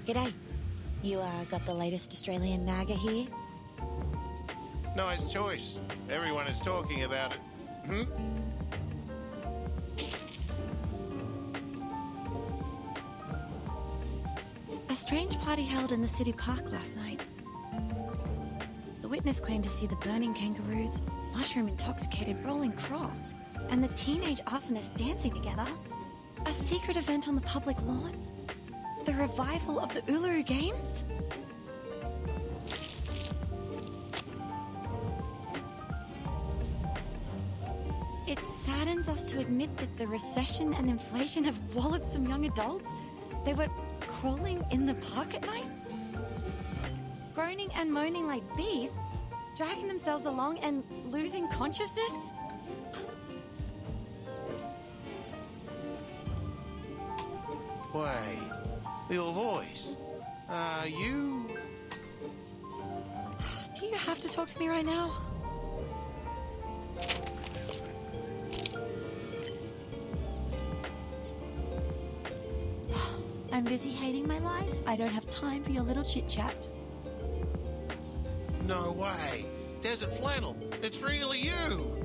G'day. You, got the latest Australian Naga here? Nice choice. Everyone is talking about it. A strange party held in the city park last night. The witness claimed to see the burning kangaroos, mushroom-intoxicated rolling croc, and the teenage arsonists dancing together. A secret event on the public lawn? The revival of the Uluru Games? It saddens us to admit that the recession and inflation have walloped some young adults. They were crawling in the park at night, groaning and moaning like beasts, dragging themselves along and losing consciousness. Wait, your voice. You... Do you have to talk to me right now? I'm busy hating my life. I don't have time for your little chit-chat. No way. Desert Flannel, it's really you.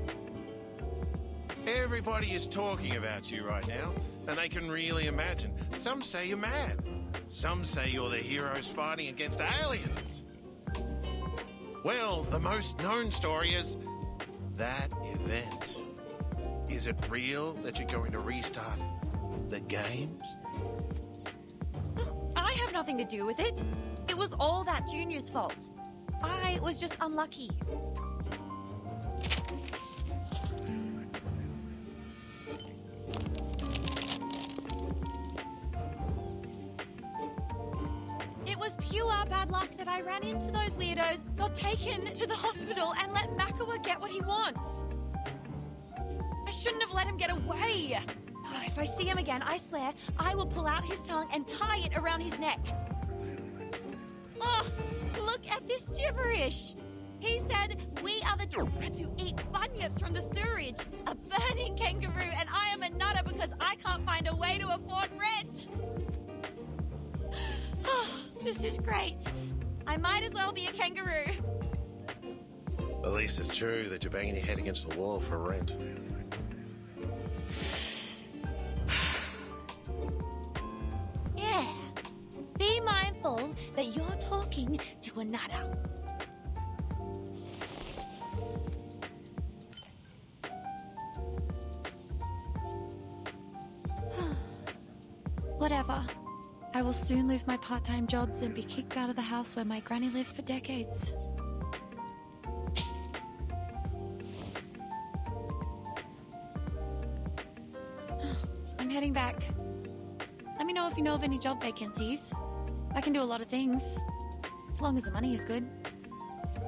Everybody is talking about you right now, and they can really imagine. Some say you're mad. Some say you're the heroes fighting against aliens. Well, the most known story is that event. Is it real that you're going to restart the games? I have nothing to do with it. It was all that Junior's fault. I was just unlucky. It was pure bad luck that I ran into those weirdos, got taken to the hospital, and let Makawa get what he wants. I shouldn't have let him get away. If I see him again, I swear, I will pull out his tongue and tie it around his neck. Oh, look at this gibberish. He said, we are the drunkards who eat bunyips from the sewerage, a burning kangaroo, and I am a nutter because I can't find a way to afford rent. Oh, this is great. I might as well be a kangaroo. At least it's true that you're banging your head against the wall for rent. Yeah. Be mindful that you're talking to a nutter. Whatever. I will soon lose my part-time jobs and be kicked out of the house where my granny lived for decades. I'm heading back. Let me know if you know of any job vacancies. I can do a lot of things. As long as the money is good.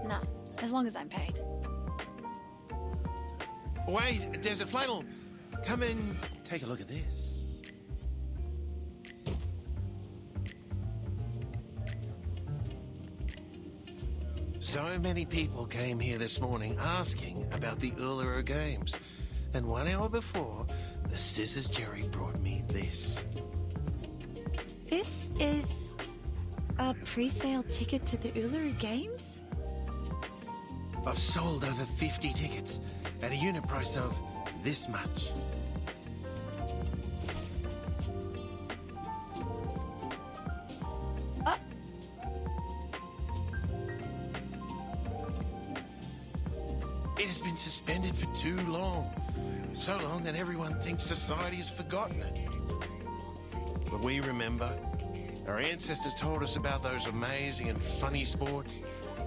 No, as long as I'm paid. Wait, Desert Flannel. Come and take a look at this. So many people came here this morning asking about the Uluru Games. And 1 hour before, the Scissors Jerry brought me this. This is a pre-sale ticket to the Uluru Games? I've sold over 50 tickets at a unit price of this much. It has been suspended for too long. So long that everyone thinks society has forgotten it. But we remember. Our ancestors told us about those amazing and funny sports.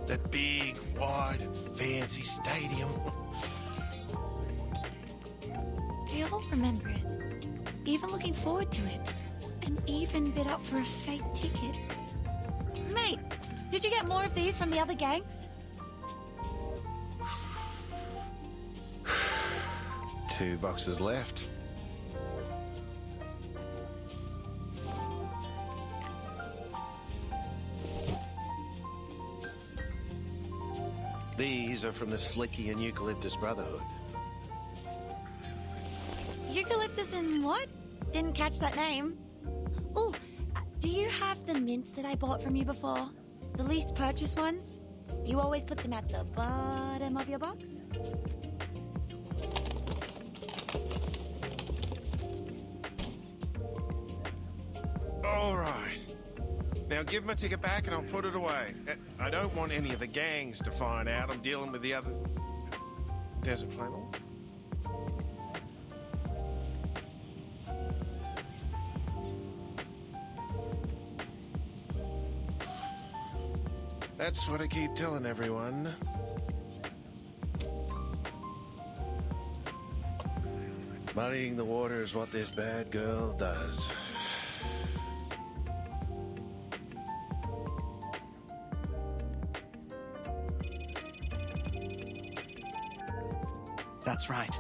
That big, wide and fancy stadium. We all remember it. Even looking forward to it. And even bid up for a fake ticket. Mate, did you get more of these from the other gangs? 2 boxes left. These are from the Slicky and Eucalyptus Brotherhood. Eucalyptus and what? Didn't catch that name. Ooh, Do you have the mints that I bought from you before? The least purchase ones? You always put them at the bottom of your box? All right. Now give my ticket back and I'll put it away. I don't want any of the gangs to find out I'm dealing with the other... Desert Flannel? That's what I keep telling everyone. Muddying the water is what this bad girl does. That's right.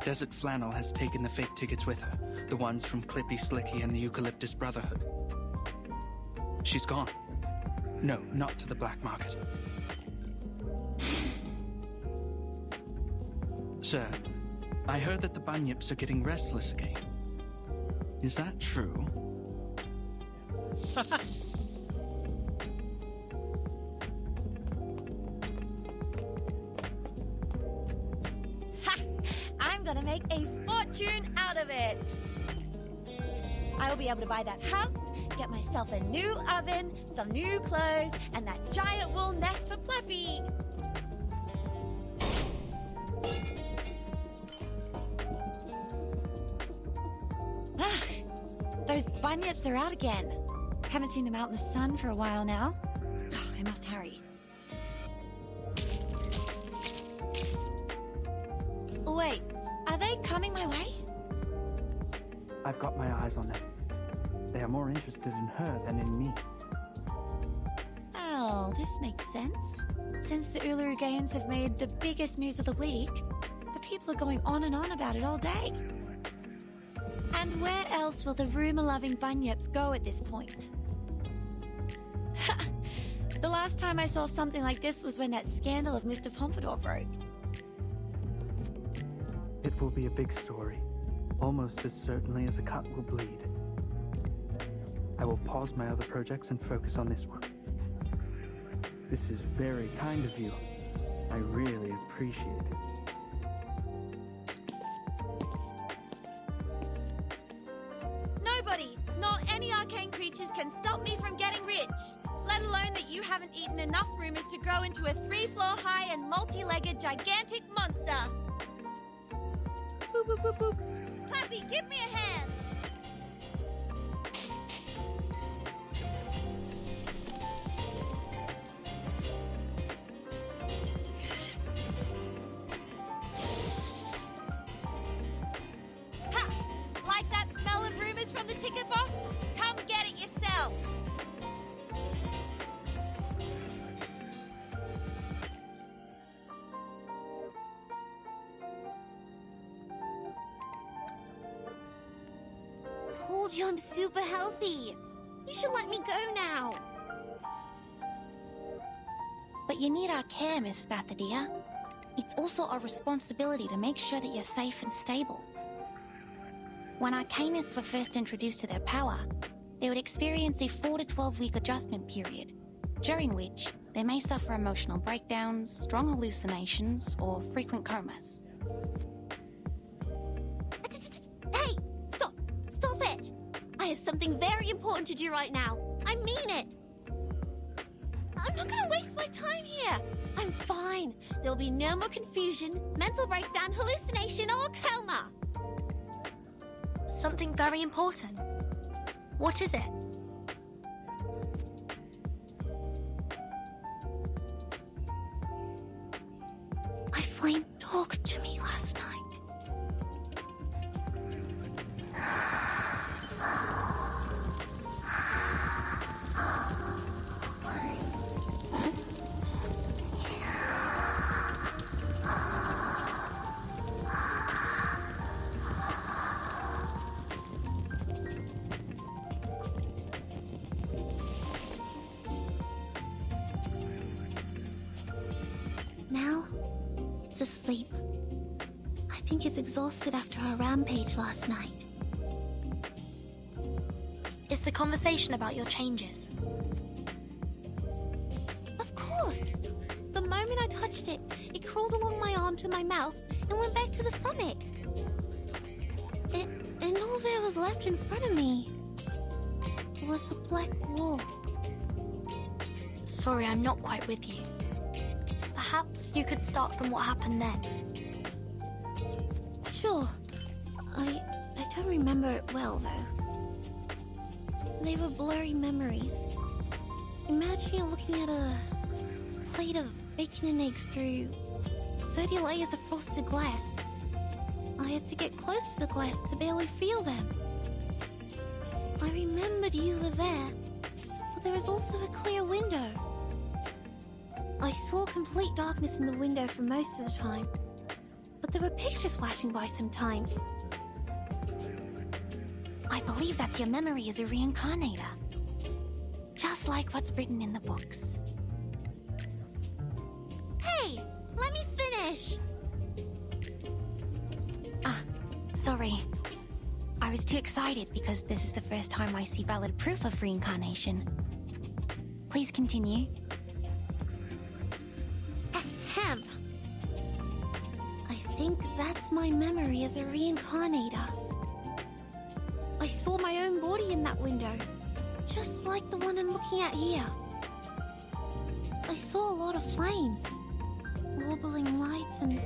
Desert Flannel has taken the fake tickets with her. The ones from Clippy Slicky and the Eucalyptus Brotherhood. She's gone. No, not to the black market. Sir, I heard that the Bunyips are getting restless again. Is that true? I'm gonna make a fortune out of it! I will be able to buy that house, get myself a new oven, some new clothes, and that giant wool nest for Pleppy! Those bunyips are out again. Haven't seen them out in the sun for a while now. I must hurry. Wait, are they coming my way? I've got my eyes on them. They are more interested in her than in me. Oh, this makes sense. Since the Uluru Games have made the biggest news of the week, the people are going on and on about it all day. And where else will the rumour-loving bunyips go at this point? The last time I saw something like this was when that scandal of Mr. Pompadour broke. It will be a big story, almost as certainly as a cut will bleed. I will pause my other projects and focus on this one. This is very kind of you. I really appreciate it. Nobody, nor any arcane creatures can stop me from getting rich. Let alone that you haven't eaten enough rumours to grow into a 3-floor high and multi-legged gigantic monster. Boop, boop, boop, boop. Clappy, give me a hand! Ha! Like that smell of rumours from the ticket box? Come get it yourself! Told you I'm super healthy. You should let me go now. But you need our care, Miss Spathadia. It's also our responsibility to make sure that you're safe and stable. When Arcanists were first introduced to their power, they would experience a 4 to 12-week adjustment period, during which they may suffer emotional breakdowns, strong hallucinations, or frequent comas. Hey! Stop it! I have something very important to do right now. I mean it! I'm not gonna waste my time here. I'm fine. There'll be no more confusion, mental breakdown, hallucination, or coma. Something very important. What is it? My flame talked to me last night. Now, it's asleep. I think it's exhausted after our rampage last night. Is the conversation about your changes? Of course! The moment I touched it, it crawled along my arm to my mouth and went back to the stomach. And all there was left in front of me was a black wall. Sorry, I'm not quite with you. Perhaps you could start from what happened then. Sure. I don't remember it well, though. They were blurry memories. Imagine you're looking at a plate of bacon and eggs through 30 layers of frosted glass. I had to get close to the glass to barely feel them. I remembered you were there, but there was also a clear window. I saw complete darkness in the window for most of the time, but there were pictures flashing by sometimes. I believe that your memory is a reincarnator. Just like what's written in the books. Hey, let me finish! Sorry. I was too excited because this is the first time I see valid proof of reincarnation. Please continue. Ahem. I think that's my memory as a reincarnator. I saw my own body in that window, just like the one I'm looking at here. I saw a lot of flames, wobbling lights, and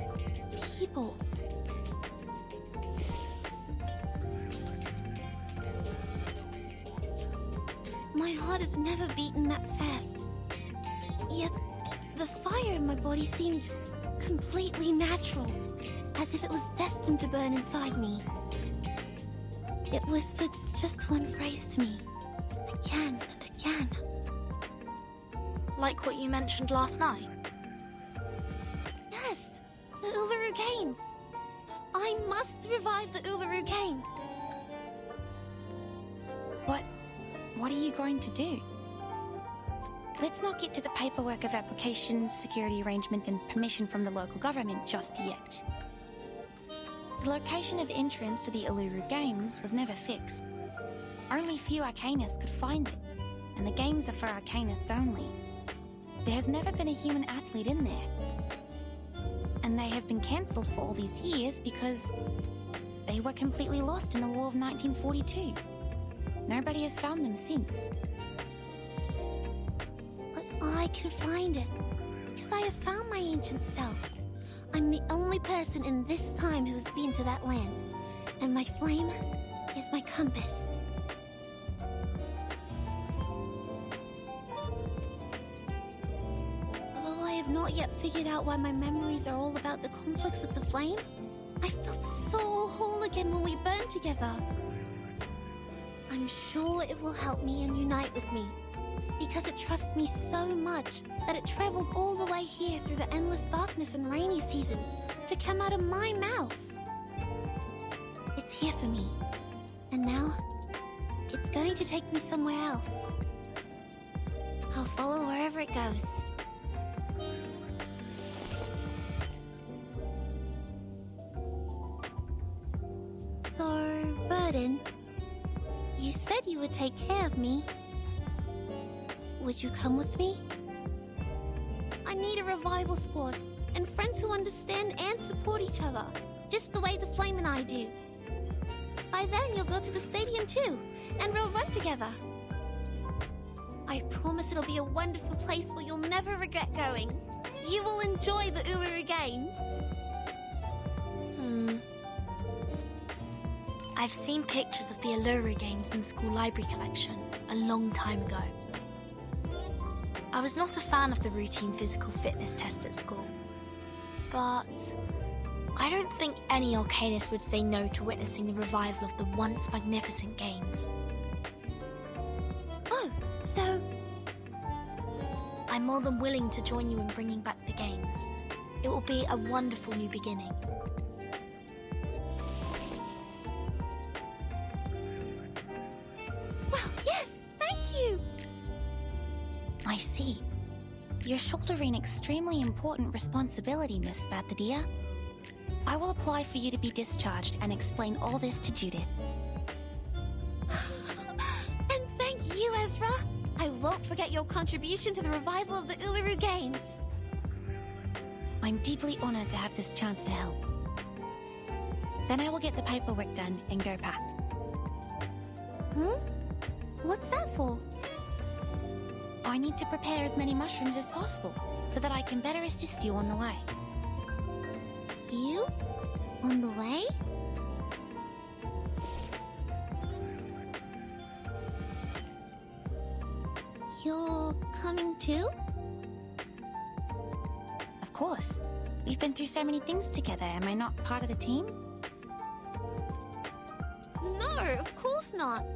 people. My heart has never beaten that fast. Yet, the fire in my body seemed completely natural, as if it was destined to burn inside me. It whispered just one phrase to me, again and again. Like what you mentioned last night? Yes, the Uluru Games. I must revive the Uluru Games. What are you going to do? Let's not get to the paperwork of applications, security arrangement, and permission from the local government just yet. The location of entrance to the Uluru Games was never fixed. Only few Arcanists could find it, and the games are for Arcanists only. There has never been a human athlete in there. And they have been cancelled for all these years because they were completely lost in the War of 1942. Nobody has found them since. But I can find it, because I have found my ancient self. I'm the only person in this time who has been to that land, and my flame is my compass. Although I have not yet figured out why my memories are all about the conflicts with the flame, I felt so whole again when we burned together. I'm sure it will help me and unite with me, because it trusts me so much that it traveled all the way here through the endless darkness and rainy seasons to come out of my mouth. It's here for me, and now it's going to take me somewhere else. I'll follow wherever it goes. So, Verdun, you said you would take care of me. Would you come with me? I need a revival squad, and friends who understand and support each other, just the way the Flame and I do. By then you'll go to the stadium too, and we'll run together. I promise it'll be a wonderful place where you'll never regret going. You will enjoy the Uluru Games. I've seen pictures of the Uluru Games in the school library collection a long time ago. I was not a fan of the routine physical fitness test at school, but I don't think any Arcanist would say no to witnessing the revival of the once magnificent games. Oh, so... I'm more than willing to join you in bringing back the games. It will be a wonderful new beginning. Well, yes, thank you! I see. You're shouldering extremely important responsibility, Miss Bathadia. I will apply for you to be discharged and explain all this to Judith. And not forget your contribution to the revival of the Uluru Games. I'm deeply honored to have this chance to help. Then I will get the paperwork done and go back. What's that for? I need to prepare as many mushrooms as possible so that I can better assist you on the way. You? On the way? You're coming too? Of course. We've been through so many things together. Am I not part of the team? No, of course not.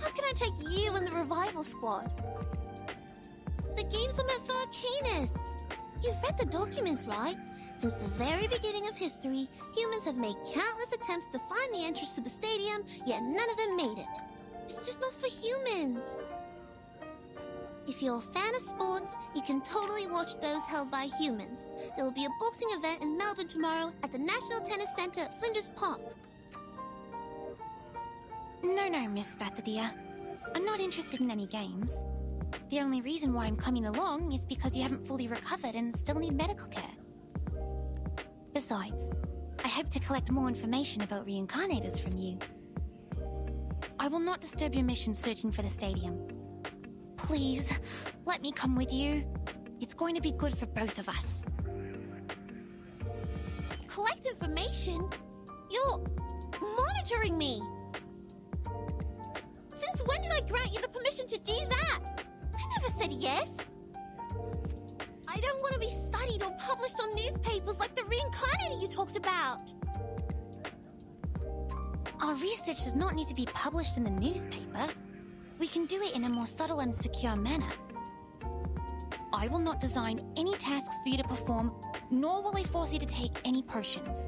How can I take you and the revival squad? The games are meant for arcanists. You've read the documents, right? Since the very beginning of history, humans have made countless attempts to find the entrance to the stadium, yet none of them made it. It's just not for humans. If you're a fan of sports, you can totally watch those held by humans. There will be a boxing event in Melbourne tomorrow at the National Tennis Centre at Flinders Park. No, Miss Bathadia. I'm not interested in any games. The only reason why I'm coming along is because you haven't fully recovered and still need medical care. Besides, I hope to collect more information about reincarnators from you. I will not disturb your mission searching for the stadium. Please, let me come with you. It's going to be good for both of us. Collect information? You're monitoring me! Since when did I grant you the permission to do that? I never said yes. I don't want to be studied or published on newspapers like the reincarnator you talked about. Our research does not need to be published in the newspaper. We can do it in a more subtle and secure manner. I will not design any tasks for you to perform, nor will I force you to take any potions.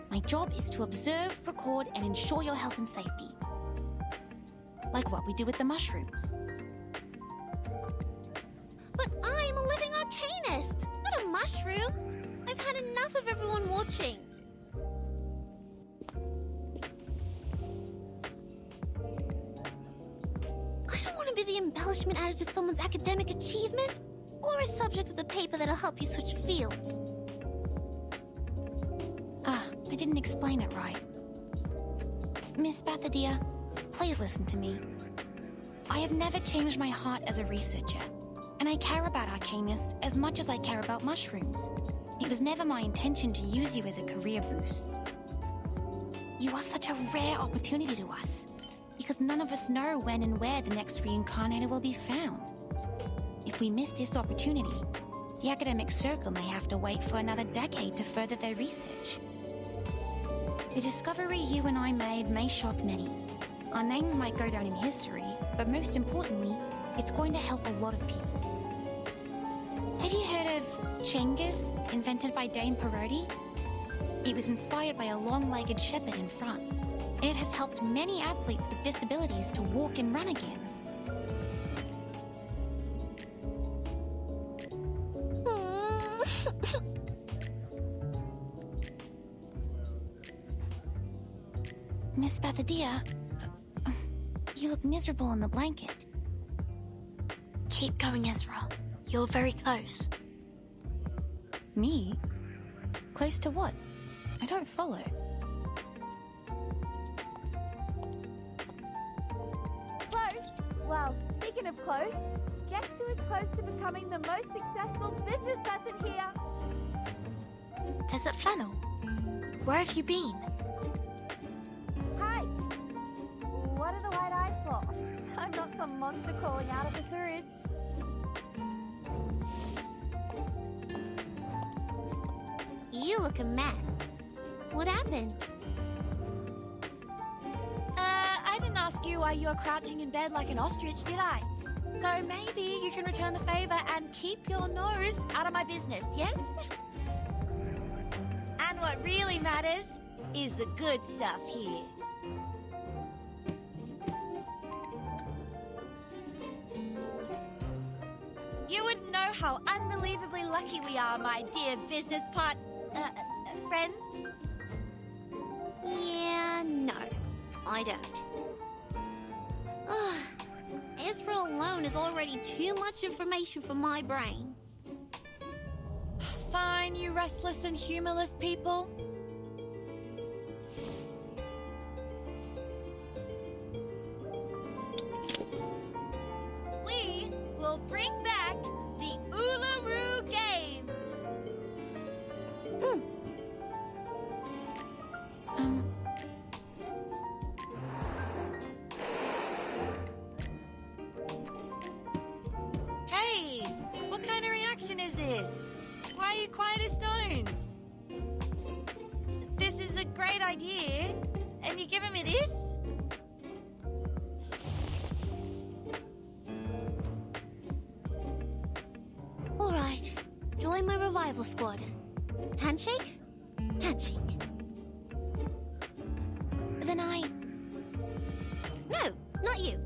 My job is to observe, record, and ensure your health and safety. Like what we do with the mushrooms. But I'm a living arcanist, not a mushroom. I've had enough of everyone watching. I don't want to be the embellishment added to someone's academic achievement, or a subject of the paper that'll help you switch fields. I didn't explain it right. Miss Bathadia, please listen to me. I have never changed my heart as a researcher, and I care about arcanists as much as I care about mushrooms. It was never my intention to use you as a career boost. You are such a rare opportunity to us, because none of us know when and where the next reincarnator will be found. If we miss this opportunity, the academic circle may have to wait for another decade to further their research. The discovery you and I made may shock many. Our names might go down in history, but most importantly, it's going to help a lot of people. Have you heard of Cengiz, invented by Dame Parodi? It was inspired by a long-legged shepherd in France, and it has helped many athletes with disabilities to walk and run again. Miss Bathadia, you look miserable in the blanket. Keep going, Ezra. You're very close. Me? Close to what? I don't follow. Close? Well, speaking of close, guess who is close to becoming the most successful business person here? Desert Flannel. Where have you been? Hi! What are the white eyes for? I'm not some monster crawling out of the sewage. You look a mess. What happened? I didn't ask you why you're crouching in bed like an ostrich, did I? So maybe you can return the favor and keep your nose out of my business, yes? And what really matters is the good stuff here. You wouldn't know how unbelievably lucky we are, my dear business friends. Yeah, no, I don't. Ugh, Ezra alone is already too much information for my brain. Fine, you restless and humorless people. We will bring back the Uluru Games. Hey, what kind of reaction is this? Why are you quiet as stones? This is a great idea, and you're giving me this? All right, join my revival squad. Handshake? Handshake. Then No, not you.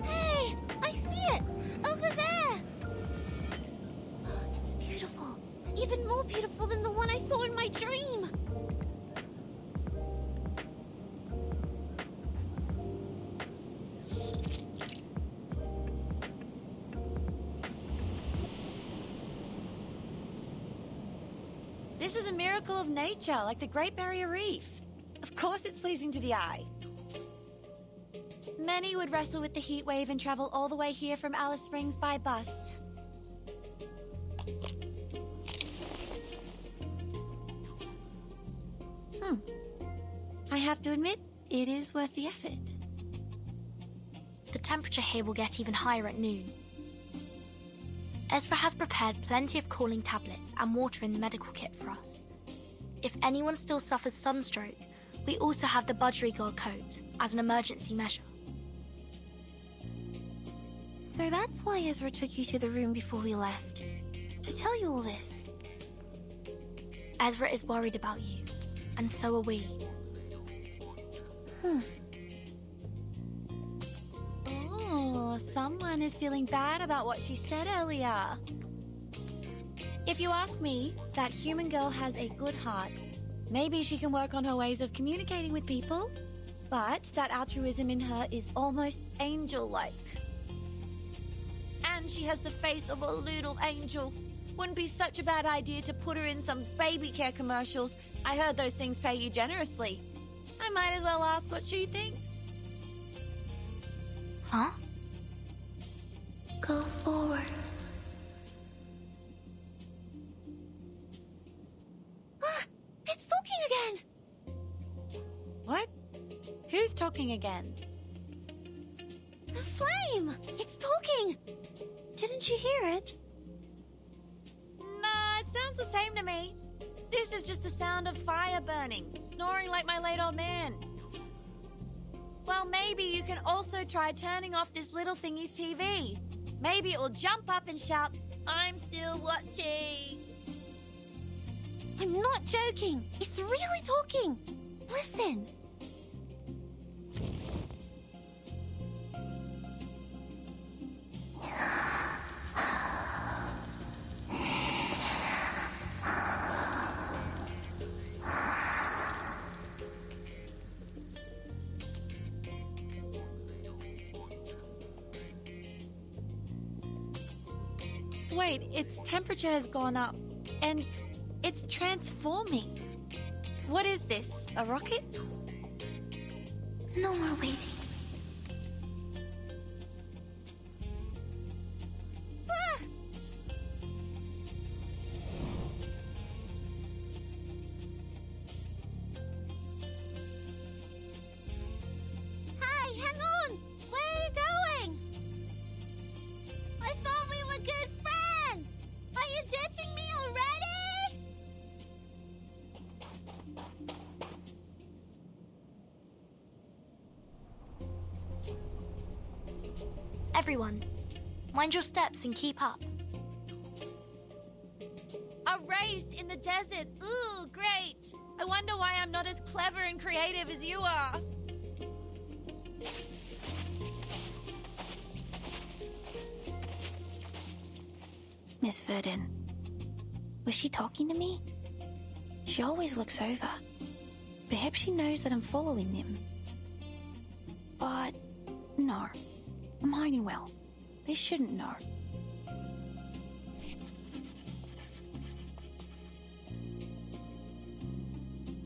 Hey, I see it! Over there! It's beautiful. Even more beautiful than the one I saw in my dream. This is a miracle of nature, like the Great Barrier Reef. Of course it's pleasing to the eye. Many would wrestle with the heat wave and travel all the way here from Alice Springs by bus. I have to admit, it is worth the effort. The temperature here will get even higher at noon. Ezra has prepared plenty of cooling tablets and water in the medical kit for us. If anyone still suffers sunstroke, we also have the budgerigar coat as an emergency measure. So that's why Ezra took you to the room before we left. To tell you all this. Ezra is worried about you, and so are we. Oh, someone is feeling bad about what she said earlier. If you ask me, that human girl has a good heart. Maybe she can work on her ways of communicating with people, but that altruism in her is almost angel-like. And she has the face of a little angel. Wouldn't be such a bad idea to put her in some baby care commercials. I heard those things pay you generously. I might as well ask what she thinks. Huh? Go forward. Ah! It's talking again! What? Who's talking again? The flame! It's talking! Didn't you hear it? Nah, it sounds the same to me. This is just the sound of fire burning, snoring like my late old man. Well, maybe you can also try turning off this little thingy's TV. Maybe it will jump up and shout, "I'm still watching." I'm not joking. It's really talking. Listen. Wait, its temperature has gone up, and it's transforming. What is this, a rocket? No more waiting. Ah! Hey, hang on! Where are you going? I thought we were good friends! Are you ditching me already? Everyone, mind your steps and keep up. A race in the desert. Ooh, great. I wonder why I'm not as clever and creative as you are. Miss Verdon, was she talking to me? She always looks over. Perhaps she knows that I'm following them. But no, I'm hiding well. They shouldn't know.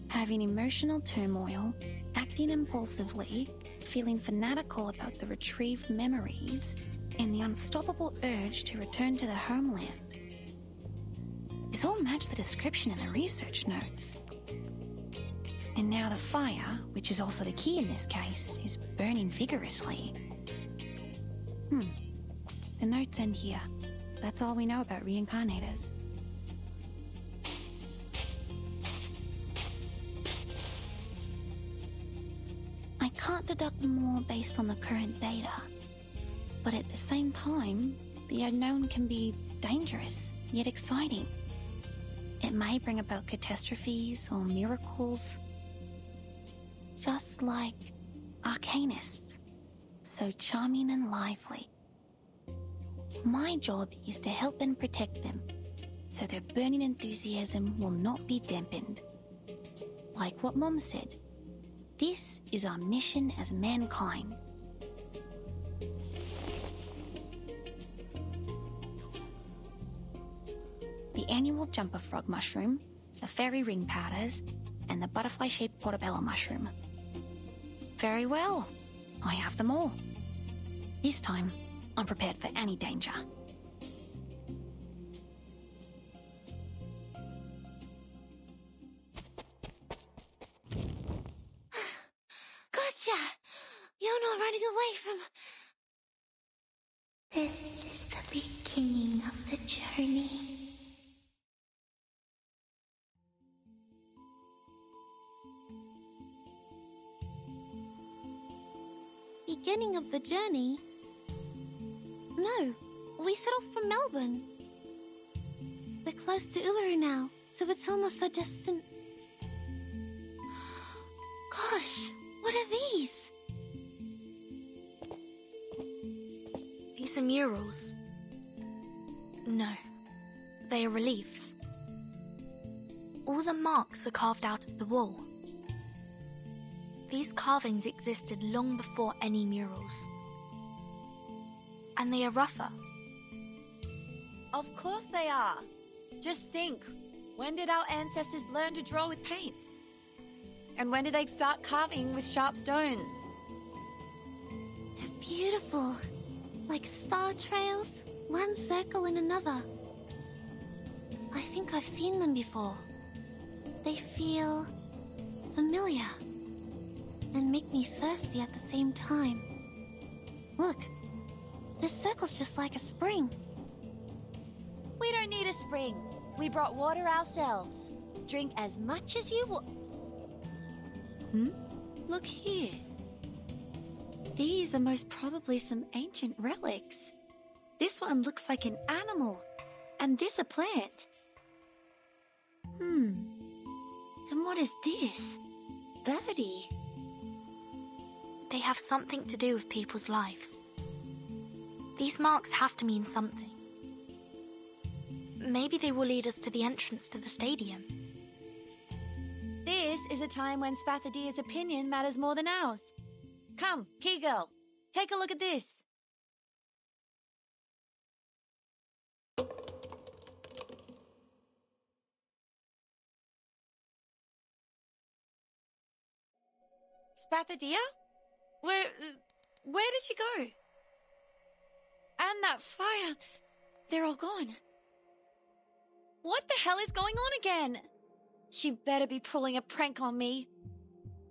Having emotional turmoil, acting impulsively, feeling fanatical about the retrieved memories, and the unstoppable urge to return to the homeland. These all match the description in the research notes. And now the fire, which is also the key in this case, is burning vigorously. The notes end here. That's all we know about reincarnators. I can't deduct more based on the current data. But at the same time, the unknown can be dangerous, yet exciting. It may bring about catastrophes or miracles. Just like arcanists, so charming and lively. My job is to help and protect them, so their burning enthusiasm will not be dampened. Like what Mom said, this is our mission as mankind. The annual jumper frog mushroom, the fairy ring powders, and the butterfly-shaped portobello mushroom. Very well, I have them all. This time, I'm prepared for any danger. Gotcha! You're not running away from... This is the beginning of the journey. Beginning of the journey? No, we set off from Melbourne. We're close to Uluru now, so it's almost so distant. Gosh, what are these? These are murals. No, they are reliefs. All the marks are carved out of the wall. These carvings existed long before any murals. And they are rougher. Of course they are. Just think, when did our ancestors learn to draw with paints? And when did they start carving with sharp stones? They're beautiful. Like star trails, one circle in another. I think I've seen them before. They feel familiar. And make me thirsty at the same time. Look, this circle's just like a spring. We don't need a spring. We brought water ourselves. Drink as much as you want. Look here. These are most probably some ancient relics. This one looks like an animal, and this a plant. And what is this? Birdie. They have something to do with people's lives. These marks have to mean something. Maybe they will lead us to the entrance to the stadium. This is a time when Spathadia's opinion matters more than ours. Come, Key Girl, take a look at this. Spathadia? Where did she go? And that fire, they're all gone. What the hell is going on again? She better be pulling a prank on me.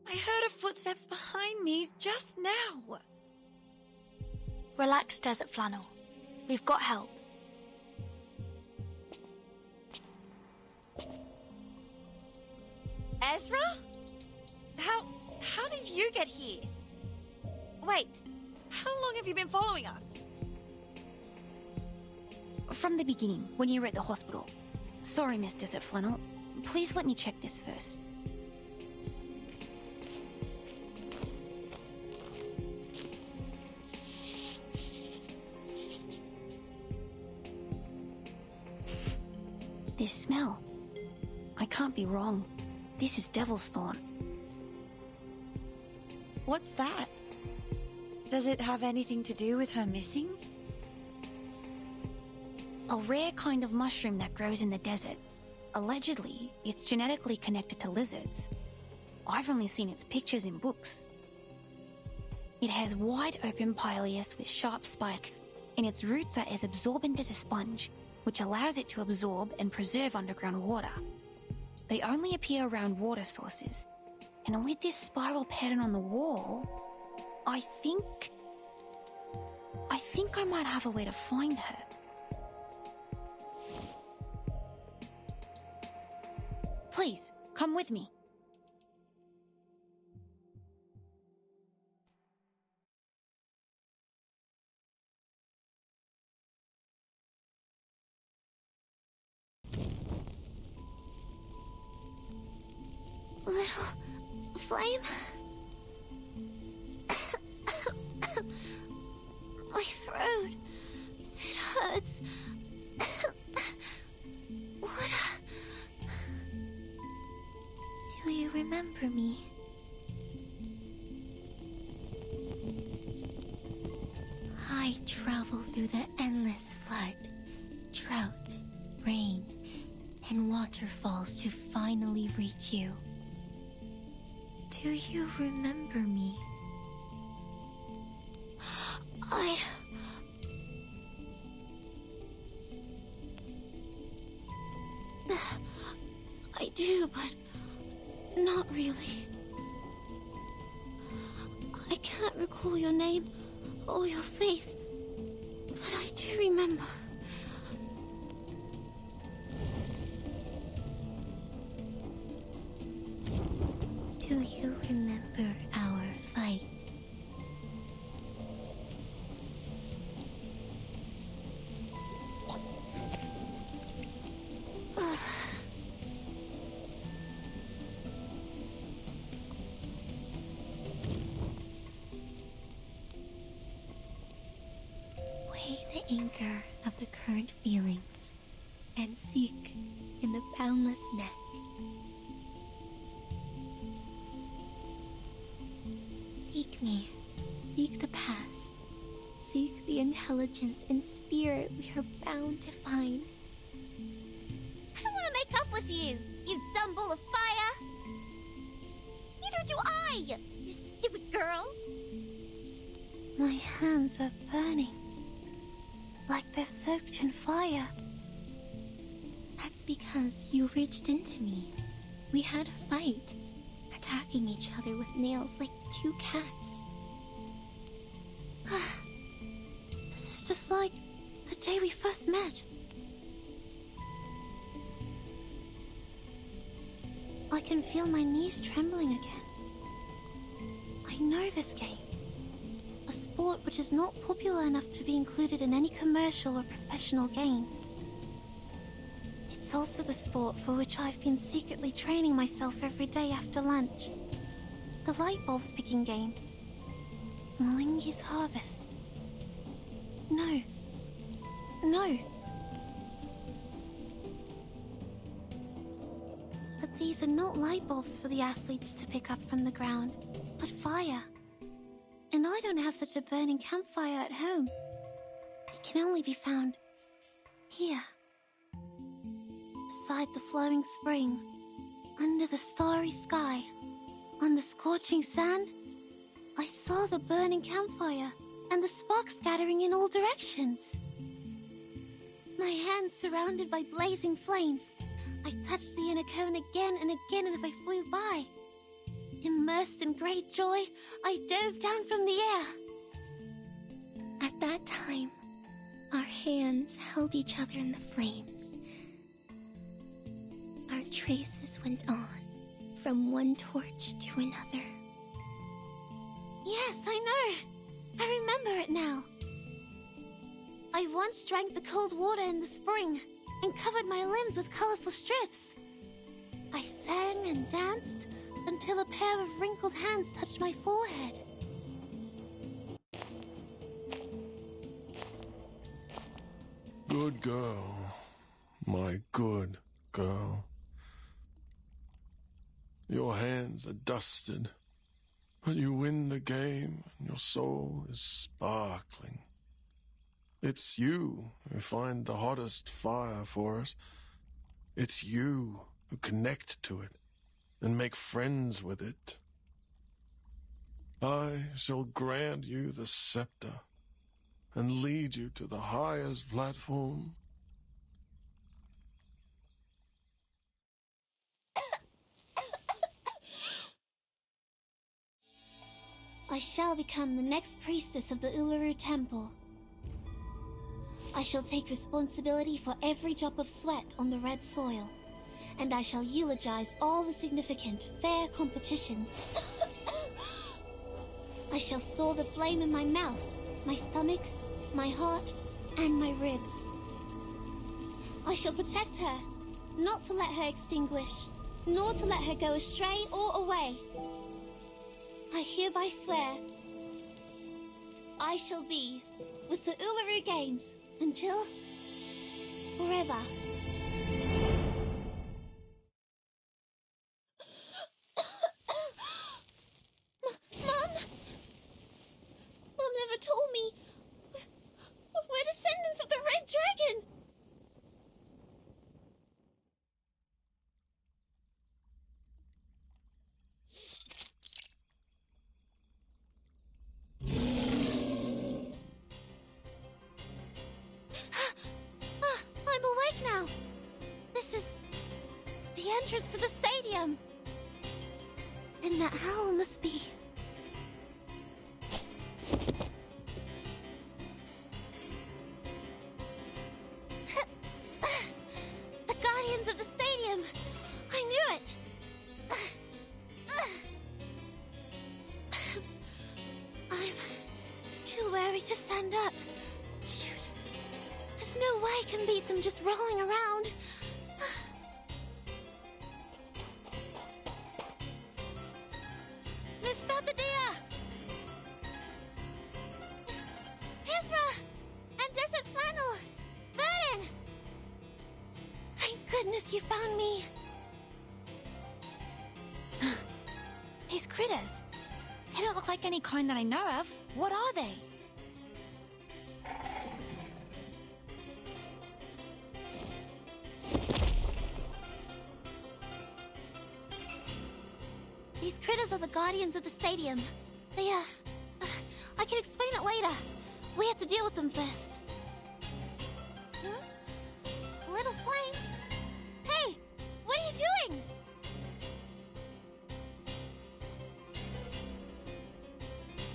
I heard her footsteps behind me just now. Relax, Desert Flannel. We've got help. Ezra? How did you get here? Wait, how long have you been following us? From the beginning, when you were at the hospital. Sorry, Miss Desert Flannel. Please let me check this first. This smell. I can't be wrong. This is Devil's Thorn. What's that? Does it have anything to do with her missing? A rare kind of mushroom that grows in the desert. Allegedly, it's genetically connected to lizards. I've only seen its pictures in books. It has wide open pileus with sharp spikes, and its roots are as absorbent as a sponge, which allows it to absorb and preserve underground water. They only appear around water sources, and with this spiral pattern on the wall, I think I might have a way to find her. Please, come with me. Little flame? My throat. It hurts. What? Do you remember me? I travel through the endless flood, drought, rain, and waterfalls to finally reach you. Do you remember me? I do, but not really. I can't recall your name or your face, but I do remember. Do you remember our fight? Weigh the anchor of the current feelings and seek in the boundless net. Seek me. Seek the past. Seek the intelligence and spirit we are bound to find. I don't want to make up with you, you dumb ball of fire! Neither do I, you stupid girl! My hands are burning. Like they're soaked in fire. That's because you reached into me. We had a fight, attacking each other with nails like two cats. This is just like the day we first met. I can feel my knees trembling again. I know this game. A sport which is not popular enough to be included in any commercial or professional games. It's also the sport for which I've been secretly training myself every day after lunch. The light bulbs picking game. Malingi's harvest. No. No. But these are not light bulbs for the athletes to pick up from the ground, but fire. And I don't have such a burning campfire at home. It can only be found here. Beside the flowing spring, under the starry sky, on the scorching sand, I saw the burning campfire and the sparks scattering in all directions. My hands surrounded by blazing flames, I touched the inner cone again and again as I flew by. Immersed in great joy, I dove down from the air. At that time, our hands held each other in the flames. Our traces went on, from one torch to another. Yes, I know. I remember it now. I once drank the cold water in the spring and covered my limbs with colorful strips. I sang and danced until a pair of wrinkled hands touched my forehead. Good girl. My good girl. Your hands are dusted, but you win the game and your soul is sparkling. It's you who find the hottest fire for us. It's you who connect to it and make friends with it. I shall grant you the scepter and lead you to the highest platform. I shall become the next priestess of the Uluru Temple. I shall take responsibility for every drop of sweat on the red soil, and I shall eulogize all the significant, fair competitions. I shall store the flame in my mouth, my stomach, my heart, and my ribs. I shall protect her, not to let her extinguish, nor to let her go astray or away. I hereby swear, I shall be with the Uluru Games until forever. Mom? Mom never told me. We're descendants of the Red Dragon. I'm awake now. This is the entrance to the stadium. And that howl must be... the Guardians of the Stadium. I knew it. I'm too wary to stand up. Shoot. There's no way I can beat them just rolling around. Miss Bathadia! Ezra! And Desert Flannel! Vernon! Thank goodness you found me. These critters. They don't look like any kind that I know of. What are they? These critters are the Guardians of the Stadium. They, I can explain it later. We have to deal with them first. Little Flame? Hey! What are you doing?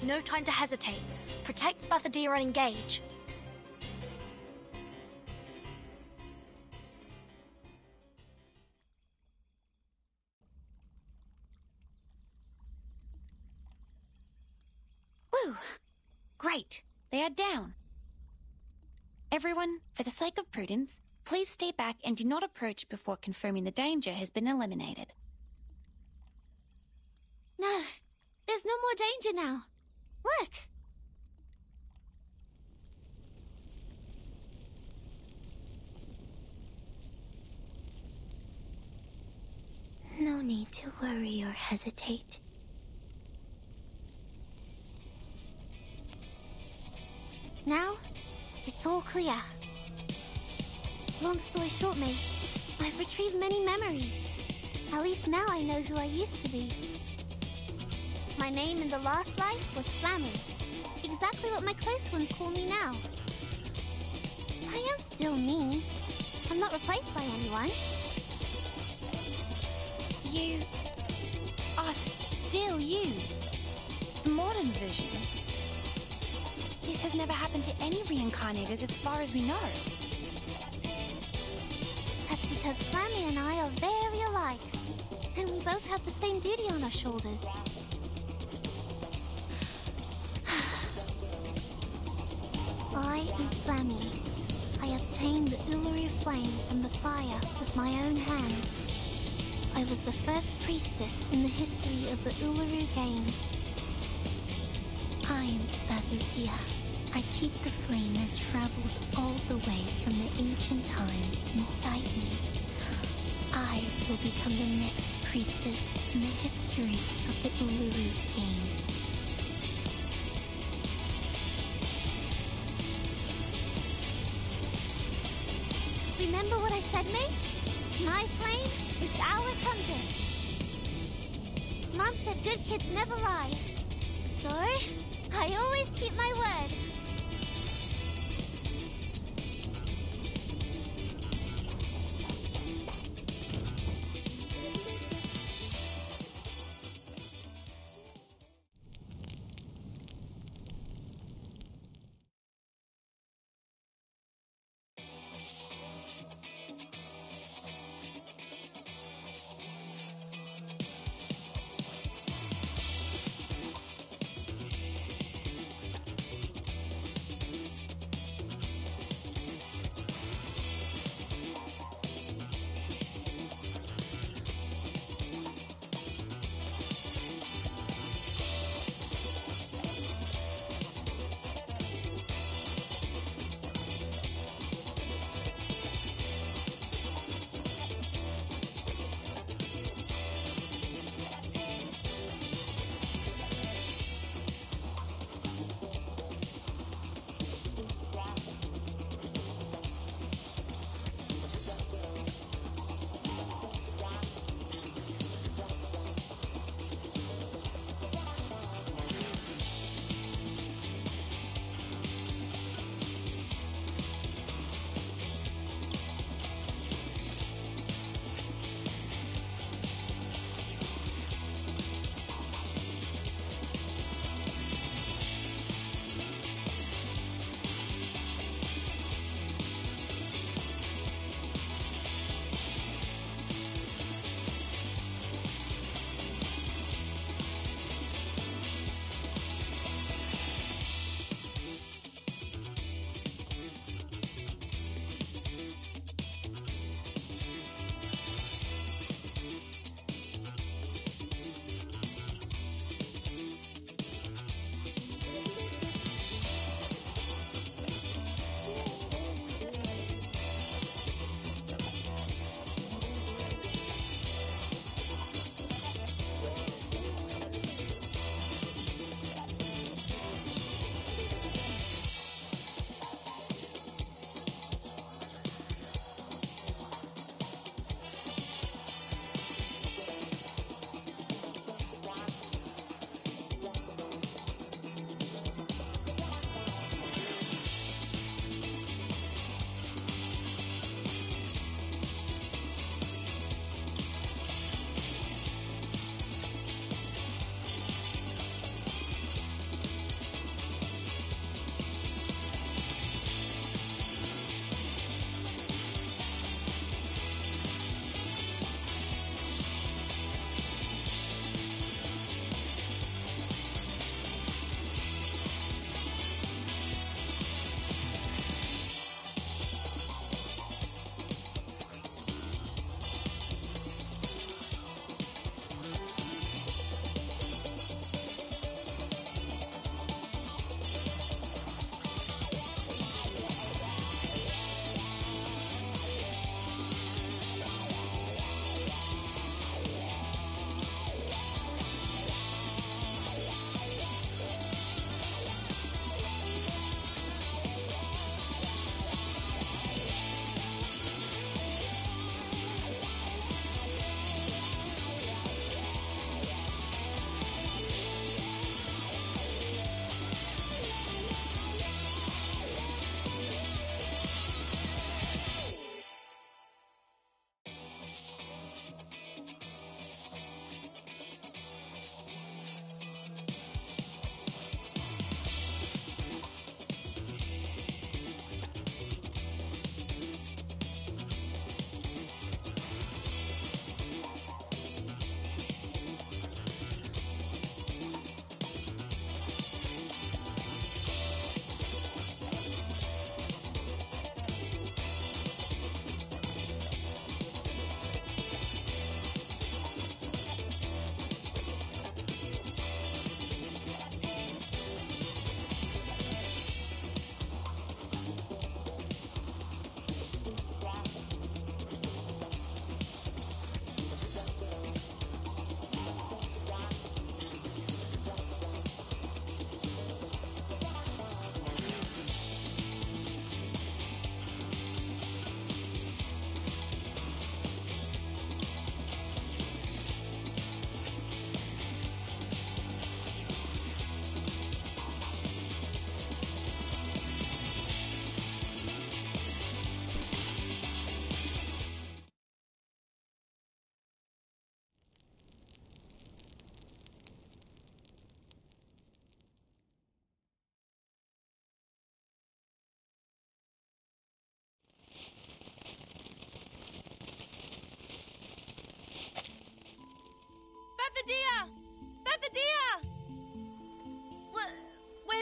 No time to hesitate. Protect Bathadia and engage. Woo! Great. They are down. Everyone, for the sake of prudence, please stay back and do not approach before confirming the danger has been eliminated. No, there's no more danger now. Look! No need to worry or hesitate. Now, it's all clear. Long story short, mates, I've retrieved many memories. At least now I know who I used to be. My name in the last life was Flammy. Exactly what my close ones call me now. I am still me. I'm not replaced by anyone. You are still you. The modern version. This has never happened to any reincarnators as far as we know. That's because Flammy and I are very alike. And we both have the same duty on our shoulders. I in Flammy. I obtained the Uluru flame from the fire with my own hands. I was the first priestess in the history of the Uluru Games. I am Spathutia. I keep the flame that traveled all the way from the ancient times inside me. I will become the next priestess in the history of the Uluru Games. Remember what I said, mates? My flame is our compass. Mom said good kids never lie. So, I always keep my word.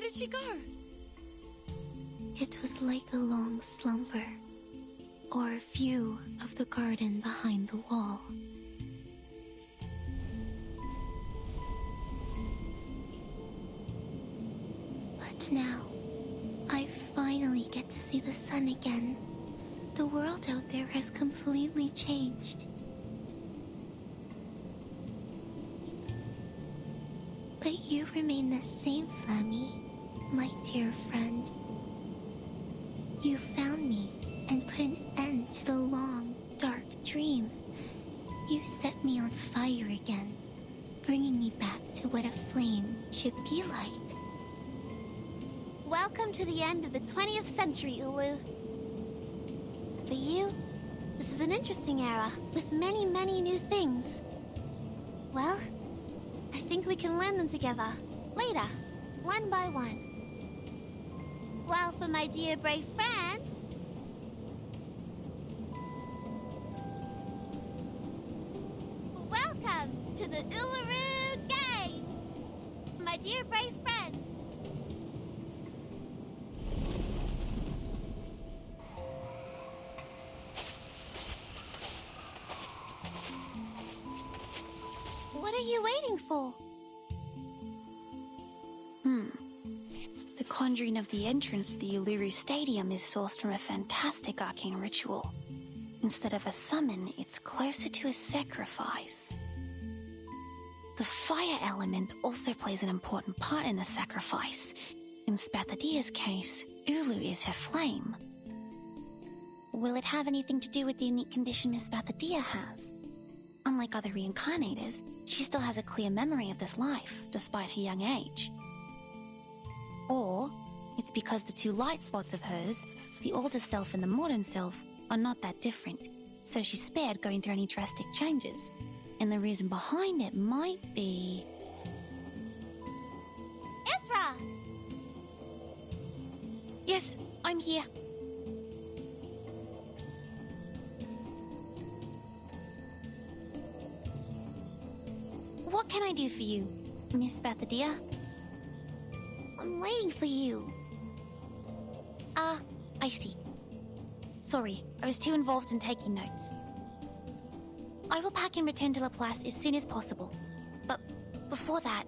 did she go? It was like a long slumber, or a view of the garden behind the wall. But now, I finally get to see the sun again. The world out there has completely changed. But you remain the same, Flammy, my dear friend. You found me and put an end to the long, dark dream. You set me on fire again, bringing me back to what a flame should be like. Welcome to the end of the 20th century, Ulu. For you, this is an interesting era, with many, many new things. Well, I think we can learn them together, later, one by one. Well, for my dear brave friends... Welcome to the Uluru Games! My dear brave friends! What are you waiting for? The conjuring of the entrance to the Uluru Stadium is sourced from a fantastic arcane ritual. Instead of a summon, it's closer to a sacrifice. The fire element also plays an important part in the sacrifice. In Spathadia's case, Ulu is her flame. Will it have anything to do with the unique condition Miss Spathadia has? Unlike other reincarnators, she still has a clear memory of this life, despite her young age. Or, it's because the two light spots of hers, the older self and the modern self, are not that different, so she's spared going through any drastic changes. And the reason behind it might be... Ezra! Yes, I'm here. What can I do for you, Miss Spathadia? I'm waiting for you. Ah, I see. Sorry, I was too involved in taking notes. I will pack and return to Laplace as soon as possible. But before that...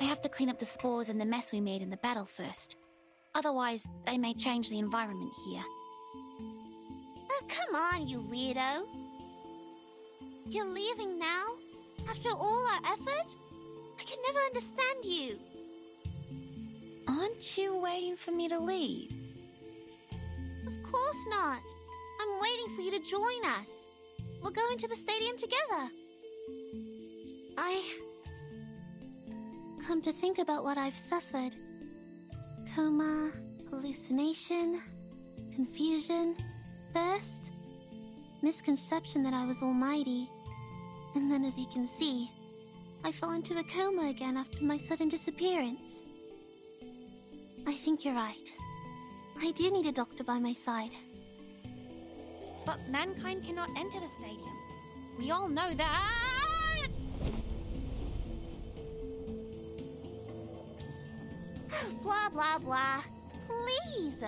I have to clean up the spores and the mess we made in the battle first. Otherwise, they may change the environment here. Oh, come on, you weirdo. You're leaving now? After all our effort? I can never understand you. Aren't you waiting for me to leave? Of course not. I'm waiting for you to join us. We'll go into the stadium together. Come to think about what I've suffered. Coma, hallucination, confusion, thirst, misconception that I was almighty. And then, as you can see, I fell into a coma again after my sudden disappearance. I think you're right. I do need a doctor by my side. But mankind cannot enter the stadium. We all know that. Blah, blah, blah. Please!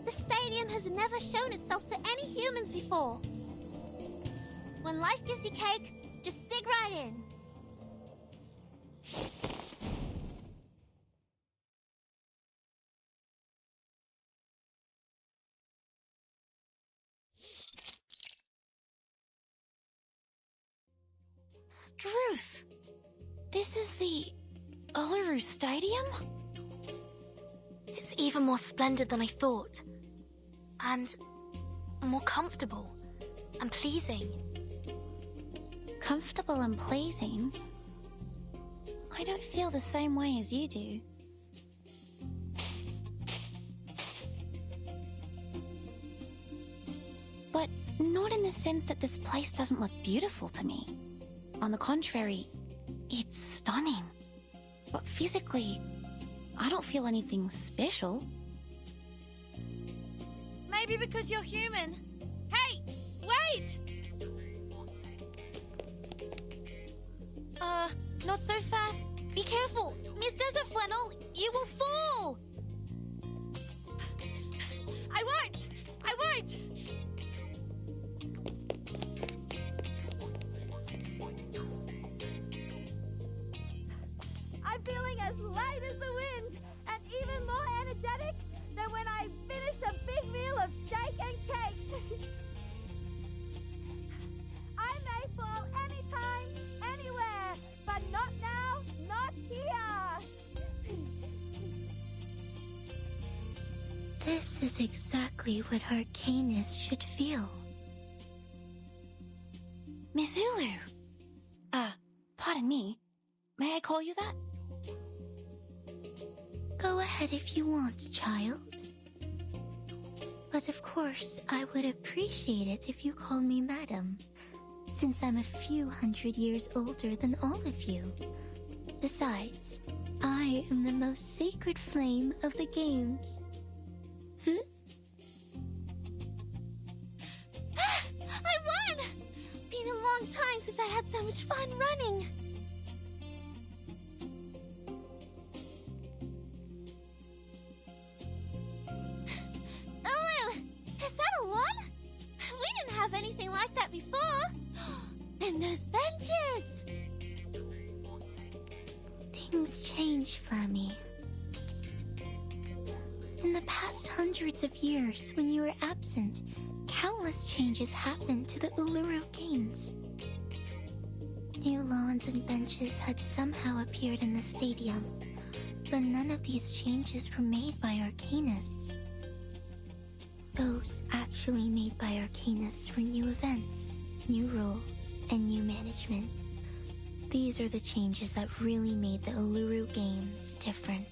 The stadium has never shown itself to any humans before. When life gives you cake, just dig right in. Struth! This is the Uluru Stadium? It's even more splendid than I thought. And more comfortable and pleasing. Comfortable and pleasing? I don't feel the same way as you do. But not in the sense that this place doesn't look beautiful to me. On the contrary, it's stunning. But physically, I don't feel anything special. Maybe because you're human. Hey, wait! Not so fast. Be careful! Miss Desert Flannel, you will fall! I won't! I won't! I'm feeling as light as the wind, and even more energetic than when I finished a big meal of steak and cake. I may fall anytime, anywhere, but not now, not here. This is exactly what Arcanus should feel. Miss Ulu. Pardon me. May I call you that? Go ahead if you want, child. But of course, I would appreciate it if you called me Madam, since I'm a few hundred years older than all of you. Besides, I am the most sacred flame of the games. I won! Been a long time since I had so much fun running. Ulu, is that a one? We didn't have anything like that before. And those benches! Things change, Flammy. In the past hundreds of years, when you were absent, countless changes happened to the Uluru Games. New lawns and benches had somehow appeared in the stadium, but none of these changes were made by Arcanists. Those actually made by Arcanists were new events, new rules, and new management. These are the changes that really made the Uluru Games different.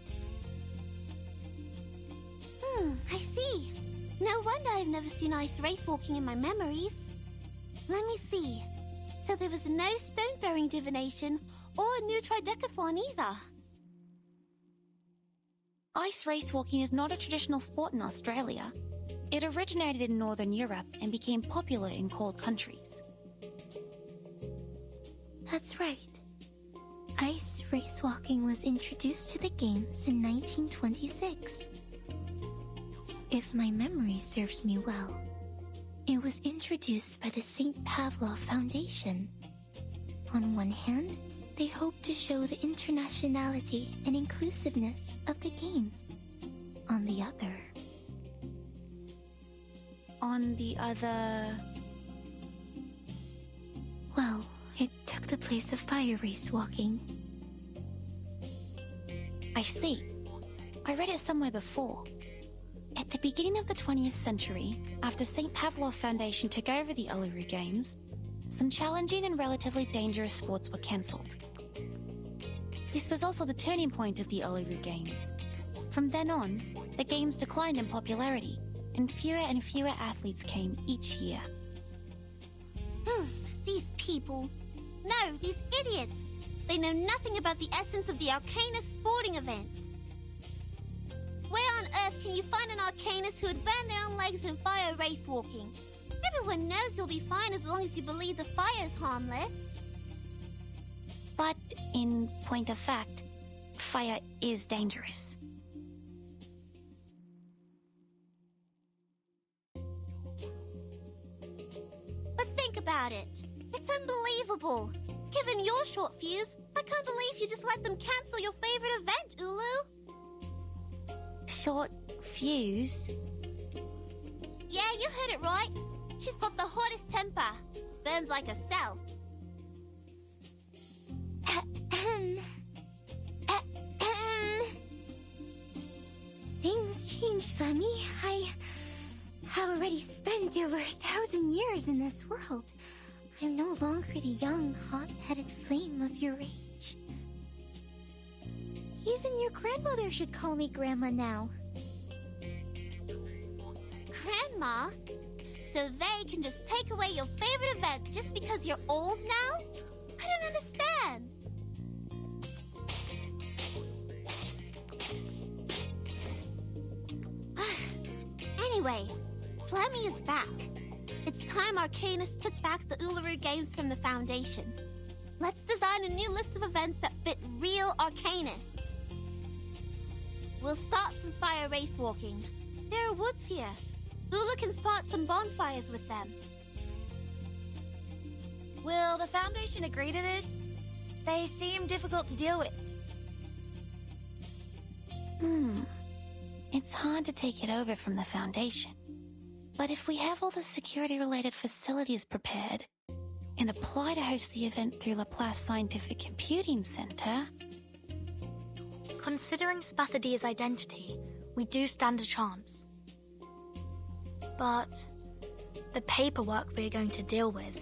I see. No wonder I've never seen ice race walking in my memories. Let me see. So there was no stone-throwing divination or a new tridecathlon either. Ice race walking is not a traditional sport in Australia. It originated in Northern Europe and became popular in cold countries. That's right. Ice race walking was introduced to the games in 1926. If my memory serves me well, it was introduced by the St. Pavlov Foundation. On one hand, they hoped to show the internationality and inclusiveness of the game. On the other... Well, it took the place of fire race walking. I see. I read it somewhere before. At the beginning of the 20th century, after St. Pavlov Foundation took over the Uluru Games, some challenging and relatively dangerous sports were cancelled. This was also the turning point of the Uluru Games. From then on, the games declined in popularity, and fewer athletes came each year. These people. No, these idiots. They know nothing about the essence of the Arcanist sporting event. Where on earth can you find an Arcanist who would burn their own legs in fire race walking? Everyone knows you'll be fine as long as you believe the fire's harmless. But, in point of fact, fire is dangerous. But think about it. It's unbelievable. Given your short fuse, I can't believe you just let them cancel your favorite event, Ulu. Short fuse? Yeah, you heard it right. She's got the hottest temper. Burns like a cell. Things changed, Femi. I have already spent over 1,000 years in this world. I'm no longer the young, hot-headed flame of your age. Even your grandmother should call me Grandma now. Grandma? So they can just take away your favorite event just because you're old now? I don't understand. Anyway, Flemmy is back. It's time Arcanus took back the Uluru Games from the Foundation. Let's decide find a new list of events that fit real arcanists. We'll start from fire race walking. There are woods here. Lula can start some bonfires with them. Will the Foundation agree to this? They seem difficult to deal with. It's hard to take it over from the Foundation. But if we have all the security-related facilities prepared and apply to host the event through Laplace Scientific Computing Center... Considering Spathadia's identity, we do stand a chance. But the paperwork we're going to deal with...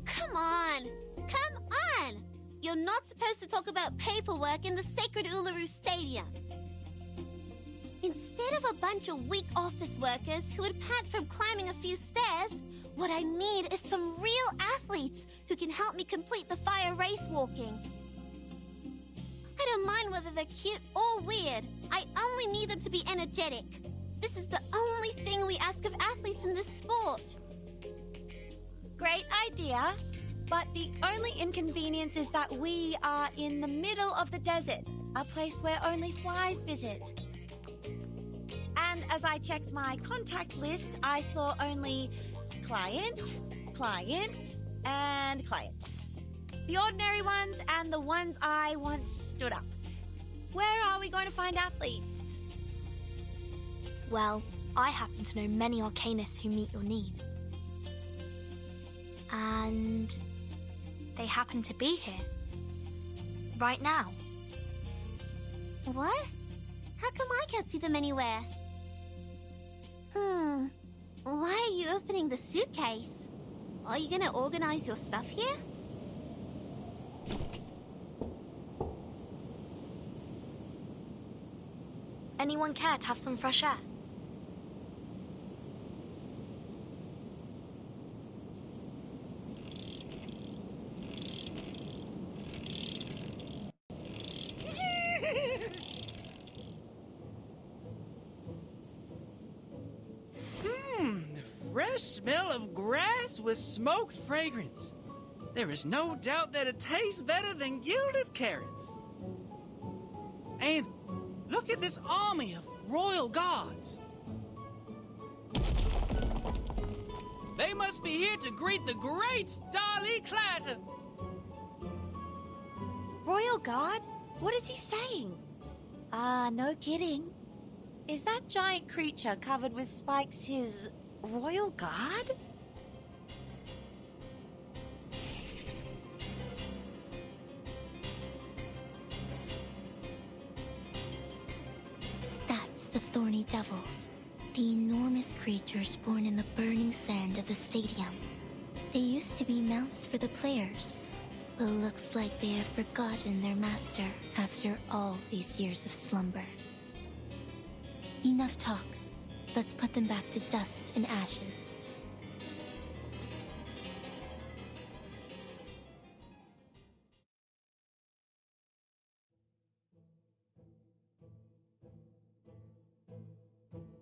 Come on! Come on! You're not supposed to talk about paperwork in the Sacred Uluru Stadium. Instead of a bunch of weak office workers who would pant from climbing a few stairs, what I need is some real athletes who can help me complete the fire race walking. I don't mind whether they're cute or weird. I only need them to be energetic. This is the only thing we ask of athletes in this sport. Great idea, but the only inconvenience is that we are in the middle of the desert, a place where only flies visit. And as I checked my contact list, I saw only client, and client. The ordinary ones and the ones I once stood up. Where are we going to find athletes? Well, I happen to know many arcanists who meet your need. And they happen to be here. Right now. What? How come I can't see them anywhere? Why are you opening the suitcase? Are you gonna organize your stuff here? Anyone care to have some fresh air? Fresh smell of grass with smoked fragrance. There is no doubt that it tastes better than gilded carrots. And look at this army of royal guards. They must be here to greet the great Starly Clatter. Royal Guard? What is he saying? No kidding. Is that giant creature covered with spikes his Royal Guard? That's the Thorny Devils, the enormous creatures born in the burning sand of the stadium. They used to be mounts for the players, but looks like they have forgotten their master after all these years of slumber. Enough talk. Let's put them back to dust and ashes.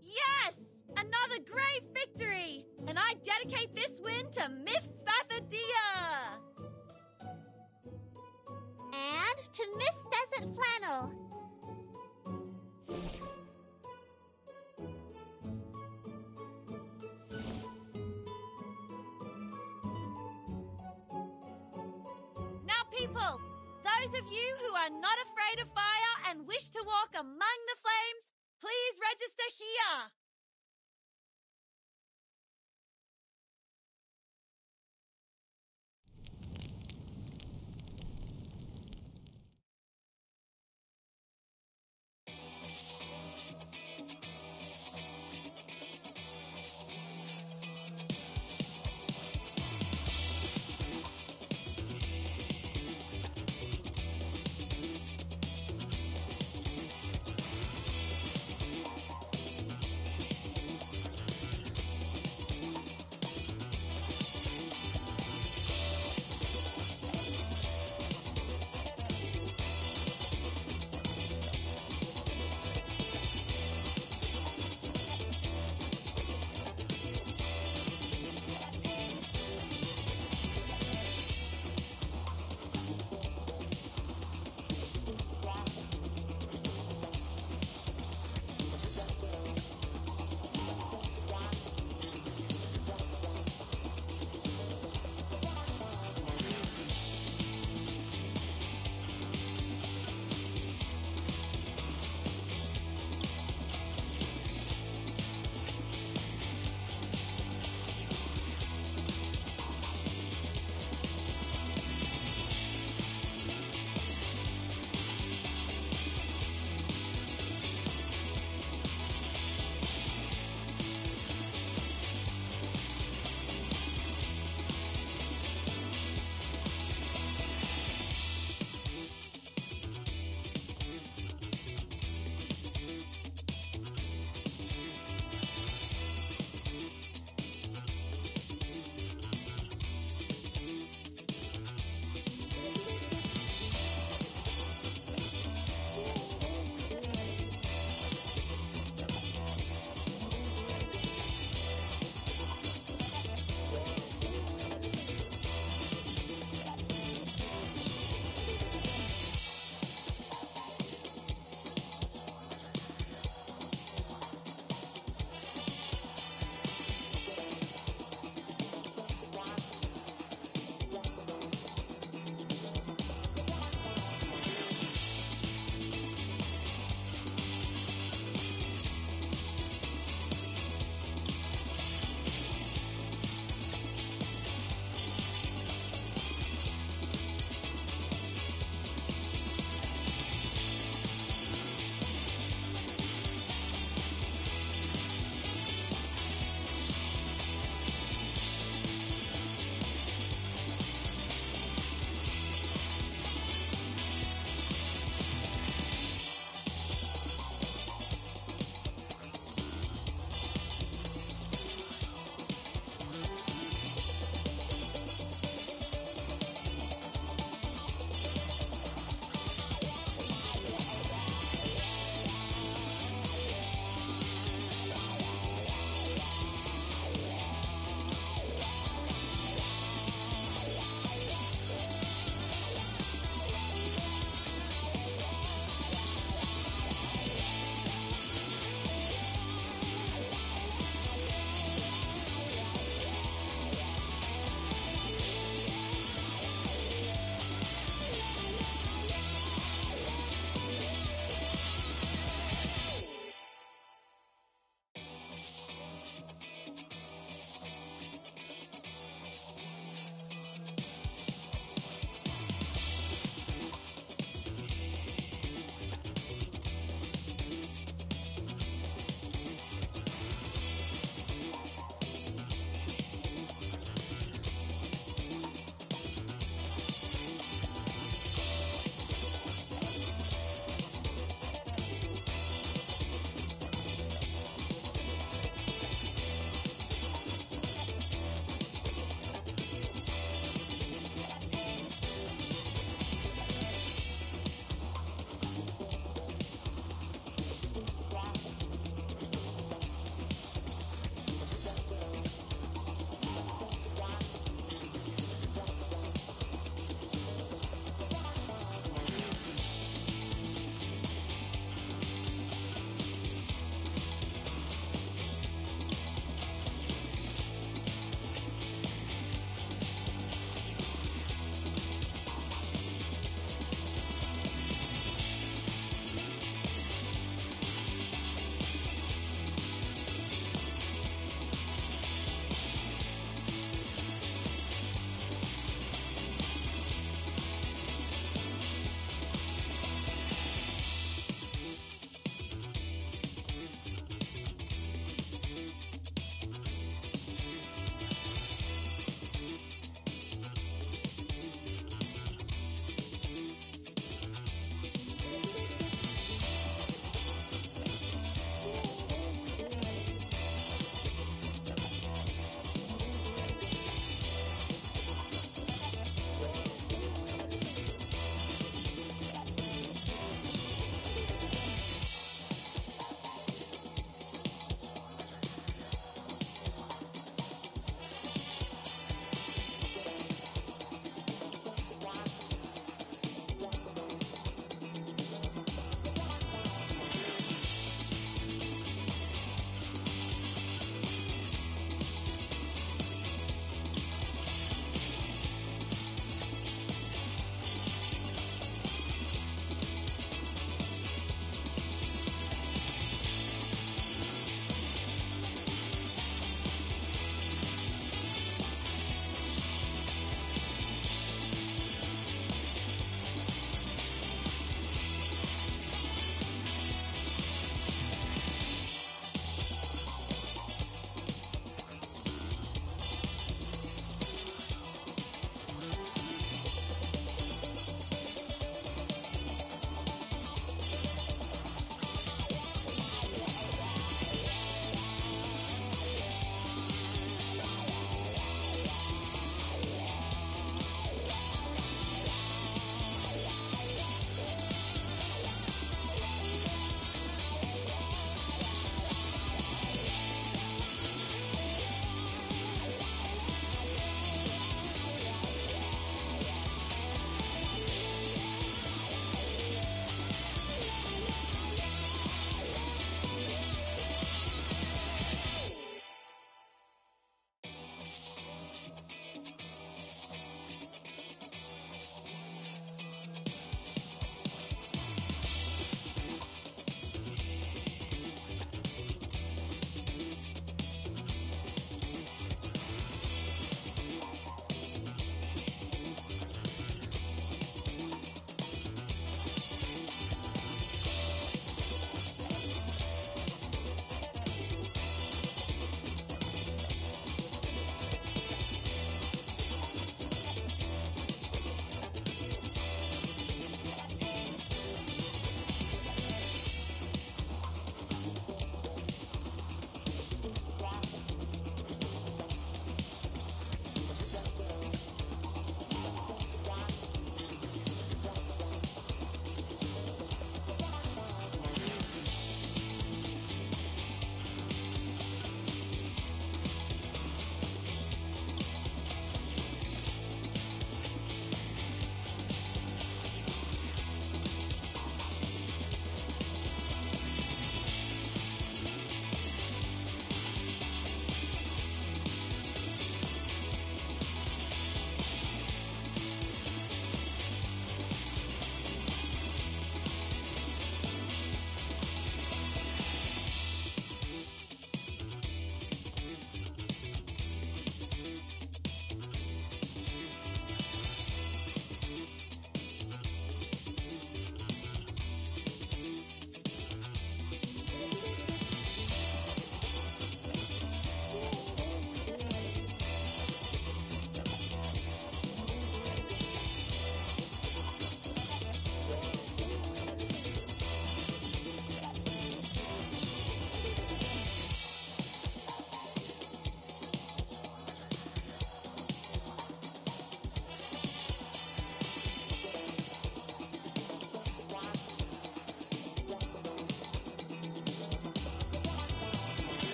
Yes! Another great victory! And I dedicate this win to Miss Spathadia! And to Miss Desert Flannel. People, those of you who are not afraid of fire and wish to walk among the flames, please register here.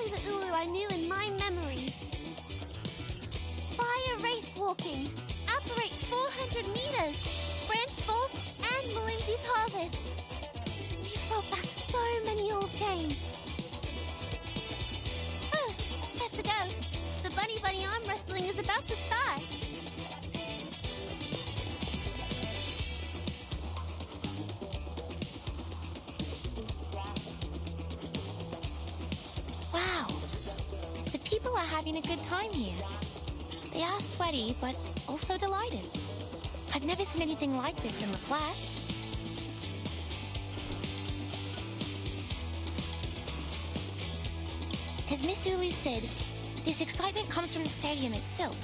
only the Ulu I knew in my memory. Fire race walking, operate 400 meters, branch vault, and Melinji's harvest. We've brought back so many old games. Oh, have to go. The bunny arm wrestling is about to start. Wow. The people are having a good time here. They are sweaty, but also delighted. I've never seen anything like this in the class. As Miss Ulu said, this excitement comes from the stadium itself.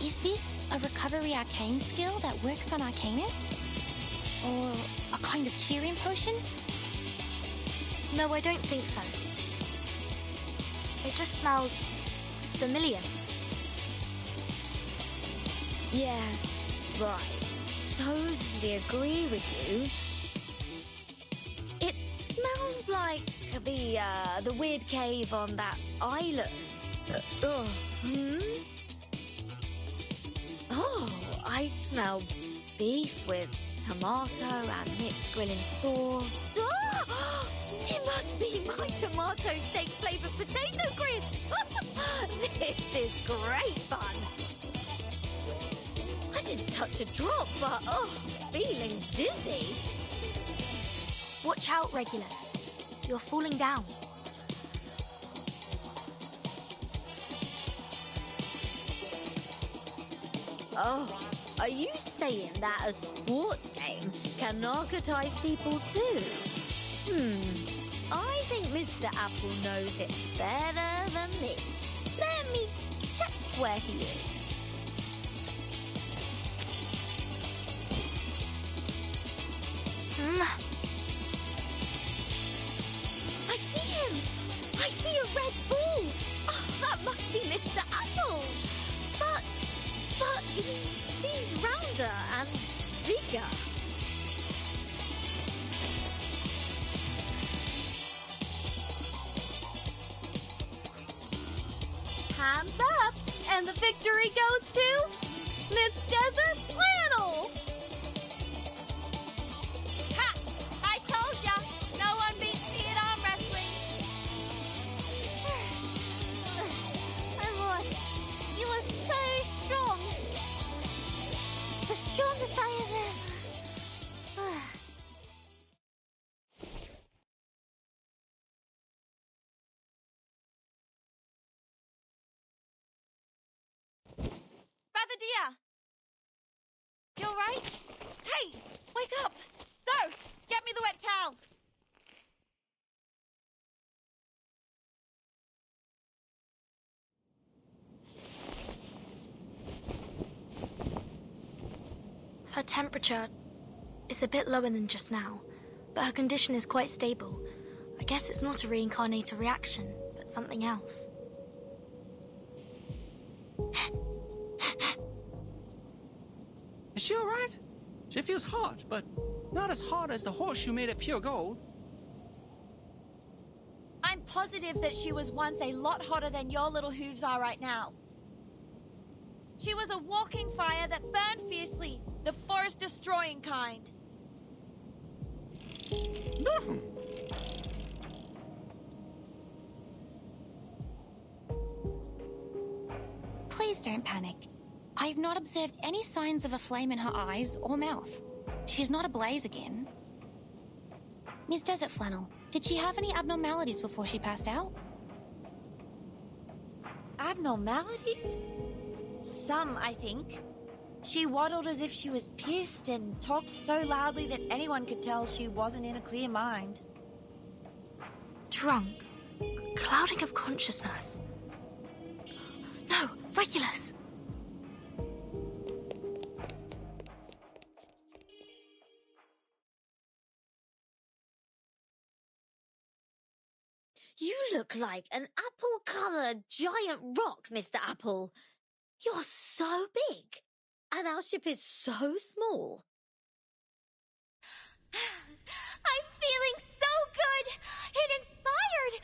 Is this a recovery arcane skill that works on arcanists? Or a kind of cheering potion? No, I don't think so. It just smells familiar. Yes, right. Totally agree with you. It smells like the weird cave on that island. Oh, I smell beef with tomato and mixed grilling sauce. Oh, it must be my tomato steak flavored potato crisp. This is great fun. I didn't touch a drop, but feeling dizzy. Watch out, Regulus. You're falling down. Oh, are you saying that a sports game can narcotize people too? I think Mr. Apple knows it better than me. Let me check where he is. I see him! I see a red ball! Oh, that must be Mr. Apple! But he seems rounder and bigger. Hands up! And the victory goes to Miss Desert Flannel! Ha! I told ya! No one beats me at arm wrestling! I lost. You are so strong. The strongest I have ever. Brother dear! You alright? Hey! Wake up! Go! Get me the wet towel! Her temperature is a bit lower than just now, but her condition is quite stable. I guess it's not a reincarnator reaction, but something else. Is she alright? She feels hot, but not as hot as the horseshoe made of pure gold. I'm positive that she was once a lot hotter than your little hooves are right now. She was a walking fire that burned fiercely, the forest-destroying kind. Please don't panic. I have not observed any signs of a flame in her eyes or mouth. She's not ablaze again. Miss Desert Flannel, did she have any abnormalities before she passed out? Abnormalities? Some, I think. She waddled as if she was pissed and talked so loudly that anyone could tell she wasn't in a clear mind. Drunk. Clouding of consciousness. No, Regulus! You look like an apple-colored giant rock, Mr. Apple. You're so big, and our ship is so small. I'm feeling so good and inspired.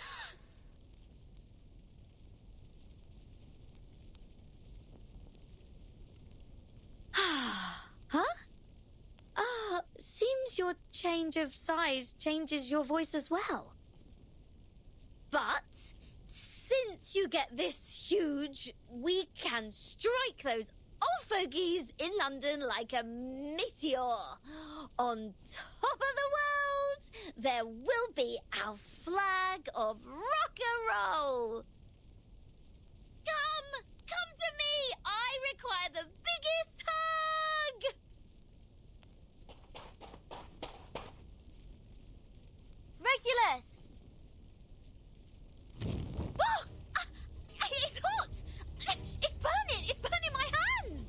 seems your change of size changes your voice as well. But since you get this huge, we can strike those old fogies in London like a meteor. On top of the world, there will be our flag of rock and roll. Come to me. I require the biggest hug. Regulus! Oh, it's hot. It's burning. It's burning my hands.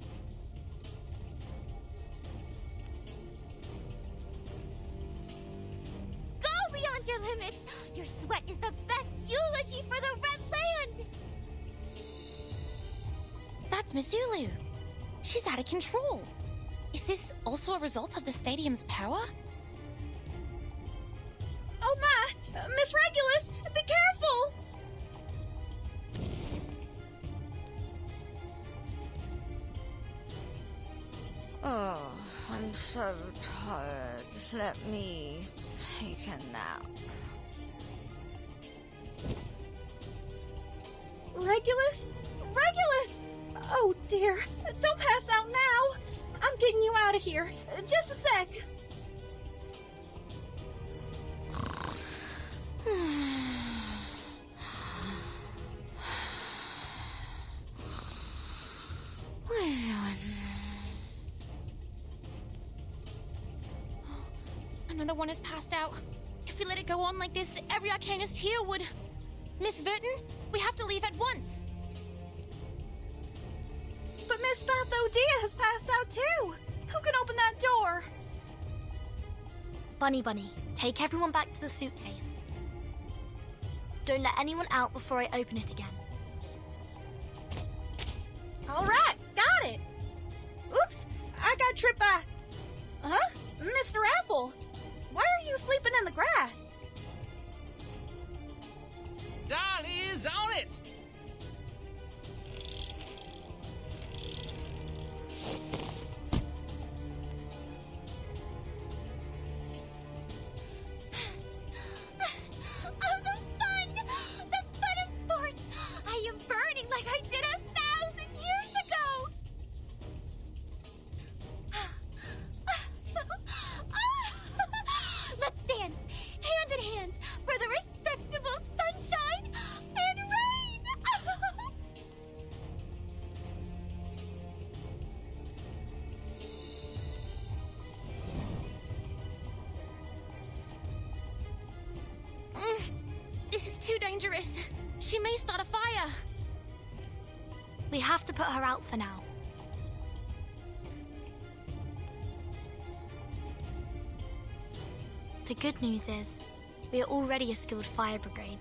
Go beyond your limits! Your sweat is the best eulogy for the Red Land! That's Miss Zulu. She's out of control. Is this also a result of the stadium's power? Oh my! Miss Regulus, be careful! Oh, I'm so tired. Let me take a nap. Regulus? Regulus! Oh dear, don't pass out now! I'm getting you out of here. Just a sec. Another one has passed out. If we let it go on like this, every arcanist here would... Miss Verton, we have to leave at once. But Miss Bathodea has passed out too! Who can open that door? Bunny, take everyone back to the suitcase. Don't let anyone out before I open it again. Alright, got it! Oops, I got tripped by... Huh? Mr. Apple! Why are you sleeping in the grass? Dolly is on it! Oh, the fun of sports! I am burning like I did 1,000 years ago! Let's dance, hand in hand, for the respectable sunshine and rain! This is too dangerous. She may start a fire. We have to put her out for now. The good news is, we are already a skilled fire brigade.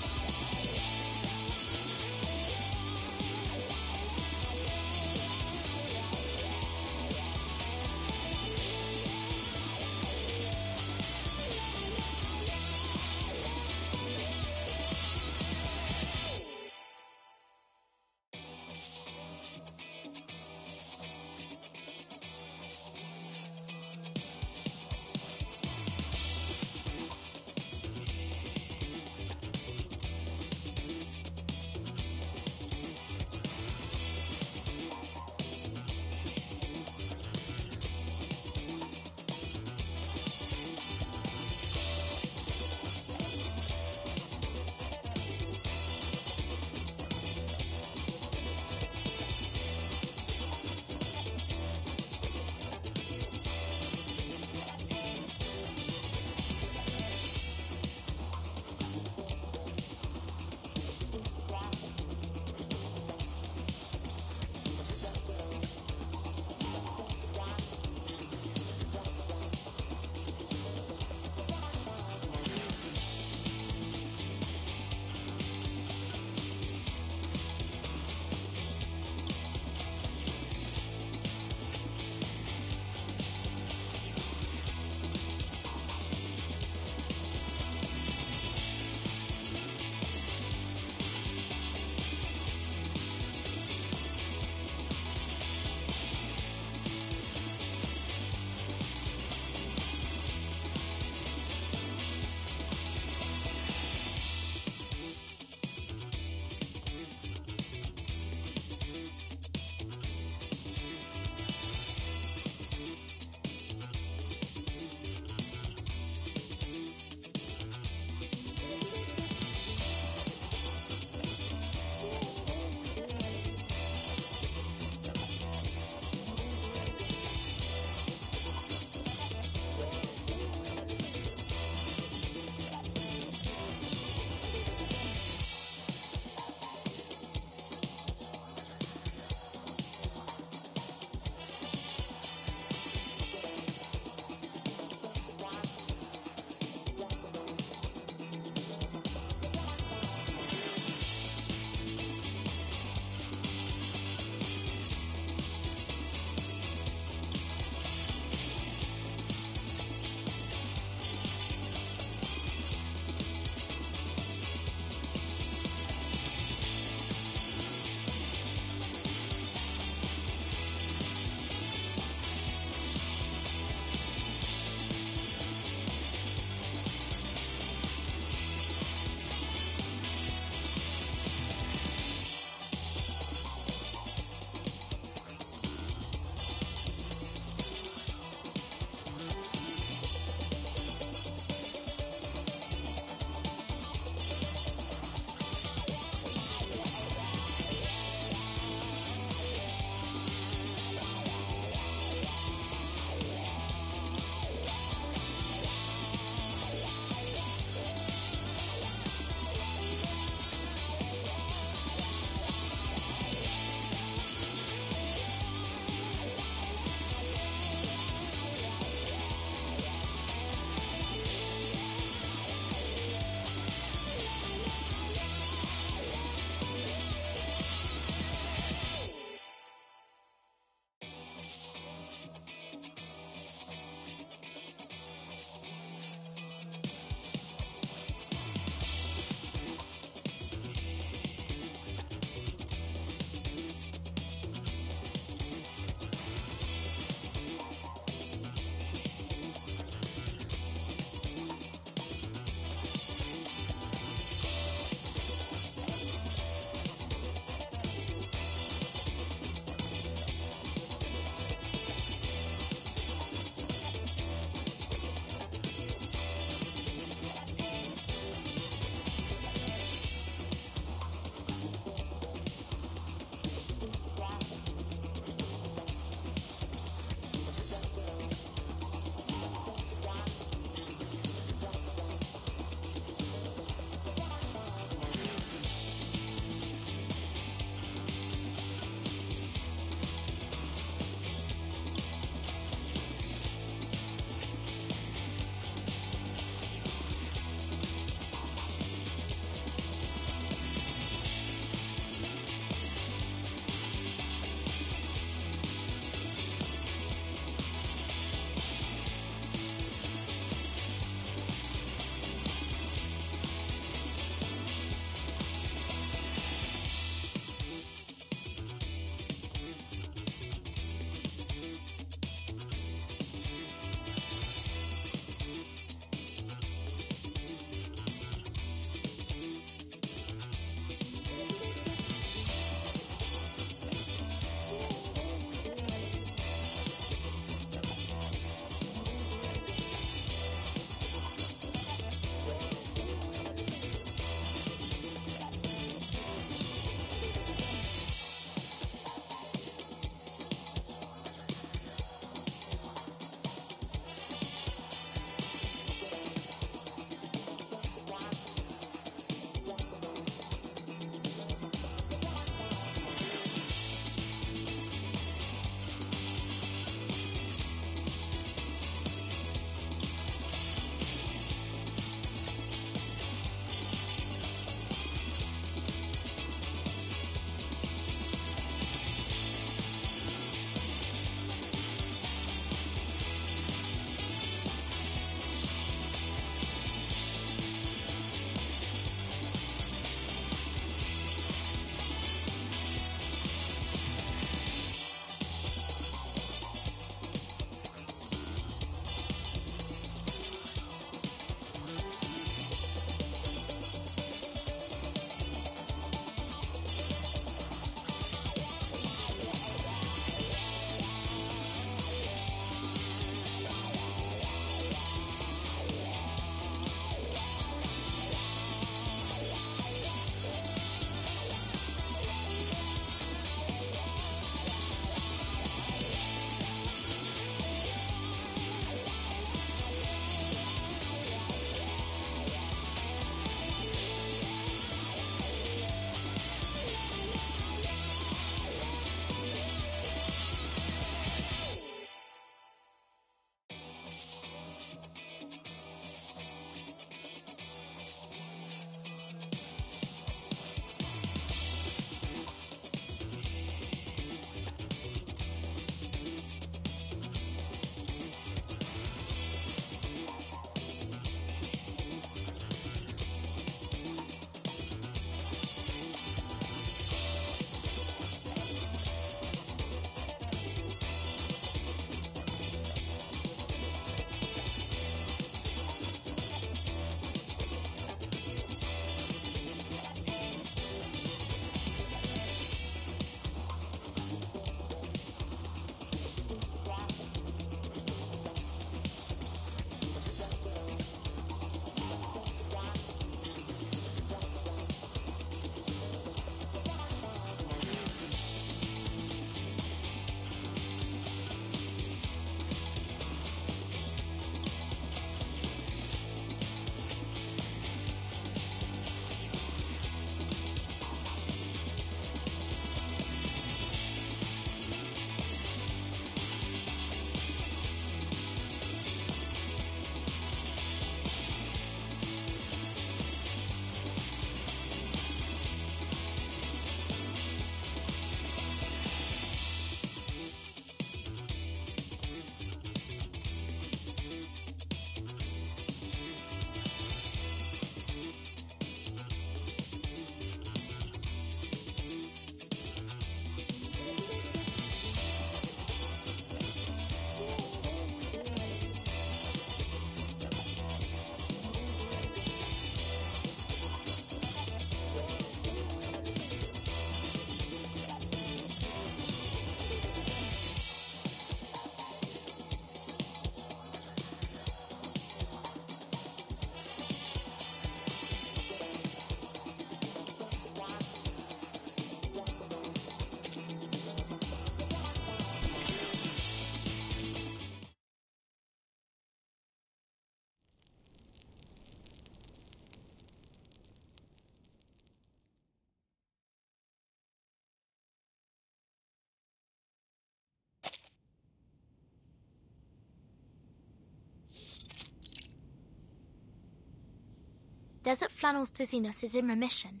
Desert Flannel's dizziness is in remission.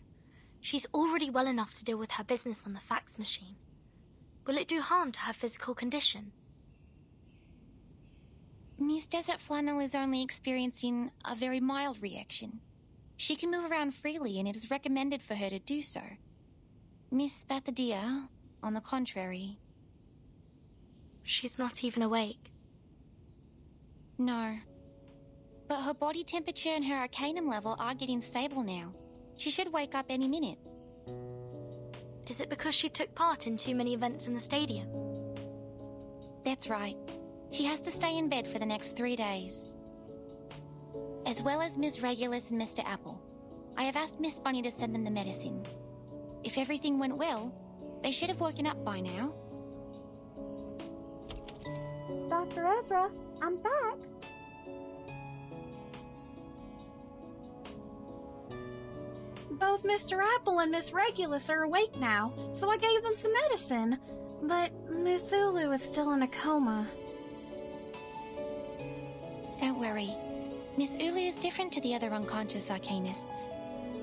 She's already well enough to deal with her business on the fax machine. Will it do harm to her physical condition? Miss Desert Flannel is only experiencing a very mild reaction. She can move around freely, and it is recommended for her to do so. Miss Bathadia, on the contrary... She's not even awake. No. But her body temperature and her arcanum level are getting stable now. She should wake up any minute. Is it because she took part in too many events in the stadium? That's right. She has to stay in bed for the next 3 days. As well as Ms. Regulus and Mr. Apple. I have asked Miss Bunny to send them the medicine. If everything went well, they should have woken up by now. Dr. Ezra, I'm back. Both Mr. Apple and Miss Regulus are awake now, so I gave them some medicine. But Miss Ulu is still in a coma. Don't worry. Miss Ulu is different to the other unconscious arcanists.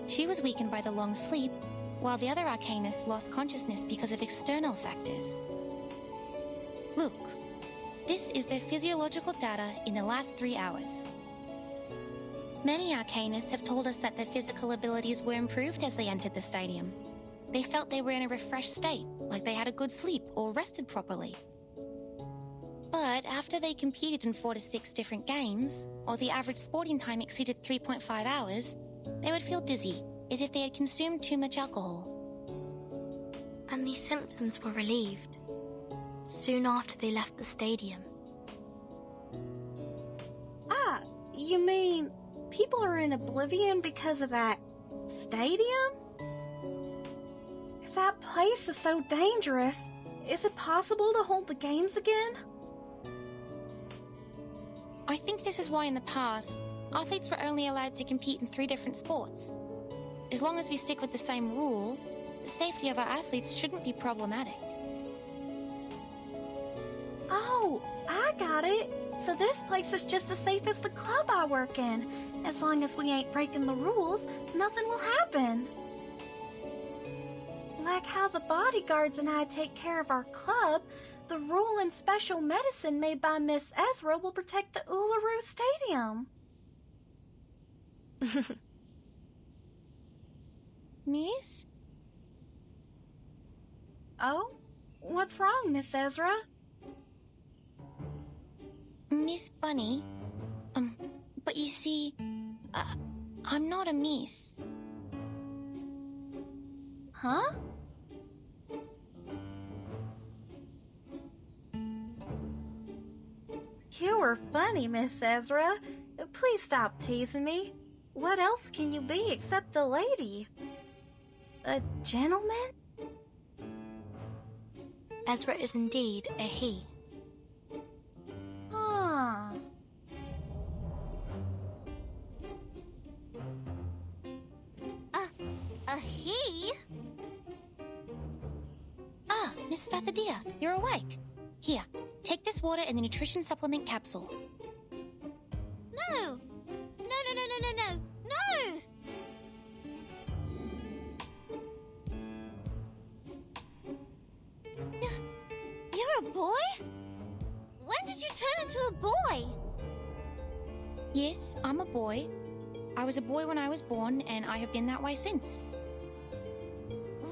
She was weakened by the long sleep, while the other arcanists lost consciousness because of external factors. Look, this is their physiological data in the last 3 hours. Many arcanists have told us that their physical abilities were improved as they entered the stadium. They felt they were in a refreshed state, like they had a good sleep or rested properly. But after they competed in 4 to 6 different games, or the average sporting time exceeded 3.5 hours, they would feel dizzy, as if they had consumed too much alcohol. And these symptoms were relieved soon after they left the stadium. Ah, you mean people are in oblivion because of that stadium? If that place is so dangerous, is it possible to hold the games again? I think this is why in the past, athletes were only allowed to compete in 3 different sports. As long as we stick with the same rule, the safety of our athletes shouldn't be problematic. Oh, I got it. So this place is just as safe as the club I work in. As long as we ain't breaking the rules, nothing will happen. Like how the bodyguards and I take care of our club, the rule and special medicine made by Miss Ezra will protect the Uluru Stadium. Miss? Oh? What's wrong, Miss Ezra? Miss Bunny? But you see, I'm not a miss. Huh? You were funny, Miss Ezra. Please stop teasing me. What else can you be except a lady? A gentleman? Ezra is indeed a he. Huh. A he? Ah, Miss Bathadia, you're awake. Here, take this water and the nutrition supplement capsule. No! No! You're a boy? When did you turn into a boy? Yes, I'm a boy. I was a boy when I was born, and I have been that way since.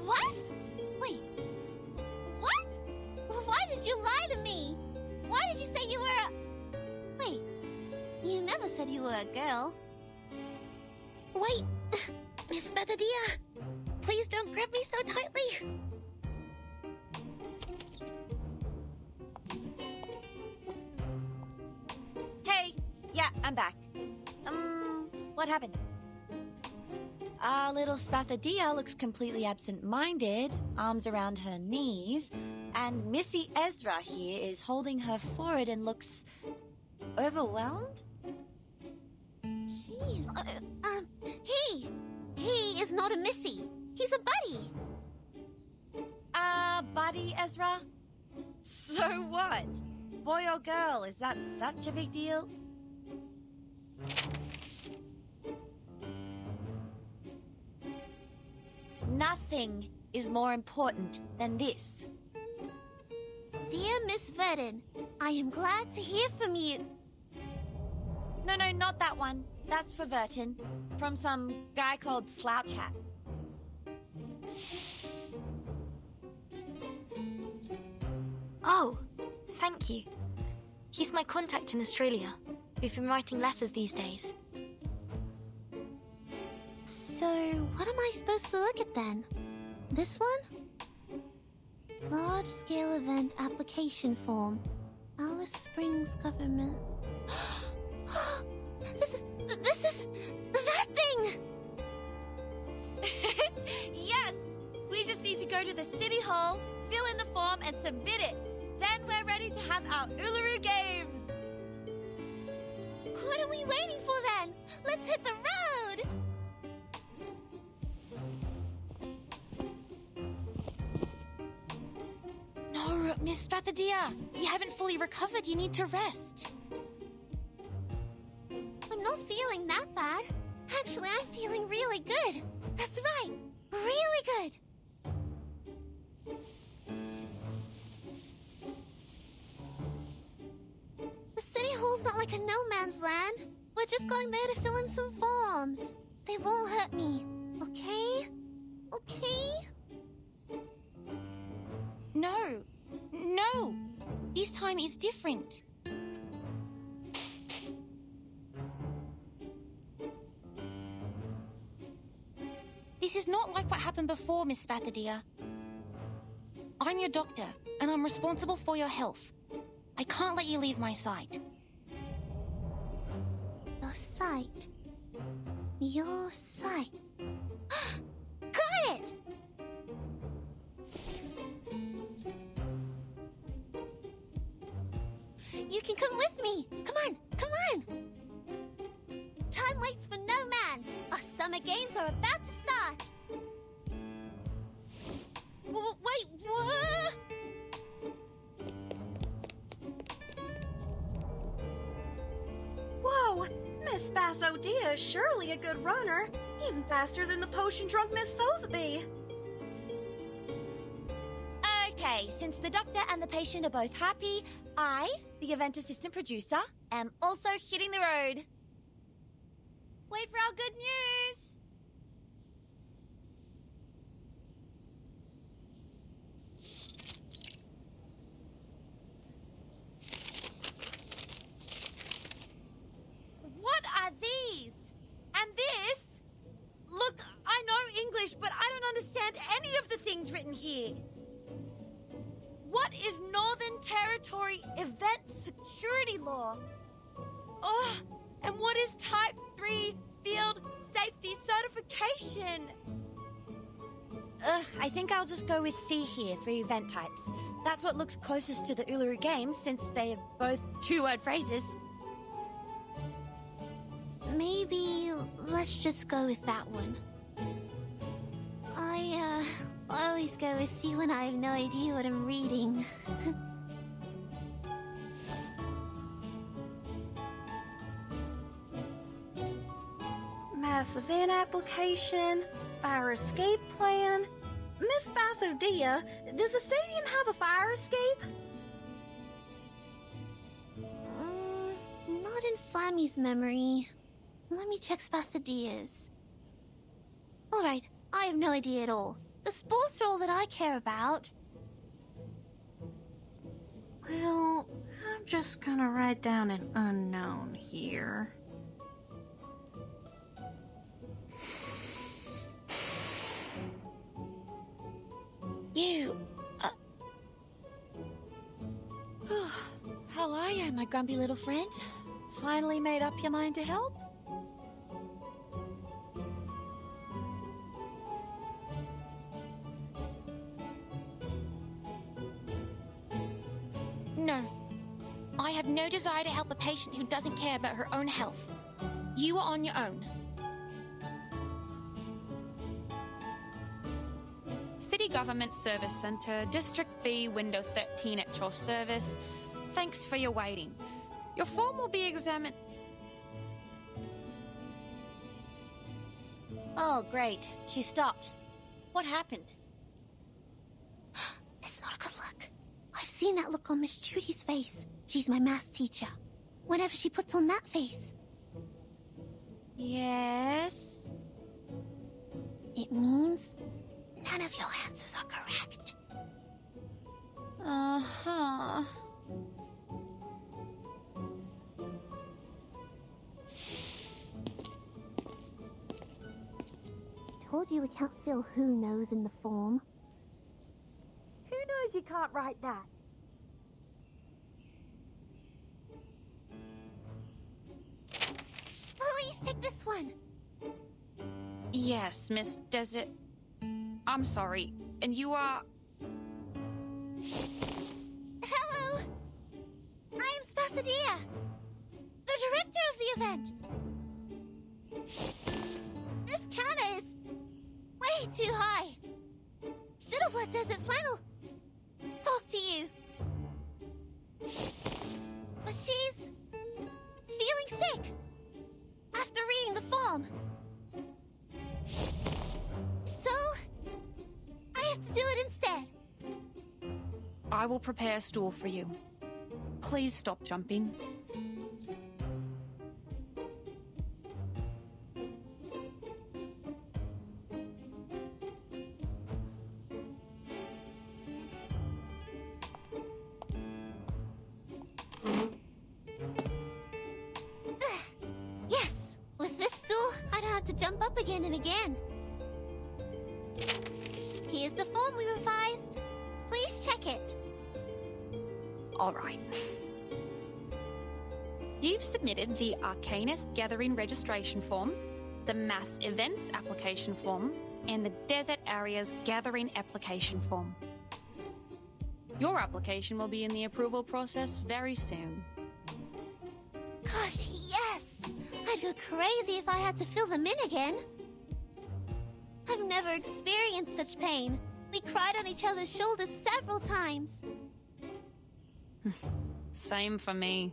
What? Wait. What? Why did you lie to me? Why did you say you were a... Wait. You never said you were a girl. Wait, Miss Bathadia, please don't grab me so tightly. Hey, yeah, I'm back. What happened? Our little Spathadia looks completely absent-minded, arms around her knees, and Missy Ezra here is holding her forehead and looks overwhelmed? Jeez. He is not a missy. He's a buddy. Buddy, Ezra? So what? Boy or girl, is that such a big deal? Nothing is more important than this. Dear Miss Verdon, I am glad to hear from you. No, not that one. That's for Verton. From some guy called Slouch Hat. Oh, thank you. He's my contact in Australia. We've been writing letters these days. So, what am I supposed to look at then? This one? Large-scale event application form. Alice Springs government. This is that thing! Yes! We just need to go to the City Hall, fill in the form, and submit it. Then we're ready to have our Uluru Games! What are we waiting for then? Let's hit the road! No, Miss Bathadia, you haven't fully recovered. You need to rest. I'm not feeling that bad. Actually, I'm feeling really good. That's right, really good. The City Hall's not like a no-man's land. We're just going there to fill in some forms. They won't hurt me, okay? Okay? No. This time is different. This is not like what happened before, Miss Bathadia. I'm your doctor, and I'm responsible for your health. I can't let you leave my sight. Your sight. Your sight. Got it! You can come with me. Come on. Time waits for no man. Our summer games are about to start. Wait, what? Whoa! Miss Bathodia is surely a good runner. Even faster than the potion-drunk Miss Sotheby. Okay, since the doctor and the patient are both happy, I, the event assistant producer, am also hitting the road. Wait for our good news! What are these? And this? Look, I know English, but I don't understand any of the things written here. What is Northern Territory Event Security Law? Oh, and what is Type 3 Field Safety Certification? I think I'll just go with C here for event types. That's what looks closest to the Uluru Games since they're both two-word phrases. Maybe let's just go with that one. I always go with C when I have no idea what I'm reading. Mass event application, fire escape plan. Miss Bathodia, does the stadium have a fire escape? Not in Flammy's memory. Let me check Spathodia's. Alright, I have no idea at all. The sports are all that I care about. Well, I'm just gonna write down an unknown here. How are you, my grumpy little friend? Finally made up your mind to help? No. I have no desire to help a patient who doesn't care about her own health. You are on your own. City Government Service Centre, District B, Window 13 at your service. Thanks for your waiting. Your form will be examined... Oh, great. She stopped. What happened? It's not a good look. I've seen that look on Miss Judy's face. She's my math teacher. Whenever she puts on that face. Yes? It means none of your answers are correct. Uh-huh. Told you we can't fill who knows in the form. Who knows you can't write that? Please take this one. Yes, Miss Desert. I'm sorry. And you are... Hello! I am Spathadia, the director of the event. This counter is way too high. Should have let Desert Flannel talk to you. But she's feeling sick after reading the form. So, I have to do it instead. I will prepare a stool for you. Please stop jumping. Yes, with this stool, I don't have to jump up again and again. Here's the form we revised. Please check it. All right. You've submitted the Arcanist Gathering Registration Form, the Mass Events Application Form, and the Desert Areas Gathering Application Form. Your application will be in the approval process very soon. Gosh, yes! I'd go crazy if I had to fill them in again. I've never experienced such pain. We cried on each other's shoulders several times. Same for me.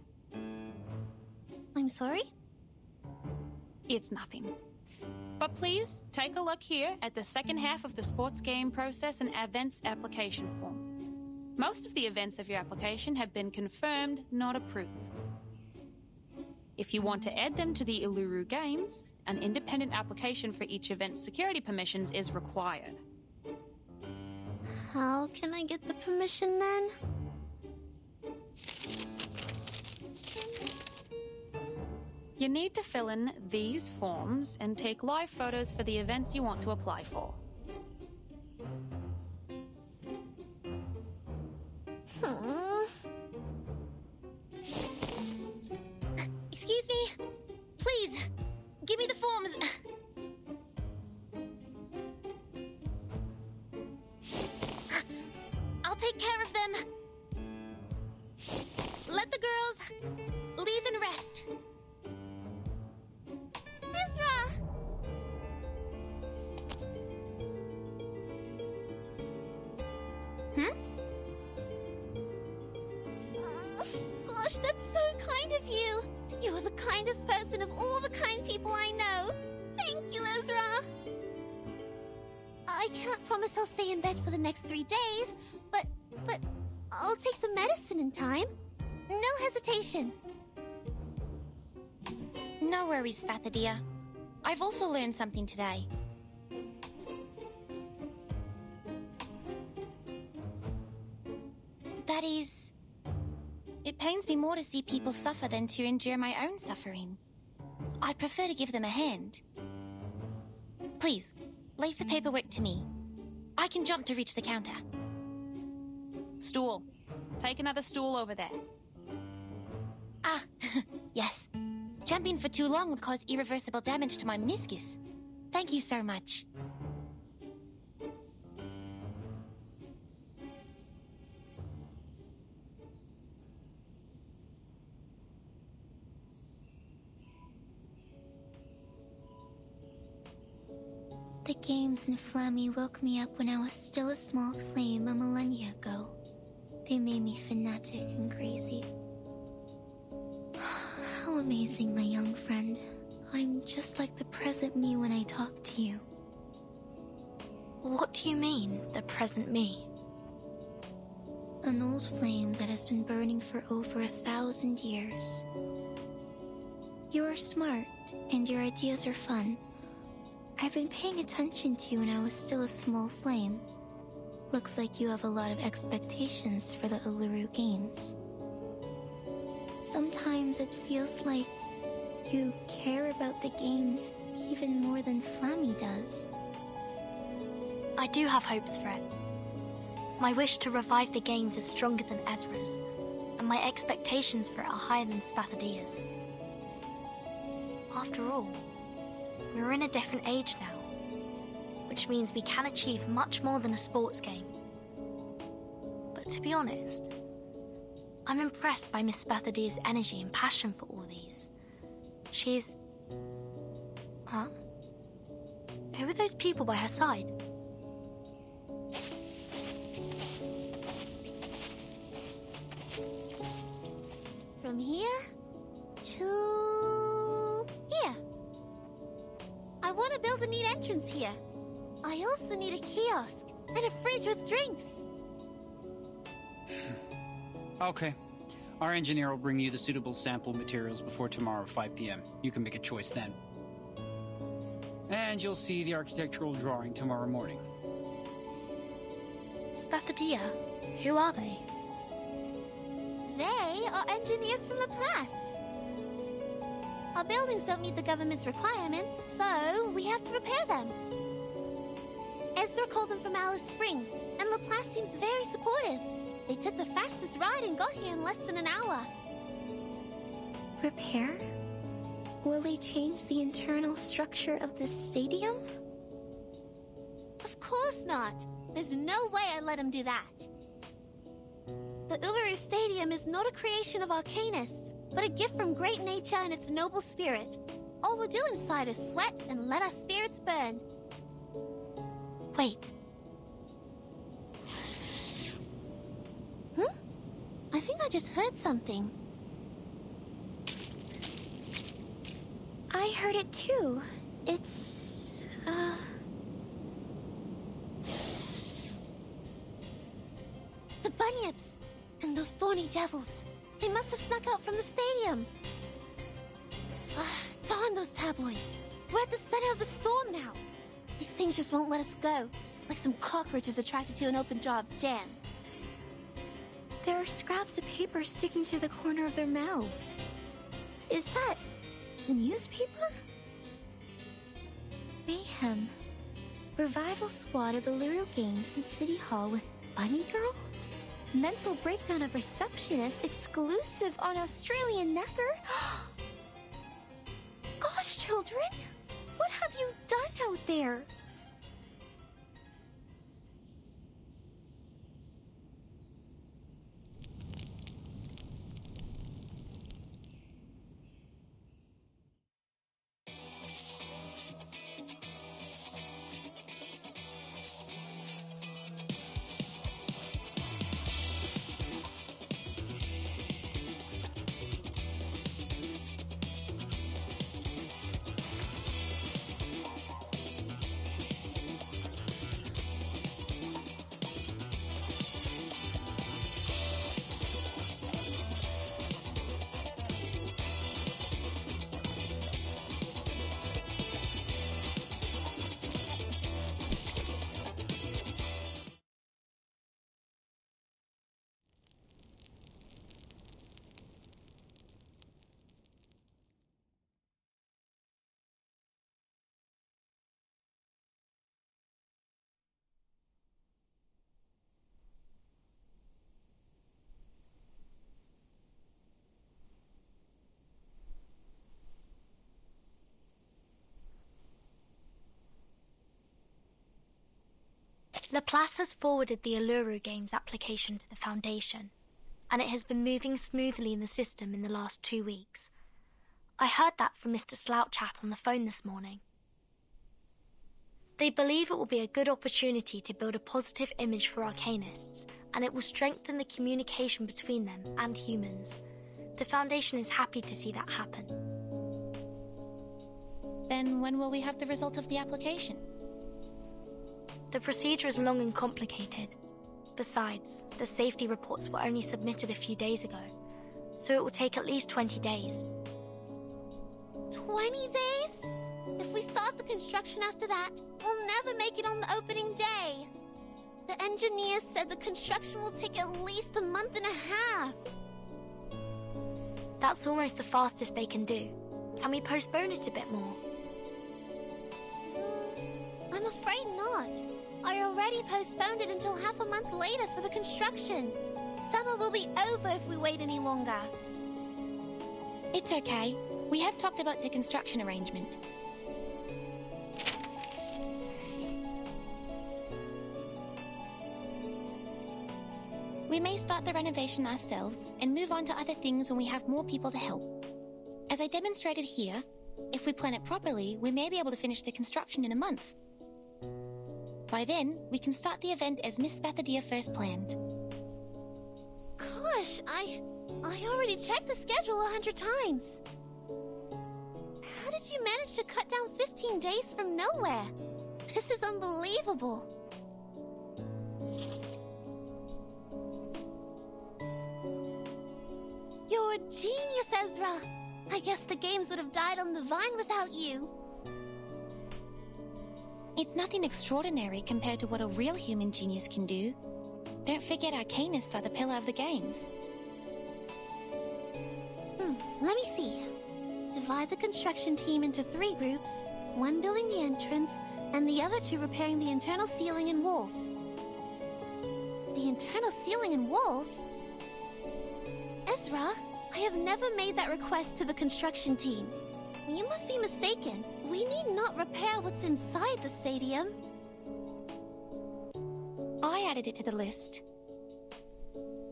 I'm sorry? It's nothing. But please take a look here at the second half of the sports game process and events application form. Most of the events of your application have been confirmed, not approved. If you want to add them to the Uluru Games, an independent application for each event's security permissions is required. How can I get the permission then? You need to fill in these forms and take live photos for the events you want to apply for. Excuse me? Please, give me the forms. I'll take care of them. Let the girls leave and rest. Ezra! Gosh, that's so kind of you. You are the kindest person of all the kind people I know. Thank you, Ezra. I can't promise I'll stay in bed for the next 3 days, but I'll take the medicine in time. No hesitation. No worries, Spathadia. I've also learned something today. That is... It pains me more to see people suffer than to endure my own suffering. I'd prefer to give them a hand. Please, leave the paperwork to me. I can jump to reach the counter. Stool. Take another stool over there. Ah, yes. Jumping for too long would cause irreversible damage to my meniscus. Thank you so much. The games in Flammy woke me up when I was still a small flame a millennia ago. They made me fanatic and crazy. How amazing, my young friend. I'm just like the present me when I talk to you. What do you mean, the present me? An old flame that has been burning for over 1,000 years. You are smart, and your ideas are fun. I've been paying attention to you when I was still a small flame. Looks like you have a lot of expectations for the Uluru Games. Sometimes it feels like you care about the games even more than Flammy does. I do have hopes for it. My wish to revive the games is stronger than Ezra's, and my expectations for it are higher than Spathadia's. After all, we're in a different age now, which means we can achieve much more than a sports game. But to be honest, I'm impressed by Miss Spathadia's energy and passion for all these. She's... Huh? Who are those people by her side? From here to here. I want to build a neat entrance here. I also need a kiosk and a fridge with drinks. Okay. Our engineer will bring you the suitable sample materials before tomorrow, 5 p.m. You can make a choice then. And you'll see the architectural drawing tomorrow morning. Spathadia? Who are they? They are engineers from Laplace. Our buildings don't meet the government's requirements, so we have to repair them. Ezra called them from Alice Springs, and Laplace seems very supportive. They took the fastest ride and got here in less than an hour. Repair? Will they change the internal structure of this stadium? Of course not. There's no way I'd let him do that. The Uluru Stadium is not a creation of Arcanists, but a gift from great nature and its noble spirit. All we'll do inside is sweat and let our spirits burn. Wait. I think I just heard something. I heard it too. It's... The bunyips! And those thorny devils! They must have snuck out from the stadium! Darn those tabloids! We're at the center of the storm now! These things just won't let us go, like some cockroaches attracted to an open jar of jam. There are scraps of paper sticking to the corner of their mouths. Is that... newspaper? Mayhem. Revival squad of the Uluru Games in City Hall with Bunny Girl? Mental breakdown of receptionist exclusive on Australian Necker? Gosh, children! What have you done out there? Laplace has forwarded the Uluru Games application to the Foundation, and it has been moving smoothly in the system in the last 2 weeks. I heard that from Mr. Slouchat on the phone this morning. They believe it will be a good opportunity to build a positive image for Arcanists, and it will strengthen the communication between them and humans. The Foundation is happy to see that happen. Then when will we have the result of the application? The procedure is long and complicated. Besides, the safety reports were only submitted a few days ago, so it will take at least 20 days. 20 days? If we start the construction after that, we'll never make it on the opening day. The engineers said the construction will take at least a month and a half. That's almost the fastest they can do. Can we postpone it a bit more? I'm afraid not. I already postponed it until half a month later for the construction. Summer will be over if we wait any longer. It's okay. We have talked about the construction arrangement. We may start the renovation ourselves and move on to other things when we have more people to help. As I demonstrated here, if we plan it properly, we may be able to finish the construction in a month. By then, we can start the event as Miss Spathadia first planned. Gosh, I already checked the schedule 100 times. How did you manage to cut down 15 days from nowhere? This is unbelievable. You're a genius, Ezra. I guess the games would have died on the vine without you. It's nothing extraordinary compared to what a real human genius can do. Don't forget Arcanists are the pillar of the games. Let me see. Divide the construction team into 3 groups, one building the entrance, and the other 2 repairing the internal ceiling and walls. The internal ceiling and walls? Ezra, I have never made that request to the construction team. You must be mistaken. We need not repair what's inside the stadium. I added it to the list.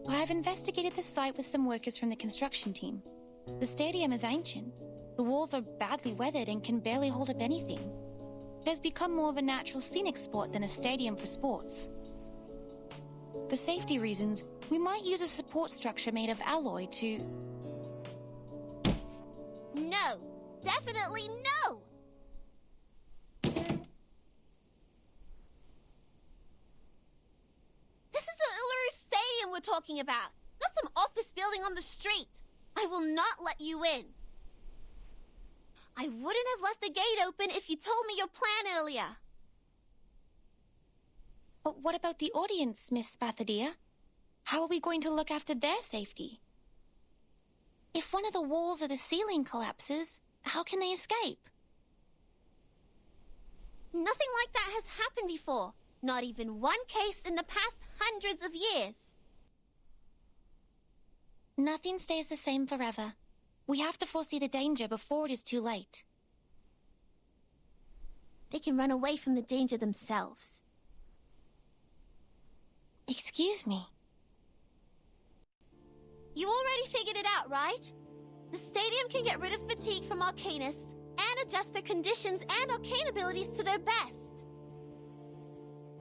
I have investigated the site with some workers from the construction team. The stadium is ancient. The walls are badly weathered and can barely hold up anything. It has become more of a natural scenic spot than a stadium for sports. For safety reasons, we might use a support structure made of alloy to... No! Definitely no! This is the Uluru Stadium we're talking about, not some office building on the street. I will not let you in. I wouldn't have left the gate open if you told me your plan earlier. But what about the audience, Miss Spathadia? How are we going to look after their safety? If one of the walls or the ceiling collapses, how can they escape? Nothing like that has happened before. Not even one case in the past hundreds of years. Nothing stays the same forever. We have to foresee the danger before it is too late. They can run away from the danger themselves. Excuse me. You already figured it out, right? The stadium can get rid of fatigue from Arcanists and adjust their conditions and arcane abilities to their best.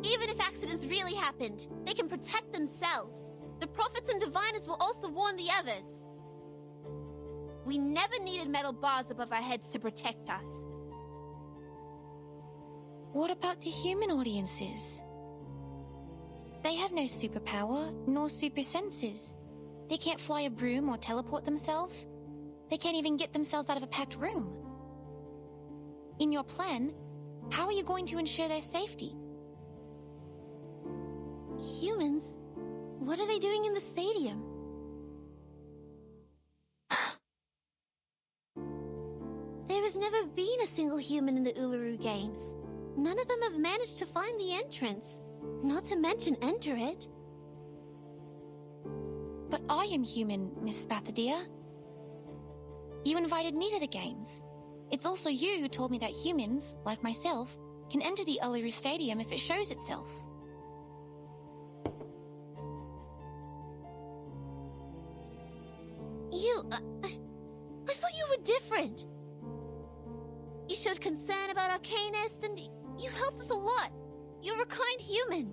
Even if accidents really happened, they can protect themselves. The prophets and diviners will also warn the others. We never needed metal bars above our heads to protect us. What about the human audiences? They have no superpower, nor super senses. They can't fly a broom or teleport themselves. They can't even get themselves out of a packed room. In your plan, how are you going to ensure their safety? Humans? What are they doing in the stadium? There has never been a single human in the Uluru Games. None of them have managed to find the entrance, not to mention enter it. But I am human, Miss Spathadia. You invited me to the games. It's also you who told me that humans, like myself, can enter the Uluru Stadium if it shows itself. I thought you were different. You showed concern about Arcanists, and you helped us a lot. You're a kind human.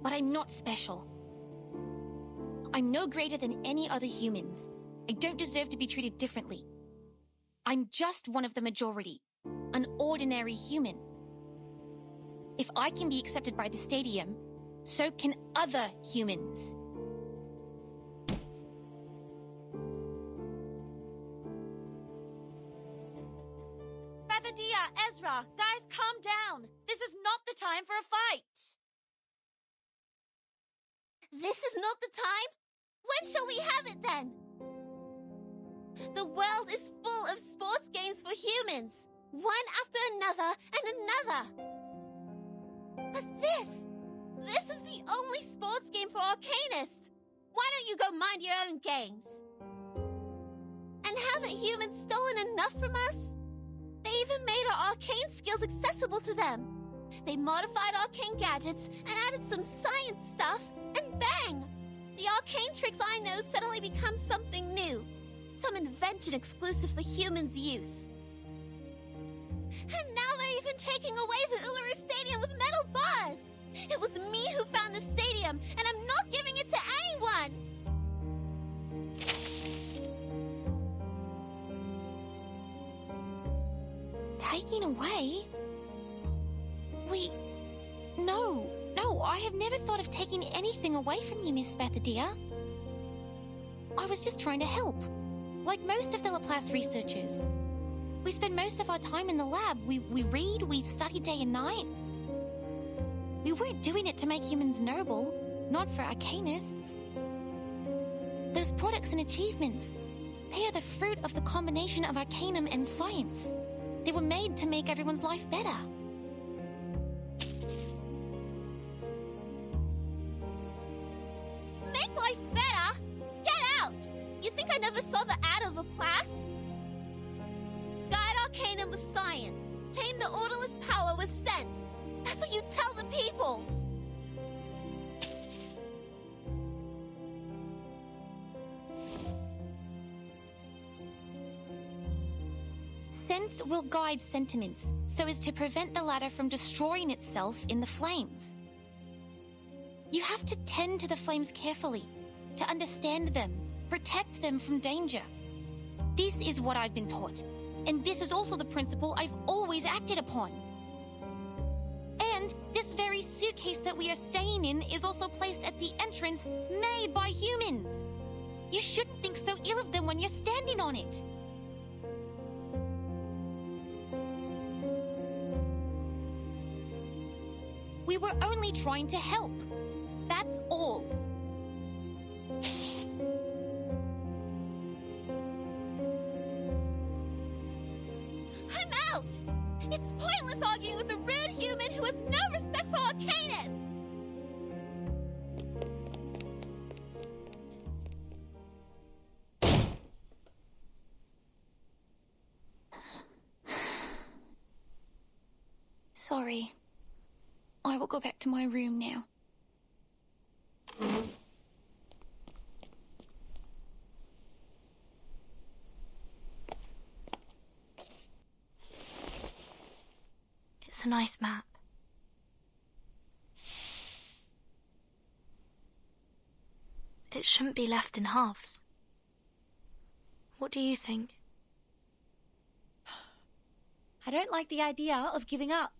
But I'm not special. I'm no greater than any other humans. I don't deserve to be treated differently. I'm just one of the majority. An ordinary human. If I can be accepted by the stadium, so can other humans. Fathadia, Ezra, guys, calm down. This is not the time for a fight. This is not the time? When shall we have it then? The world is full of sports games for humans, one after another and another. But this is the only sports game for Arcanists. Why don't you go mind your own games? And haven't humans stolen enough from us? They even made our arcane skills accessible to them. They modified arcane gadgets and added some science stuff, and bang! The arcane tricks I know suddenly become something new. Some invention exclusive for humans' use. And now they're even taking away the Uluru Stadium with metal bars! It was me who found the stadium, and I'm not giving it to anyone! Taking away? No, I have never thought of taking anything away from you, Miss Fathadia. I was just trying to help. Like most of the Laplace researchers. We spend most of our time in the lab. We read, we study day and night. We weren't doing it to make humans noble, not for Arcanists. Those products and achievements, they are the fruit of the combination of Arcanum and science. They were made to make everyone's life better. Make life better? Get out! You think I never saw the ad of Laplace? Guide Arcanum with science. Tame the orderless power with sense. That's what you tell the people! Sense will guide sentiments, so as to prevent the latter from destroying itself in the flames. You have to tend to the flames carefully, to understand them, protect them from danger. This is what I've been taught, and this is also the principle I've always acted upon. And this very suitcase that we are staying in is also placed at the entrance made by humans. You shouldn't think so ill of them when you're standing on it. We were only trying to help. That's all. I'm out! It's pointless arguing with a rude human who has no respect for Arcanists! Sorry. I will go back to my room now. It's a nice map. It shouldn't be left in halves. What do you think? I don't like the idea of giving up.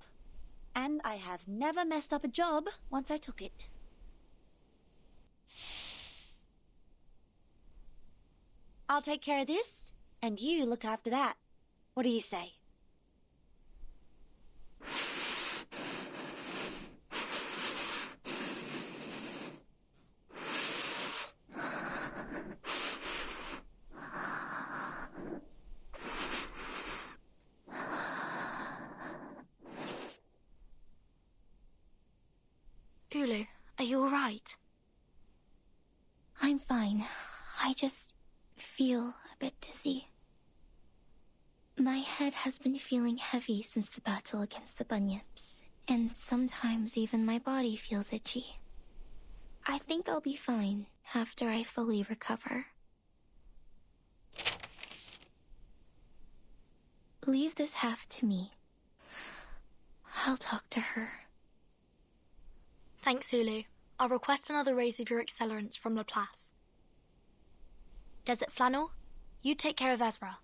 And I have never messed up a job once I took it. I'll take care of this, and you look after that. What do you say? Ulu, are you alright? I'm fine. I just feel a bit dizzy. My head has been feeling heavy since the battle against the bunyips, and sometimes even my body feels itchy. I think I'll be fine after I fully recover. Leave this half to me. I'll talk to her. Thanks, Ulu. I'll request another raise of your accelerants from Laplace. Desert Flannel, you take care of Ezra.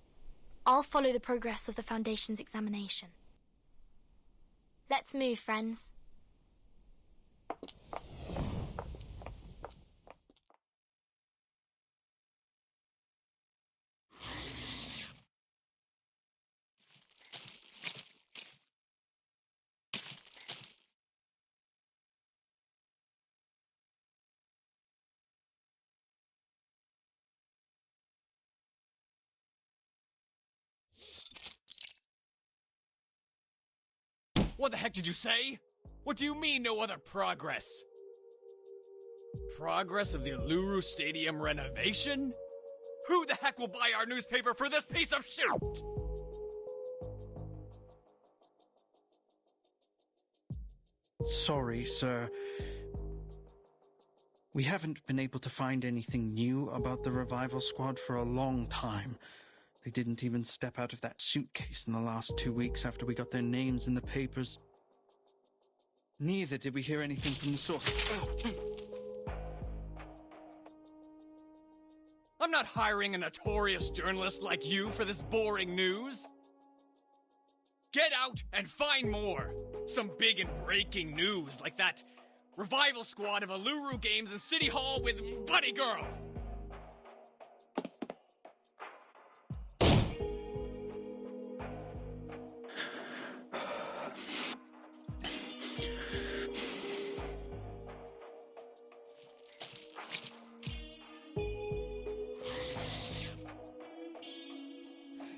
I'll follow the progress of the Foundation's examination. Let's move, friends. What the heck did you say? What do you mean, no other progress? Progress of the Uluru Stadium renovation? Who the heck will buy our newspaper for this piece of shit? Sorry, sir. We haven't been able to find anything new about the revival squad for a long time. They didn't even step out of that suitcase in the last 2 weeks after we got their names in the papers. Neither did we hear anything from the source. I'm not hiring a notorious journalist like you for this boring news. Get out and find more. Some big and breaking news like that revival squad of Uluru games in City Hall with Buddy Girl.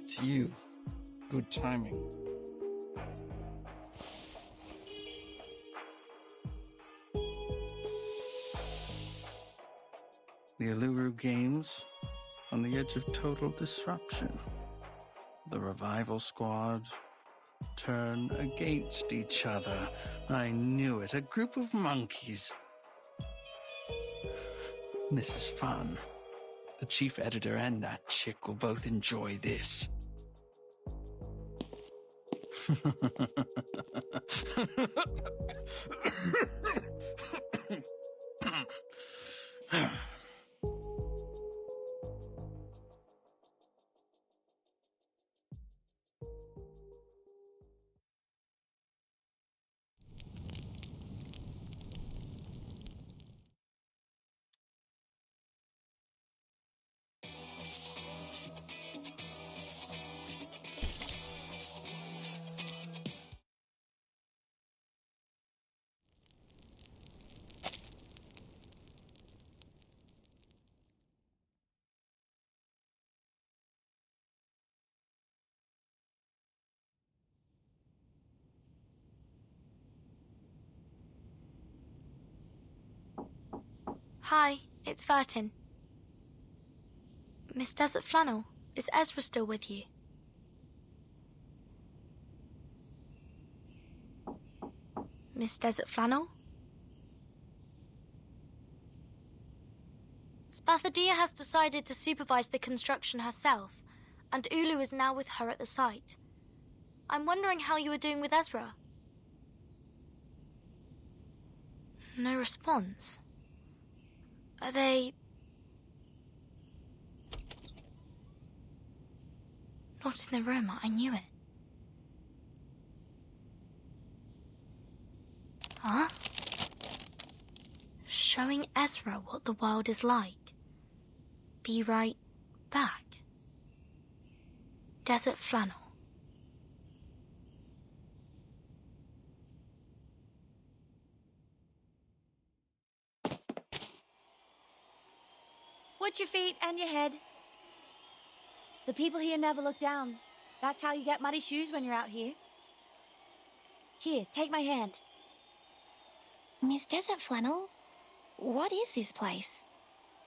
It's you. Good timing. The Uluru Games on the edge of total disruption. The revival squad turn against each other. I knew it. A group of monkeys. This is fun. The chief editor and that chick will both enjoy this. Hi, it's Vertin. Miss Desert Flannel, is Ezra still with you? Miss Desert Flannel? Spathadia has decided to supervise the construction herself, and Ulu is now with her at the site. I'm wondering how you are doing with Ezra. No response. Are they... not in the room? I knew it. Huh? Showing Ezra what the world is like. Be right back. Desert Flannel. Watch your feet and your head. The people here never look down. That's how you get muddy shoes when you're out here. Here, take my hand. Miss Desert Flannel, what is this place?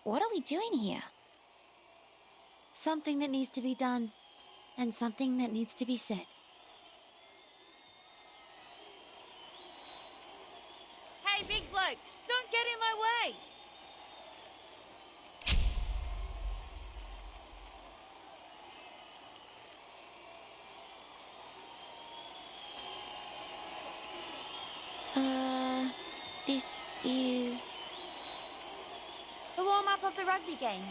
What are we doing here? Something that needs to be done, and something that needs to be said. Hey, big bloke, don't get in my way! This is... the warm-up of the rugby game.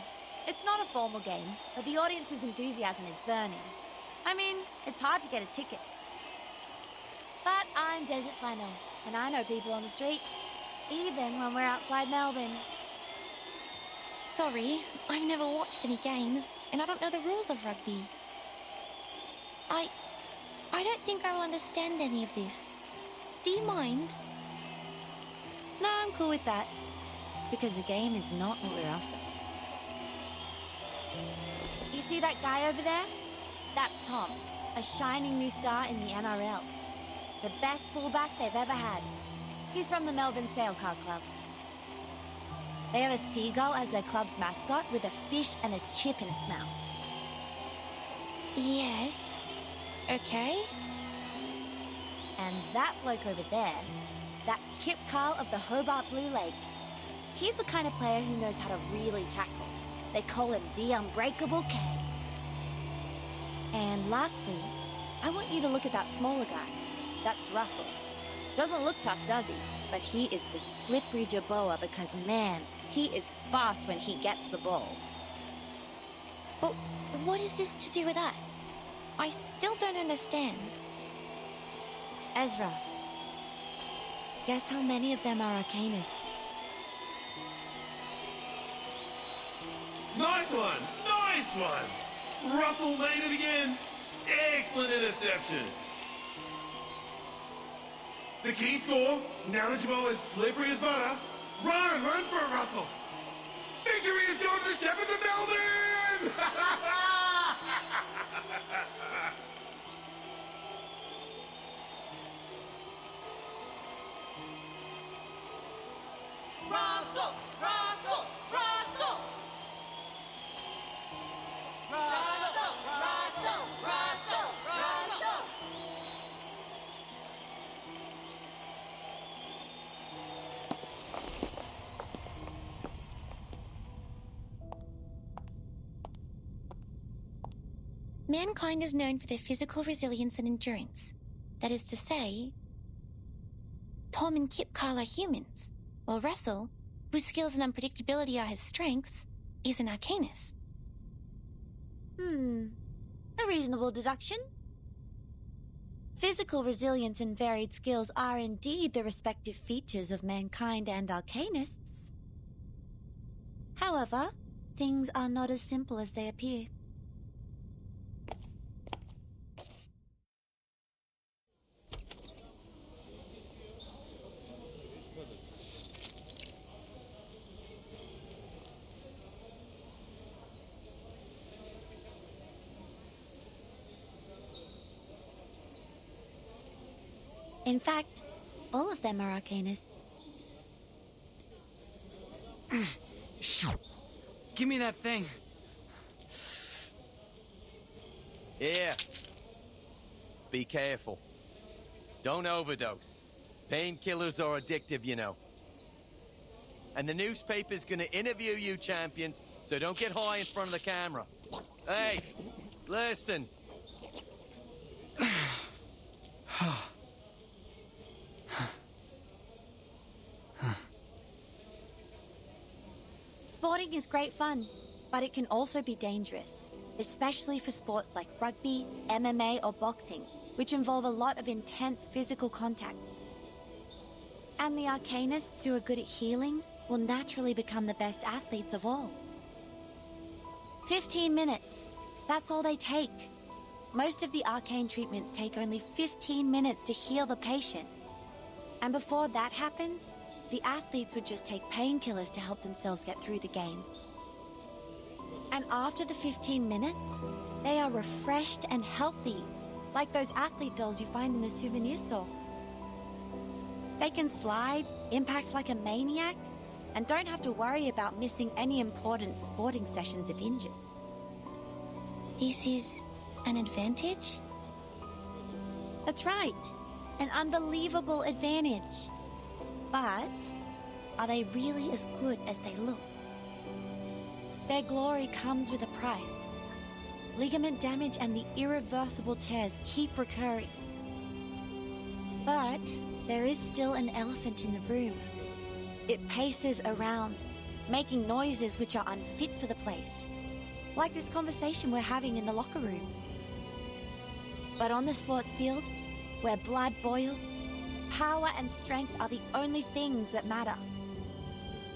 It's not a formal game, but the audience's enthusiasm is burning. I mean, it's hard to get a ticket. But I'm Desert Flannel, and I know people on the streets. even when we're outside Melbourne. Sorry, I've never watched any games, and I don't know the rules of rugby. I don't think I will understand any of this. Do you mind? No, I'm cool with that. Because the game is not what we're after. You see that guy over there? That's Tom, a shining new star in the NRL. The best fullback they've ever had. He's from the Melbourne Sailcar Club. They have a seagull as their club's mascot with a fish and a chip in its mouth. Yes. Okay. And that bloke over there, that's Kip Carl of the Hobart Blue Lake. He's the kind of player who knows how to really tackle. They call him the Unbreakable K. And lastly, I want you to look at that smaller guy. That's Russell. Doesn't look tough, does he? But he is the slippery Jerboa because, man, he is fast when he gets the ball. But what is this to do with us? I still don't understand. Ezra, guess how many of them are Arcanists? Nice one! Nice one! Russell made it again! Excellent interception! The key score, now that Jamal is slippery as butter, run for it, Russell! Victory is going to the Shepherds of Melbourne! Russell! Russell! Russell! Russell! Russell! Russell! Russell! Mankind is known for their physical resilience and endurance. That is to say, Tom and Kip Carl are humans, while Russell, whose skills and unpredictability are his strengths, is an Arcanist. A reasonable deduction. Physical resilience and varied skills are indeed the respective features of mankind and Arcanists. However, things are not as simple as they appear. In fact, all of them are Arcanists. Give me that thing. Here. Be careful. Don't overdose. Painkillers are addictive, you know. And the newspaper's gonna interview you, champions, so don't get high in front of the camera. Hey, listen. Sporting is great fun, but it can also be dangerous, especially for sports like rugby, MMA, or boxing, which involve a lot of intense physical contact. And the Arcanists who are good at healing will naturally become the best athletes of all. 15 minutes. That's all they take. Most of the arcane treatments take only 15 minutes to heal the patient. And before that happens, the athletes would just take painkillers to help themselves get through the game. And after the 15 minutes, they are refreshed and healthy, like those athlete dolls you find in the souvenir store. They can slide, impact like a maniac, and don't have to worry about missing any important sporting sessions if injured. This is an advantage? That's right. An unbelievable advantage. But are they really as good as they look? Their glory comes with a price. Ligament damage and the irreversible tears keep recurring. But there is still an elephant in the room. It paces around, making noises which are unfit for the place. Like this conversation we're having in the locker room. But on the sports field, where blood boils, Power and strength are the only things that matter.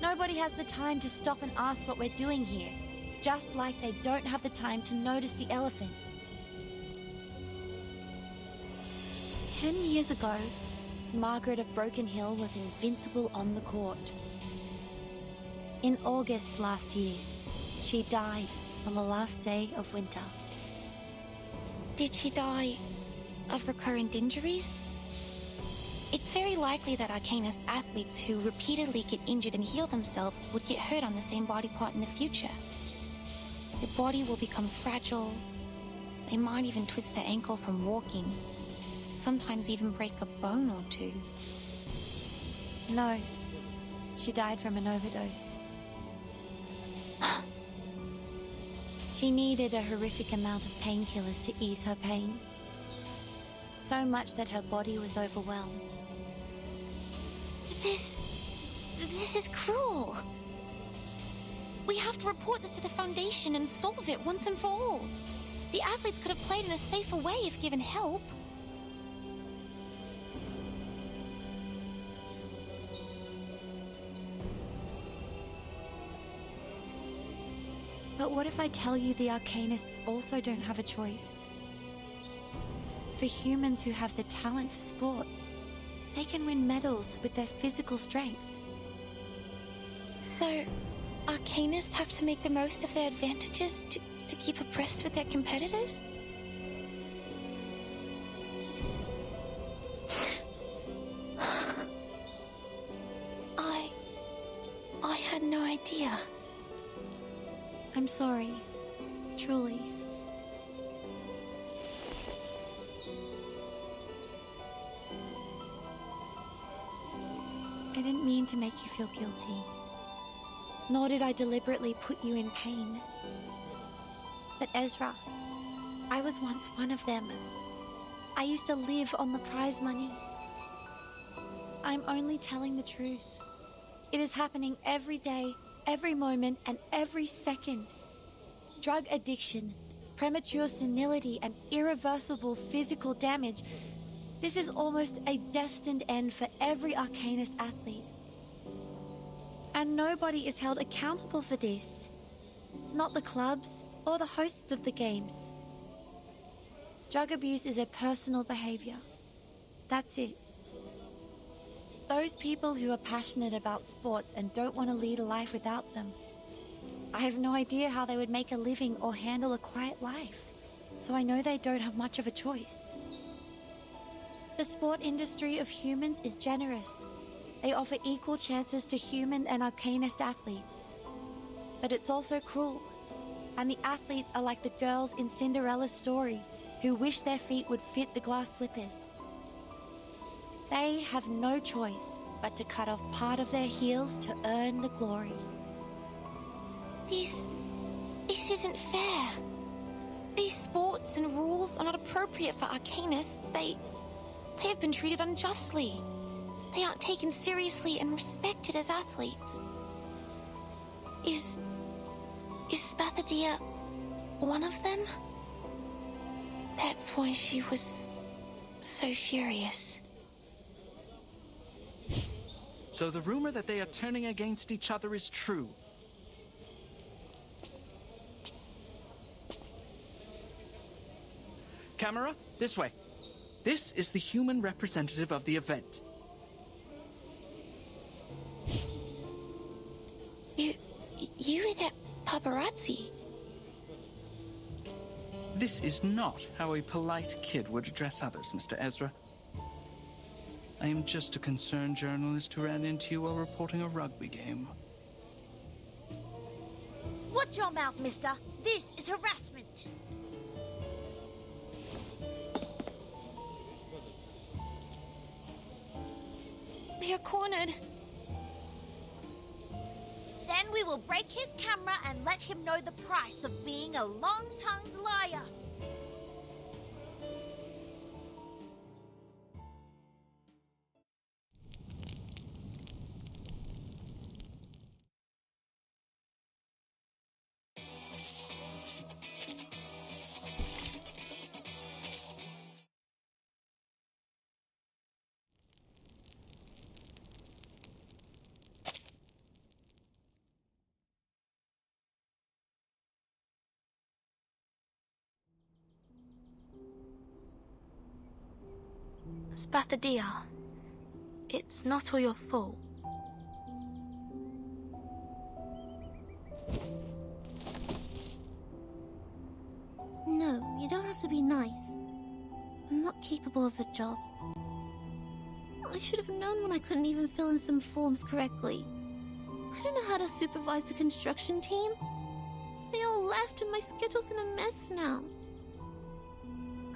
Nobody has the time to stop and ask what we're doing here, just like they don't have the time to notice the elephant. 10 years ago, Margaret of Broken Hill was invincible on the court. In August last year, she died on the last day of winter. Did she die of recurrent injuries? It's very likely that Arcanist athletes who repeatedly get injured and heal themselves would get hurt on the same body part in the future. Their body will become fragile. They might even twist their ankle from walking. Sometimes even break a bone or two. No, she died from an overdose. She needed a horrific amount of painkillers to ease her pain. So much that her body was overwhelmed. This is cruel. We have to report this to the Foundation and solve it once and for all. The athletes could have played in a safer way if given help. But what if I tell you the Arcanists also don't have a choice? For humans who have the talent for sports, they can win medals with their physical strength. So, Arcanists have to make the most of their advantages to keep abreast with their competitors? I had no idea. I'm sorry, truly. I didn't mean to make you feel guilty. Nor did I deliberately put you in pain. But Ezra, I was once one of them. I used to live on the prize money. I'm only telling the truth. It is happening every day, every moment, and every second. Drug addiction, premature senility, and irreversible physical damage. This is almost a destined end for every Arcanist athlete. And nobody is held accountable for this. Not the clubs or the hosts of the games. Drug abuse is a personal behavior. That's it. Those people who are passionate about sports and don't want to lead a life without them. I have no idea how they would make a living or handle a quiet life, so I know they don't have much of a choice. The sport industry of humans is generous. They offer equal chances to human and Arcanist athletes. But it's also cruel, and the athletes are like the girls in Cinderella's story who wish their feet would fit the glass slippers. They have no choice but to cut off part of their heels to earn the glory. This isn't fair. These sports and rules are not appropriate for Arcanists. They have been treated unjustly. They aren't taken seriously and respected as athletes. Is Spathadia one of them? That's why she was so furious. So the rumor that they are turning against each other is true. Camera, this way. This is the human representative of the event. You were that paparazzi. This is not how a polite kid would address others, Mr. Ezra. I am just a concerned journalist who ran into you while reporting a rugby game. Watch your mouth, mister. This is harassment. We are cornered. Then we will break his camera and let him know the price of being a long-tongued liar. Spathadia, it's not all your fault. No, you don't have to be nice. I'm not capable of the job. I should have known when I couldn't even fill in some forms correctly. I don't know how to supervise the construction team. They all left and my schedule's in a mess now.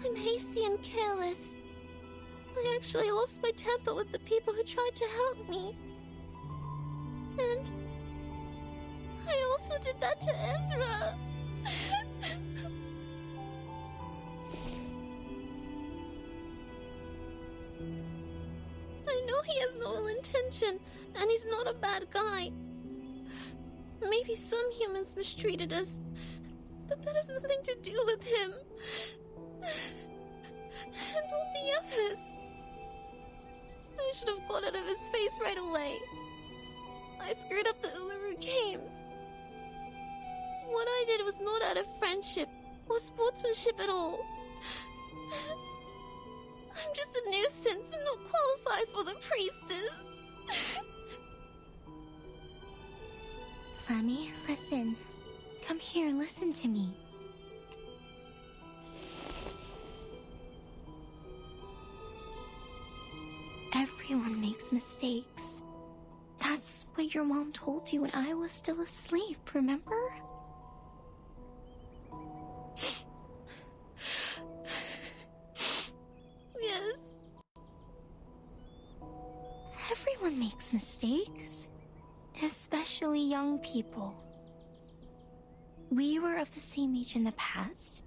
I'm hasty and careless. I actually lost my temper with the people who tried to help me. And I also did that to Ezra. I know he has no ill intention, and he's not a bad guy. Maybe some humans mistreated us, but that has nothing to do with him. And all the others. I should have got out of his face right away. I screwed up the Uluru Games. What I did was not out of friendship or sportsmanship at all. I'm just a nuisance and not qualified for the priestess. Flammy, listen. Come here and listen to me. Everyone makes mistakes. That's what your mom told you when I was still asleep, remember? Yes. Everyone makes mistakes. Especially young people. We were of the same age in the past.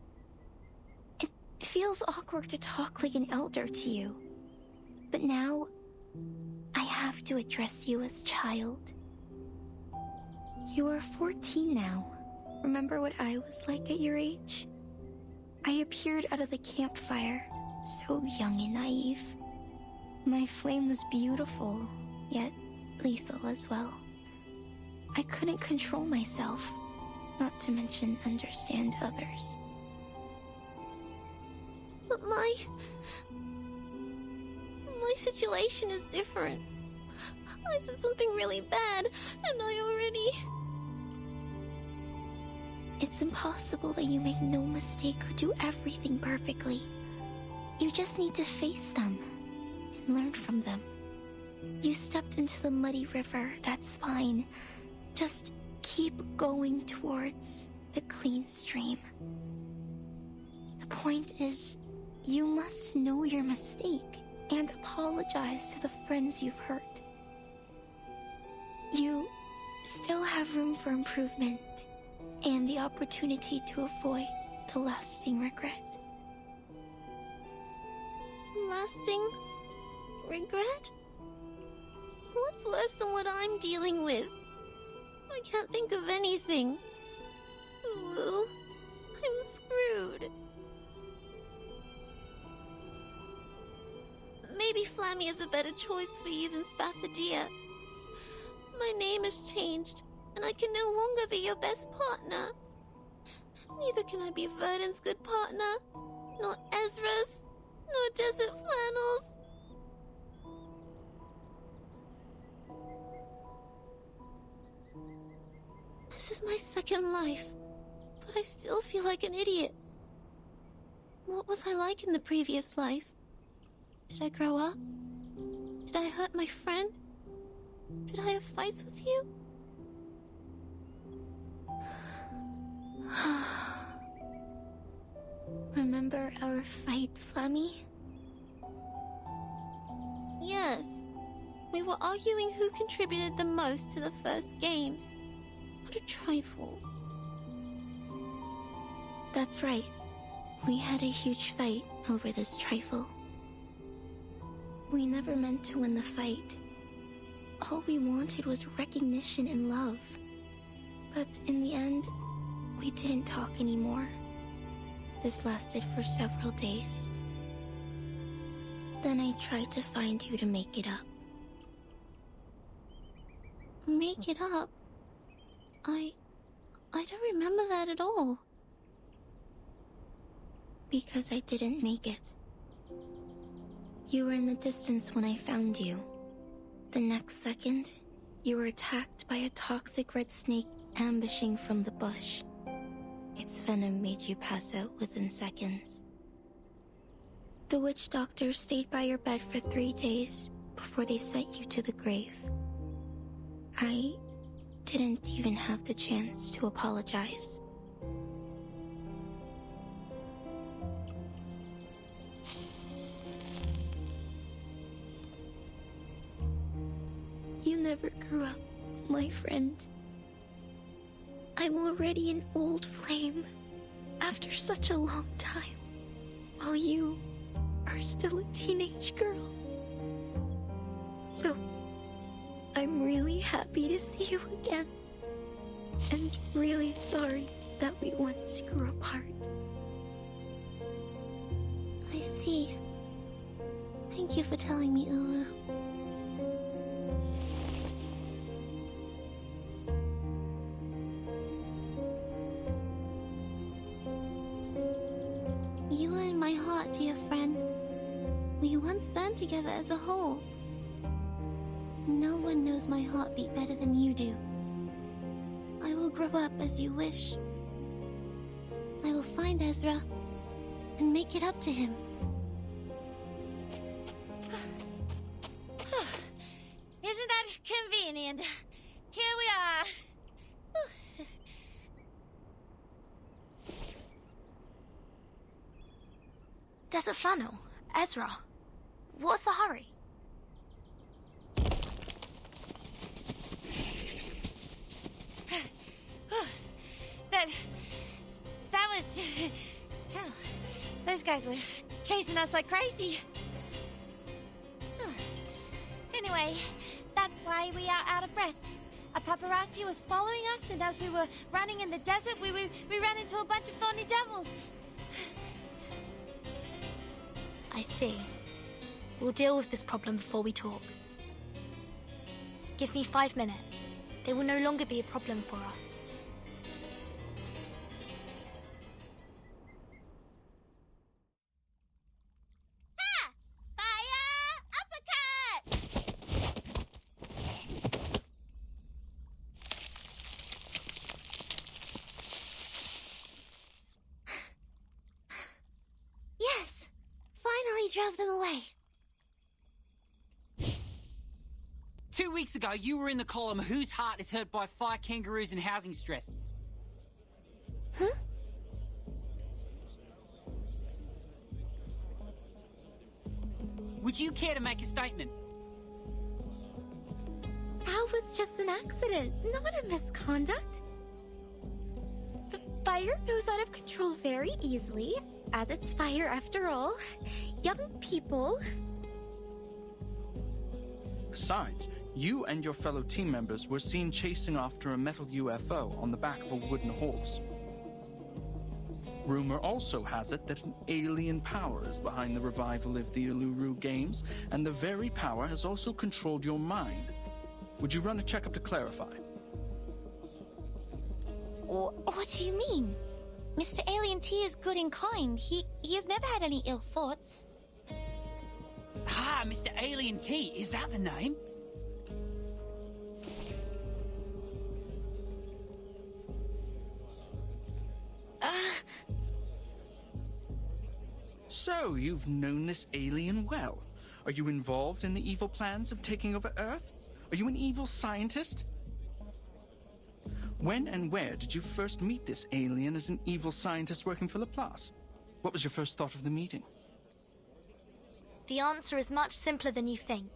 It feels awkward to talk like an elder to you. But now, I have to address you as child. You are 14 now. Remember what I was like at your age? I appeared out of the campfire, so young and naive. My flame was beautiful, yet lethal as well. I couldn't control myself, not to mention understand others. But my situation is different. I said something really bad, and I already... It's impossible that you make no mistake or do everything perfectly. You just need to face them and learn from them. You stepped into the muddy river, that's fine. Just keep going towards the clean stream. The point is, you must know your mistake and apologize to the friends you've hurt. You still have room for improvement and the opportunity to avoid the lasting regret. Lasting regret? What's worse than what I'm dealing with? I can't think of anything. Ooh, I'm screwed. Maybe Flammy is a better choice for you than Spathadia. My name has changed, and I can no longer be your best partner. Neither can I be Verdon's good partner, nor Ezra's, nor Desert Flannel's. This is my second life, but I still feel like an idiot. What was I like in the previous life? Did I grow up? Did I hurt my friend? Did I have fights with you? Remember our fight, Flammy? Yes. We were arguing who contributed the most to the first games. What a trifle. That's right. We had a huge fight over this trifle. We never meant to win the fight. All we wanted was recognition and love. But in the end, we didn't talk anymore. This lasted for several days. Then I tried to find you to make it up. Make it up? I don't remember that at all. Because I didn't make it. You were in the distance when I found you. The next second, you were attacked by a toxic red snake ambushing from the bush. Its venom made you pass out within seconds. The witch doctor stayed by your bed for 3 days before they sent you to the grave. I didn't even have the chance to apologize. You never grew up, my friend. I'm already an old flame after such a long time, while you are still a teenage girl. So, I'm really happy to see you again, and really sorry that we once grew apart. I see. Thank you for telling me, Ulu. You were in my heart, dear friend. We once burned together as a whole. No one knows my heartbeat better than you do. I will grow up as you wish. I will find Ezra and make it up to him. Isn't that convenient? Here we are. Desert Flannel, Ezra, what's the hurry? That was... Hell, those guys were chasing us like crazy. Anyway, that's why we are out of breath. A paparazzi was following us, and as we were running in the desert, we ran into a bunch of thorny devils. I see. We'll deal with this problem before we talk. Give me 5 minutes. They will no longer be a problem for us. Yes! Finally drove them away. 2 weeks ago, you were in the column Whose Heart is Hurt by Fire Kangaroos and Housing Stress. Huh? Would you care to make a statement? That was just an accident, not a misconduct. The fire goes out of control very easily, as it's fire after all. Young people. Besides, you and your fellow team members were seen chasing after a metal UFO on the back of a wooden horse. Rumor also has it that an alien power is behind the revival of the Uluru Games, and the very power has also controlled your mind. Would you run a checkup to clarify? What do you mean? Mr. Alien T is good and kind. He has never had any ill thoughts. Ah, Mr. Alien T, is that the name? So, you've known this alien well. Are you involved in the evil plans of taking over Earth? Are you an evil scientist? When and where did you first meet this alien as an evil scientist working for Laplace? What was your first thought of the meeting? The answer is much simpler than you think.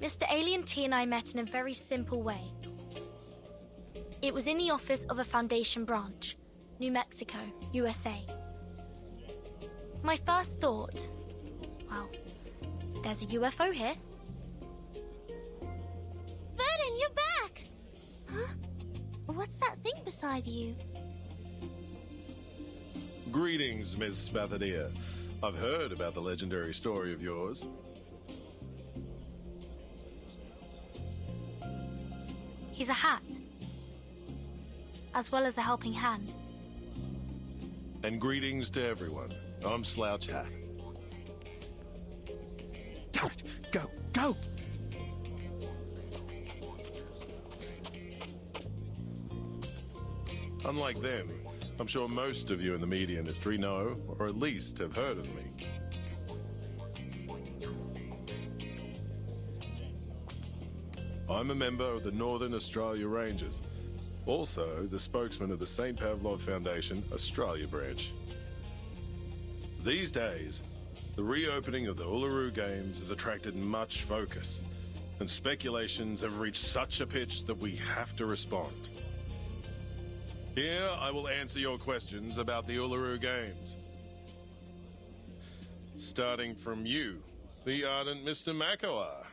Mr. Alien T and I met in a very simple way. It was in the office of a Foundation branch, New Mexico, USA. My first thought, well, there's a UFO here. Vernon, you're back! Huh? What's that thing beside you? Greetings, Miss Bathania. I've heard about the legendary story of yours. He's a hat. as well as a helping hand. And greetings to everyone. I'm Slouch Hat. Garrett, go, go! Unlike them, I'm sure most of you in the media industry know, or at least have heard of me. I'm a member of the Northern Australia Rangers, also the spokesman of the St. Pavlov Foundation Australia branch. These days, the reopening of the Uluru Games has attracted much focus, and speculations have reached such a pitch that we have to respond. Here, I will answer your questions about the Uluru Games. Starting from you, the ardent Mr. Makawar.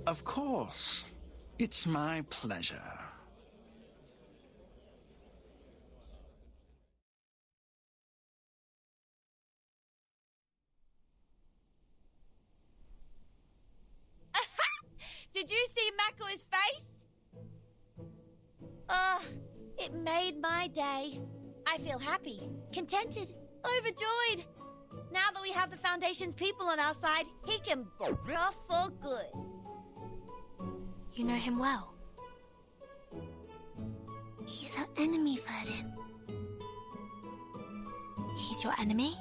Of course. It's my pleasure. Did you see Mako's face? It made my day. I feel happy, contented, overjoyed. Now that we have the Foundation's people on our side, he can off for good. You know him well. He's our enemy, Verdin. He's your enemy?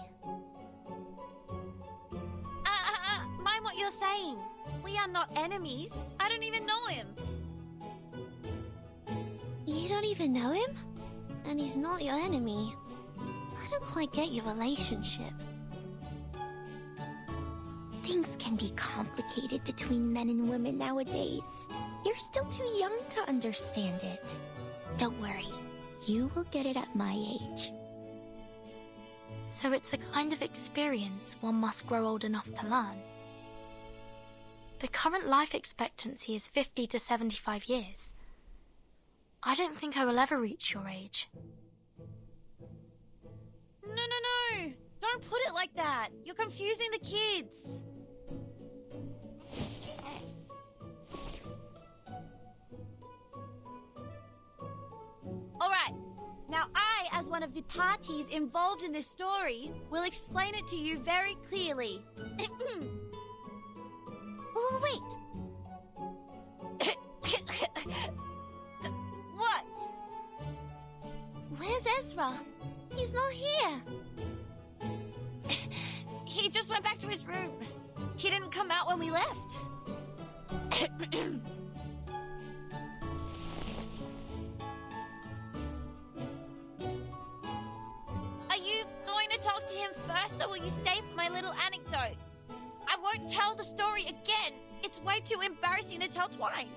Mind what you're saying. We are not enemies. I don't even know him. You don't even know him? And he's not your enemy. I don't quite get your relationship. Things can be complicated between men and women nowadays. You're still too young to understand it. Don't worry, you will get it at my age. So it's a kind of experience one must grow old enough to learn. The current life expectancy is 50 to 75 years. I don't think I will ever reach your age. No. Don't put it like that. You're confusing the kids. Alright, now I, as one of the parties involved in this story, will explain it to you very clearly. Oh, wait! What? Where's Ezra? He's not here. He just went back to his room. He didn't come out when we left. Are you going to talk to him first, or will you stay for my little anecdote? I won't tell the story again. It's way too embarrassing to tell twice.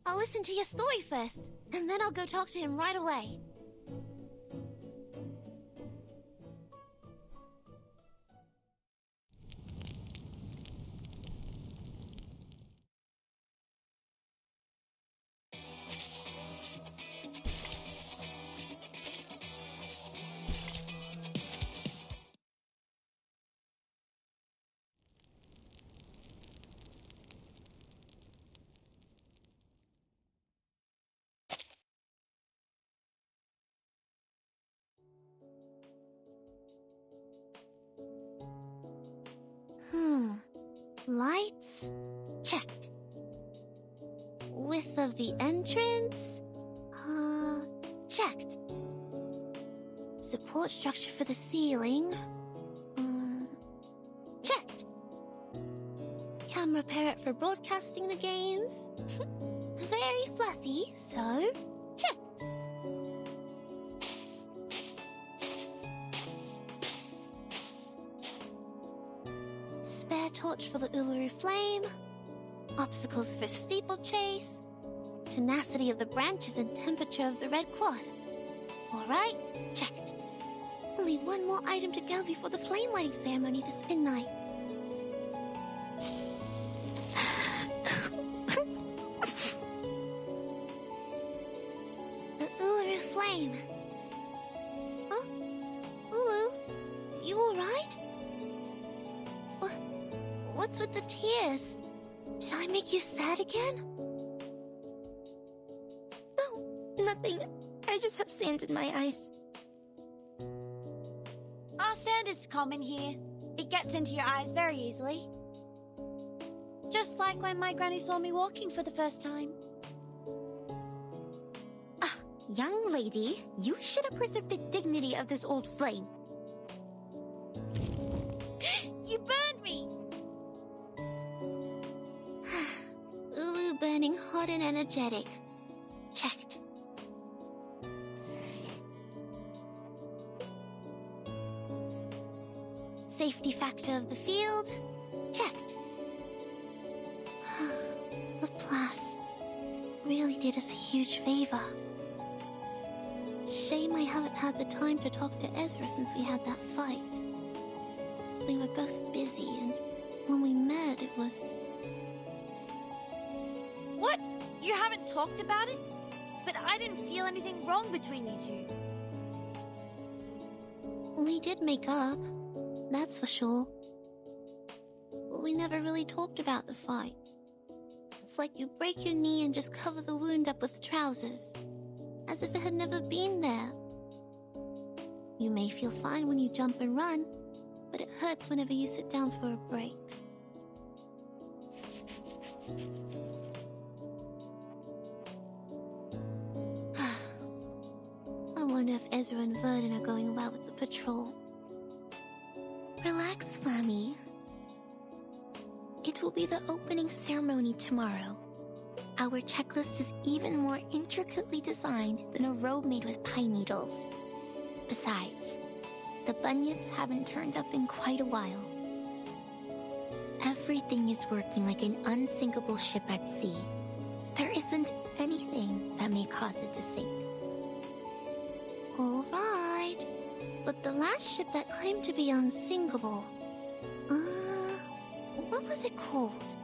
I'll listen to your story first, and then I'll go talk to him right away. Lights? Checked. Width of the entrance? Checked. Support structure for the ceiling? Checked. Camera parrot for broadcasting the games? Very fluffy, so checked. Spare torch for the Uluru Flame, obstacles for steeplechase, tenacity of the branches and temperature of the red clod. Alright, checked. Only one more item to go before the flame lighting ceremony this midnight. game. Huh? Ulu, you alright? What's with the tears? Did I make you sad again? No, nothing. I just have sand in my eyes. Sand is common here. It gets into your eyes very easily. Just like when my granny saw me walking for the first time. Young lady, you should have preserved the dignity of this old flame. You burned me! Ulu burning hot and energetic. Checked. Safety factor of the field. Checked. Laplace really did us a huge favor. Shame I haven't had the time to talk to Ezra since we had that fight. We were both busy, and when we met, it was... What? You haven't talked about it? But I didn't feel anything wrong between you two. We did make up, that's for sure. But we never really talked about the fight. It's like you break your knee and just cover the wound up with trousers, as if it had never been there. You may feel fine when you jump and run, but it hurts whenever you sit down for a break. I wonder if Ezra and Verdon are going well with the patrol. Relax, Flammy. It will be the opening ceremony tomorrow. Our checklist is even more intricately designed than a robe made with pine needles. Besides, the bunyips haven't turned up in quite a while. Everything is working like an unsinkable ship at sea. There isn't anything that may cause it to sink. Alright, but the last ship that claimed to be unsinkable... what was it called?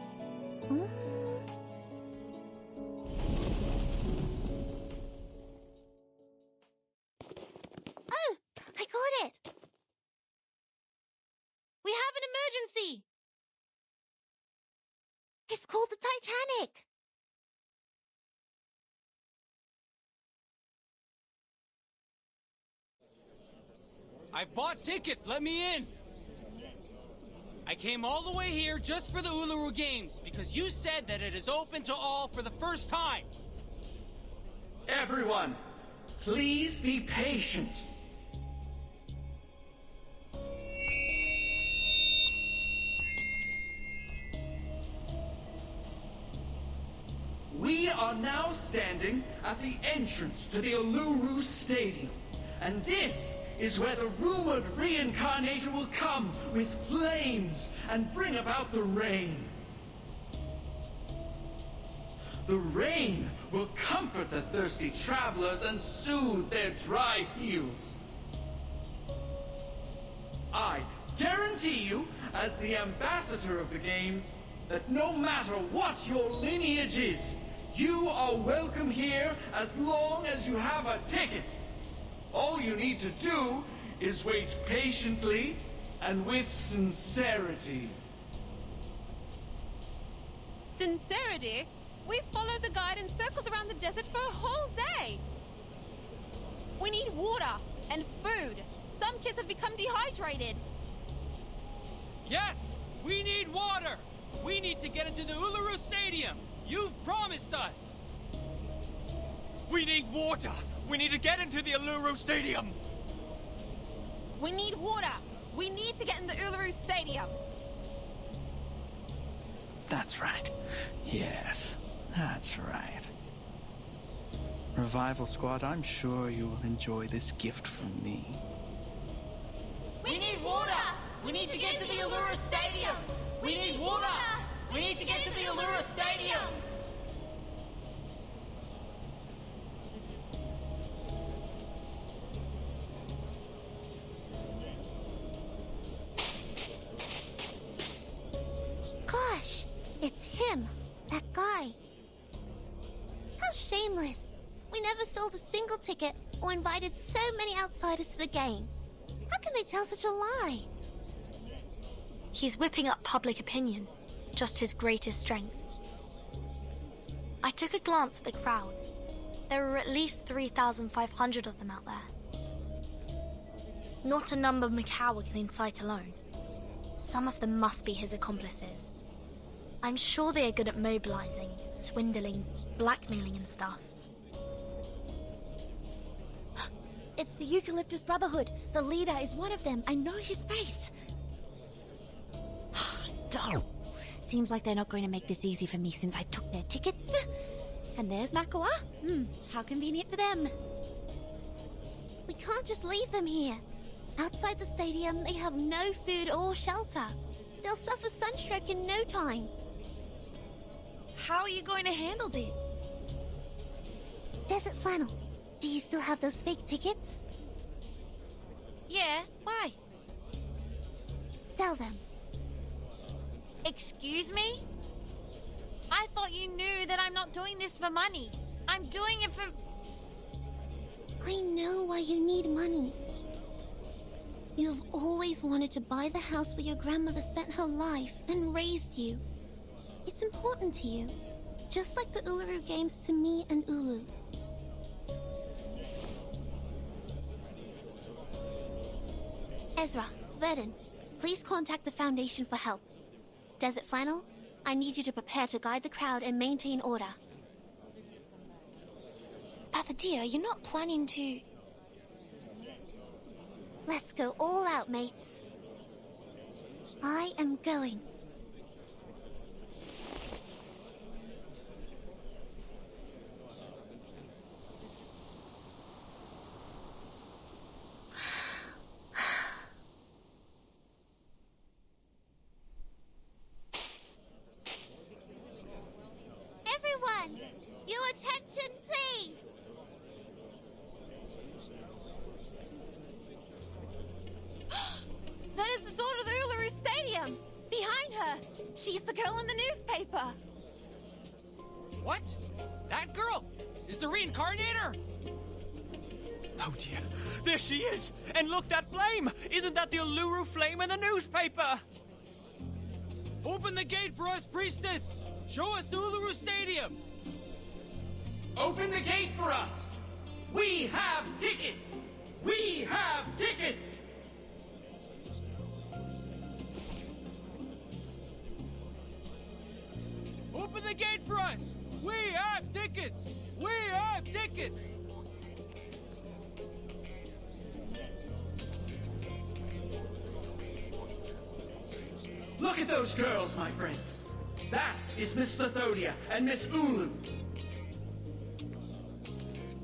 Oh, I got it! We have an emergency! It's called the Titanic! I've bought tickets, let me in! I came all the way here just for the Uluru Games, because you said that it is open to all for the first time! Everyone, please be patient. We are now standing at the entrance to the Uluru Stadium, and this is where the rumored reincarnator will come with flames and bring about the rain. The rain will comfort the thirsty travelers and soothe their dry heels. I guarantee you, as the ambassador of the games, that no matter what your lineage is, you are welcome here as long as you have a ticket. All you need to do is wait patiently and with sincerity. Sincerity? We followed the guide and circled around the desert for a whole day. We need water and food. Some kids have become dehydrated. Yes, we need water! We need to get into the Uluru Stadium! You've promised us! We need water! We need to get into the Uluru Stadium! We need water! We need to get in the Uluru Stadium! That's right. Yes, that's right. Revival Squad, I'm sure you will enjoy this gift from me. We need water! We need to get to the Uluru Stadium! We need water! We need to get to the Uluru Stadium! Gosh, it's him, that guy. How shameless. We never sold a single ticket, or invited so many outsiders to the game. How can they tell such a lie? He's whipping up public opinion, just his greatest strength. I took a glance at the crowd. There were at least 3,500 of them out there. Not a number Mikawa can incite alone. Some of them must be his accomplices. I'm sure they are good at mobilizing, swindling, blackmailing and stuff. It's the Eucalyptus Brotherhood. The leader is one of them. I know his face. Darn. Seems like they're not going to make this easy for me since I took their tickets. And there's Makawa. How convenient for them. We can't just leave them here. Outside the stadium, they have no food or shelter. They'll suffer sunstroke in no time. How are you going to handle this? Desert Flannel, do you still have those fake tickets? Yeah, why? Sell them. Excuse me? I thought you knew that I'm not doing this for money. I'm doing it for... I know why you need money. You've always wanted to buy the house where your grandmother spent her life and raised you. It's important to you, just like the Uluru Games to me and Ulu. Ezra, Verdun, please contact the Foundation for help. Desert Flannel, I need you to prepare to guide the crowd and maintain order. Pathadia, you're not planning to... Let's go all out, mates. I am going. Everyone, your attention, please. That is the daughter of the Uluru Stadium! Behind her! She's the girl in the newspaper! What? That girl is the reincarnator? Oh dear, there she is! And look, that flame! Isn't that the Uluru flame in the newspaper? Open the gate for us, priestess! Show us the Uluru Stadium! Open the gate for us! We have tickets! We have tickets! Open the gate for us! We have tickets! We have tickets! Look at those girls, my friends. That is Miss Lithodia and Miss Ulu.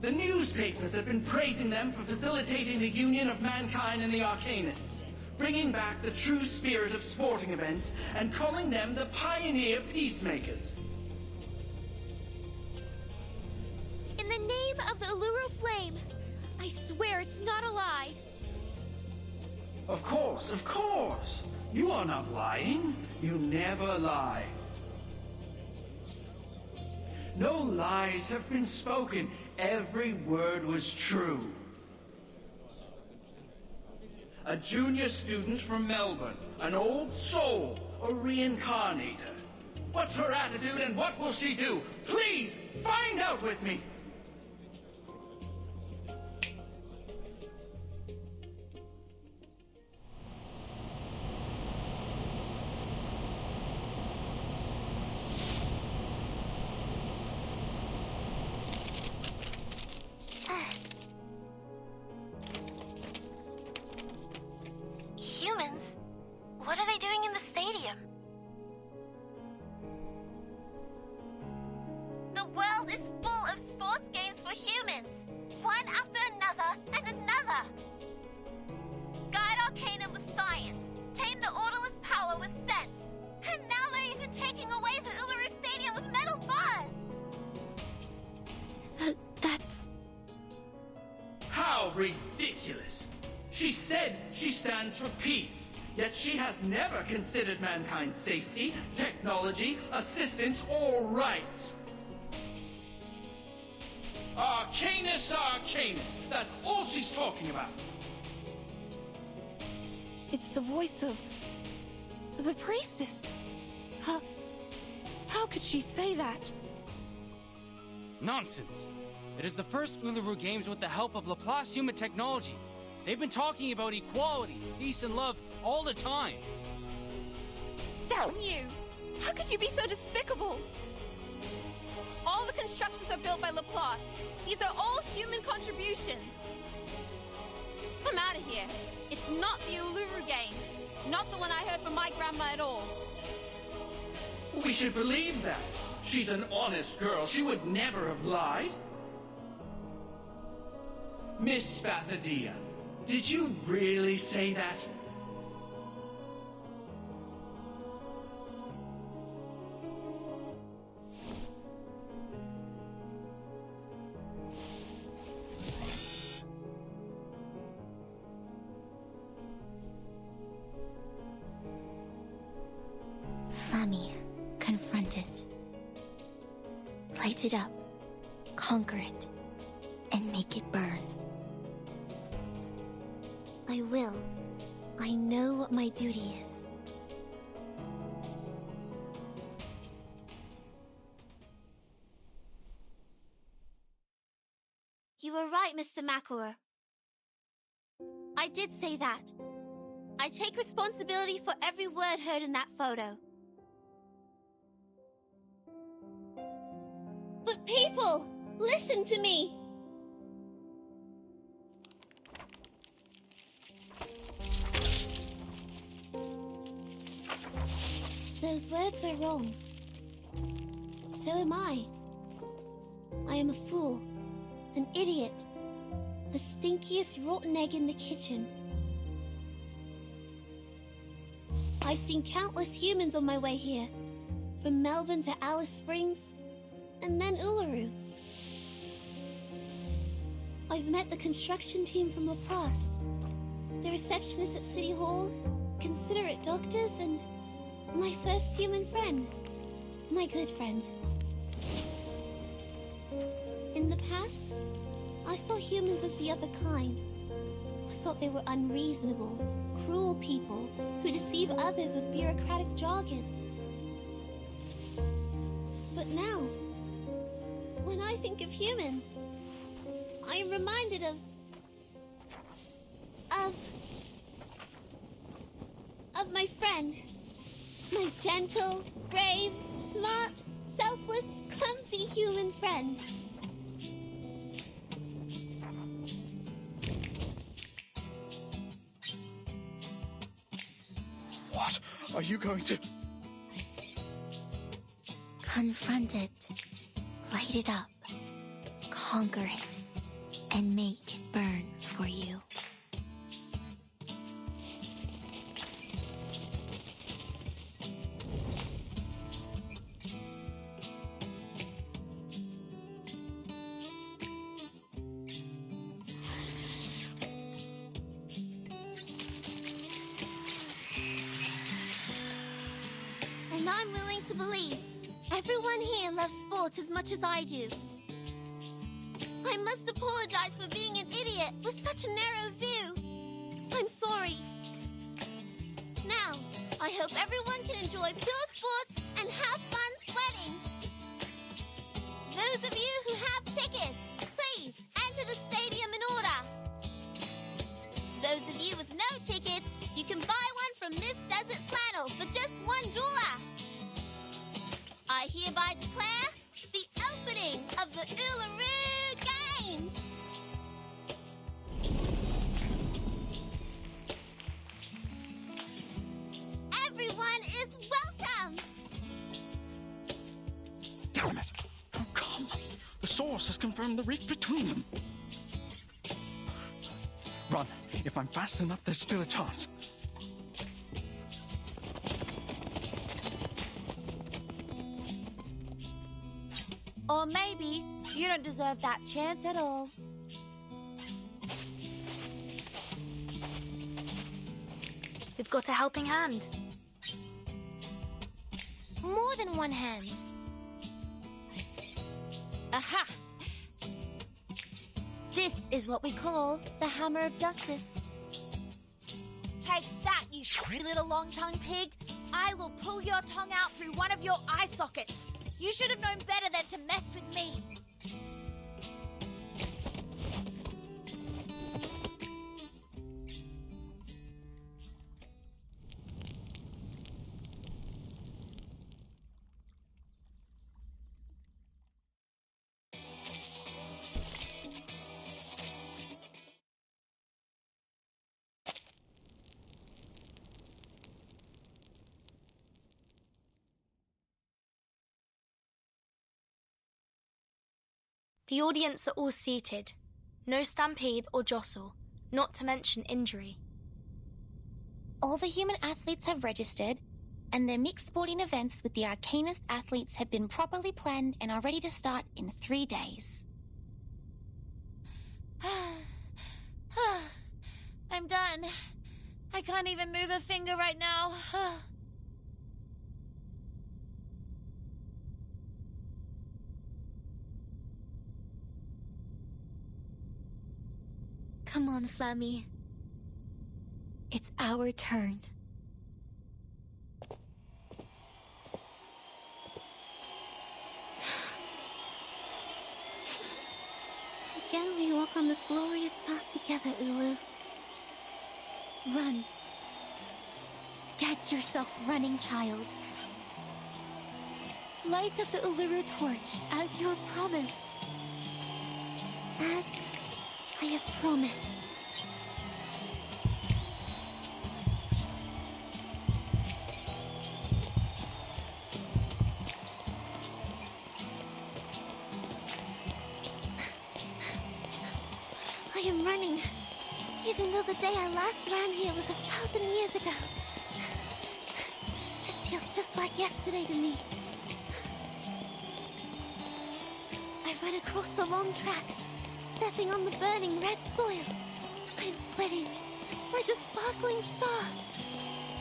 The newspapers have been praising them for facilitating the union of mankind and the Arcanists, bringing back the true spirit of sporting events and calling them the pioneer peacemakers. In the name of the Uluru Flame, I swear it's not a lie. Of course, of course. You are not lying. You never lie. No lies have been spoken. Every word was true. A junior student from Melbourne, an old soul, a reincarnator. What's her attitude and what will she do? Please, find out with me! Humans? What are they doing in the stadium? The world is full of sports games for humans, one after another and another. Guide Arcanum with science, tame the orderless power with sense, and now they're even taking away the Uluru Stadium with metal bars. That's... How ridiculous! She said she stands for peace, yet she has never considered mankind's safety, technology, assistance, or rights. Arcanist Miss Arcanus. That's all she's talking about. It's the voice of the priestess. How could she say that? Nonsense. It is the first Uluru Games with the help of Laplace human technology. They've been talking about equality, peace, and love all the time. Damn you! How could you be so despicable? All the constructions are built by Laplace. These are all human contributions. I'm out of here. It's not the Uluru Games. Not the one I heard from my grandma at all. We should believe that. She's an honest girl. She would never have lied. Miss Spathadia, did you really say that? Flammy, confront it. Light it up, conquer it, and make it burn. I will. I know what my duty is. You were right, Mr. Makura. I did say that. I take responsibility for every word heard in that photo. But people, listen to me! Those words are wrong. So am I. I am a fool, an idiot, the stinkiest rotten egg in the kitchen. I've seen countless humans on my way here, from Melbourne to Alice Springs, and then Uluru. I've met the construction team from Laplace, the receptionist at City Hall, considerate doctors, and my first human friend, my good friend. In the past, I saw humans as the other kind. I thought they were unreasonable, cruel people who deceive others with bureaucratic jargon. But now, when I think of humans, I am reminded of my friend. My gentle, brave, smart, selfless, clumsy human friend. What are you going to... Confront it, light it up, conquer it, and make it burn for you. And I'm willing to believe everyone here loves sports as much as I do. I must apologize for being an idiot with such a narrow view. I'm sorry. Now, I hope everyone can enjoy pure sports and have fun sweating. Those of you who have tickets, please enter the stadium in order. Those of you with no tickets, you can buy one from Miss Desert Flannel for just $1. I hereby declare the opening of the Uluru Games! Everyone is welcome! Damn it! How come? The source has confirmed the rift between them. Run. If I'm fast enough, there's still a chance. Or maybe you don't deserve that chance at all. We've got a helping hand. More than one hand. Aha! This is what we call the Hammer of Justice. Take that, you little long-tongued pig! I will pull your tongue out through one of your eye sockets! You should have known better than to mess with me! The audience are all seated. No stampede or jostle, not to mention injury. All the human athletes have registered, and their mixed sporting events with the Arcanist athletes have been properly planned and are ready to start in 3 days. I'm done. I can't even move a finger right now. Come on, Flammy. It's our turn. Again, we walk on this glorious path together, Ulu. Run. Get yourself running, child. Light up the Uluru torch, as you have promised. As I have promised. I am running, even though the day I last ran here was 1,000 years ago. It feels just like yesterday to me. I ran across the long track, stepping on the burning red soil. I am sweating like a sparkling star.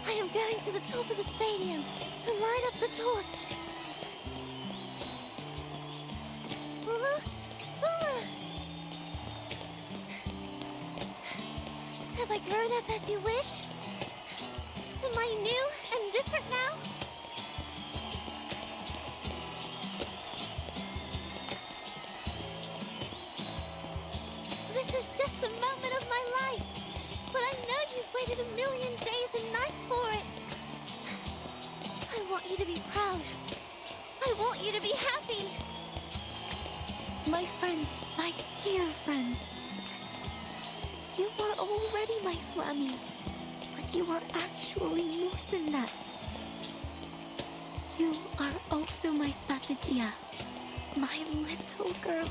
I am going to the top of the stadium to light up the torch. Ulu? Ulu! Have I grown up as you wish? Am I new and different now? This is just a moment of my life, but I know you've waited 1,000,000 days and nights for it. I want you to be proud. I want you to be happy. My friend, my dear friend. You are already my Flammy, but you are actually more than that. You are also my Spathadia, my little girl.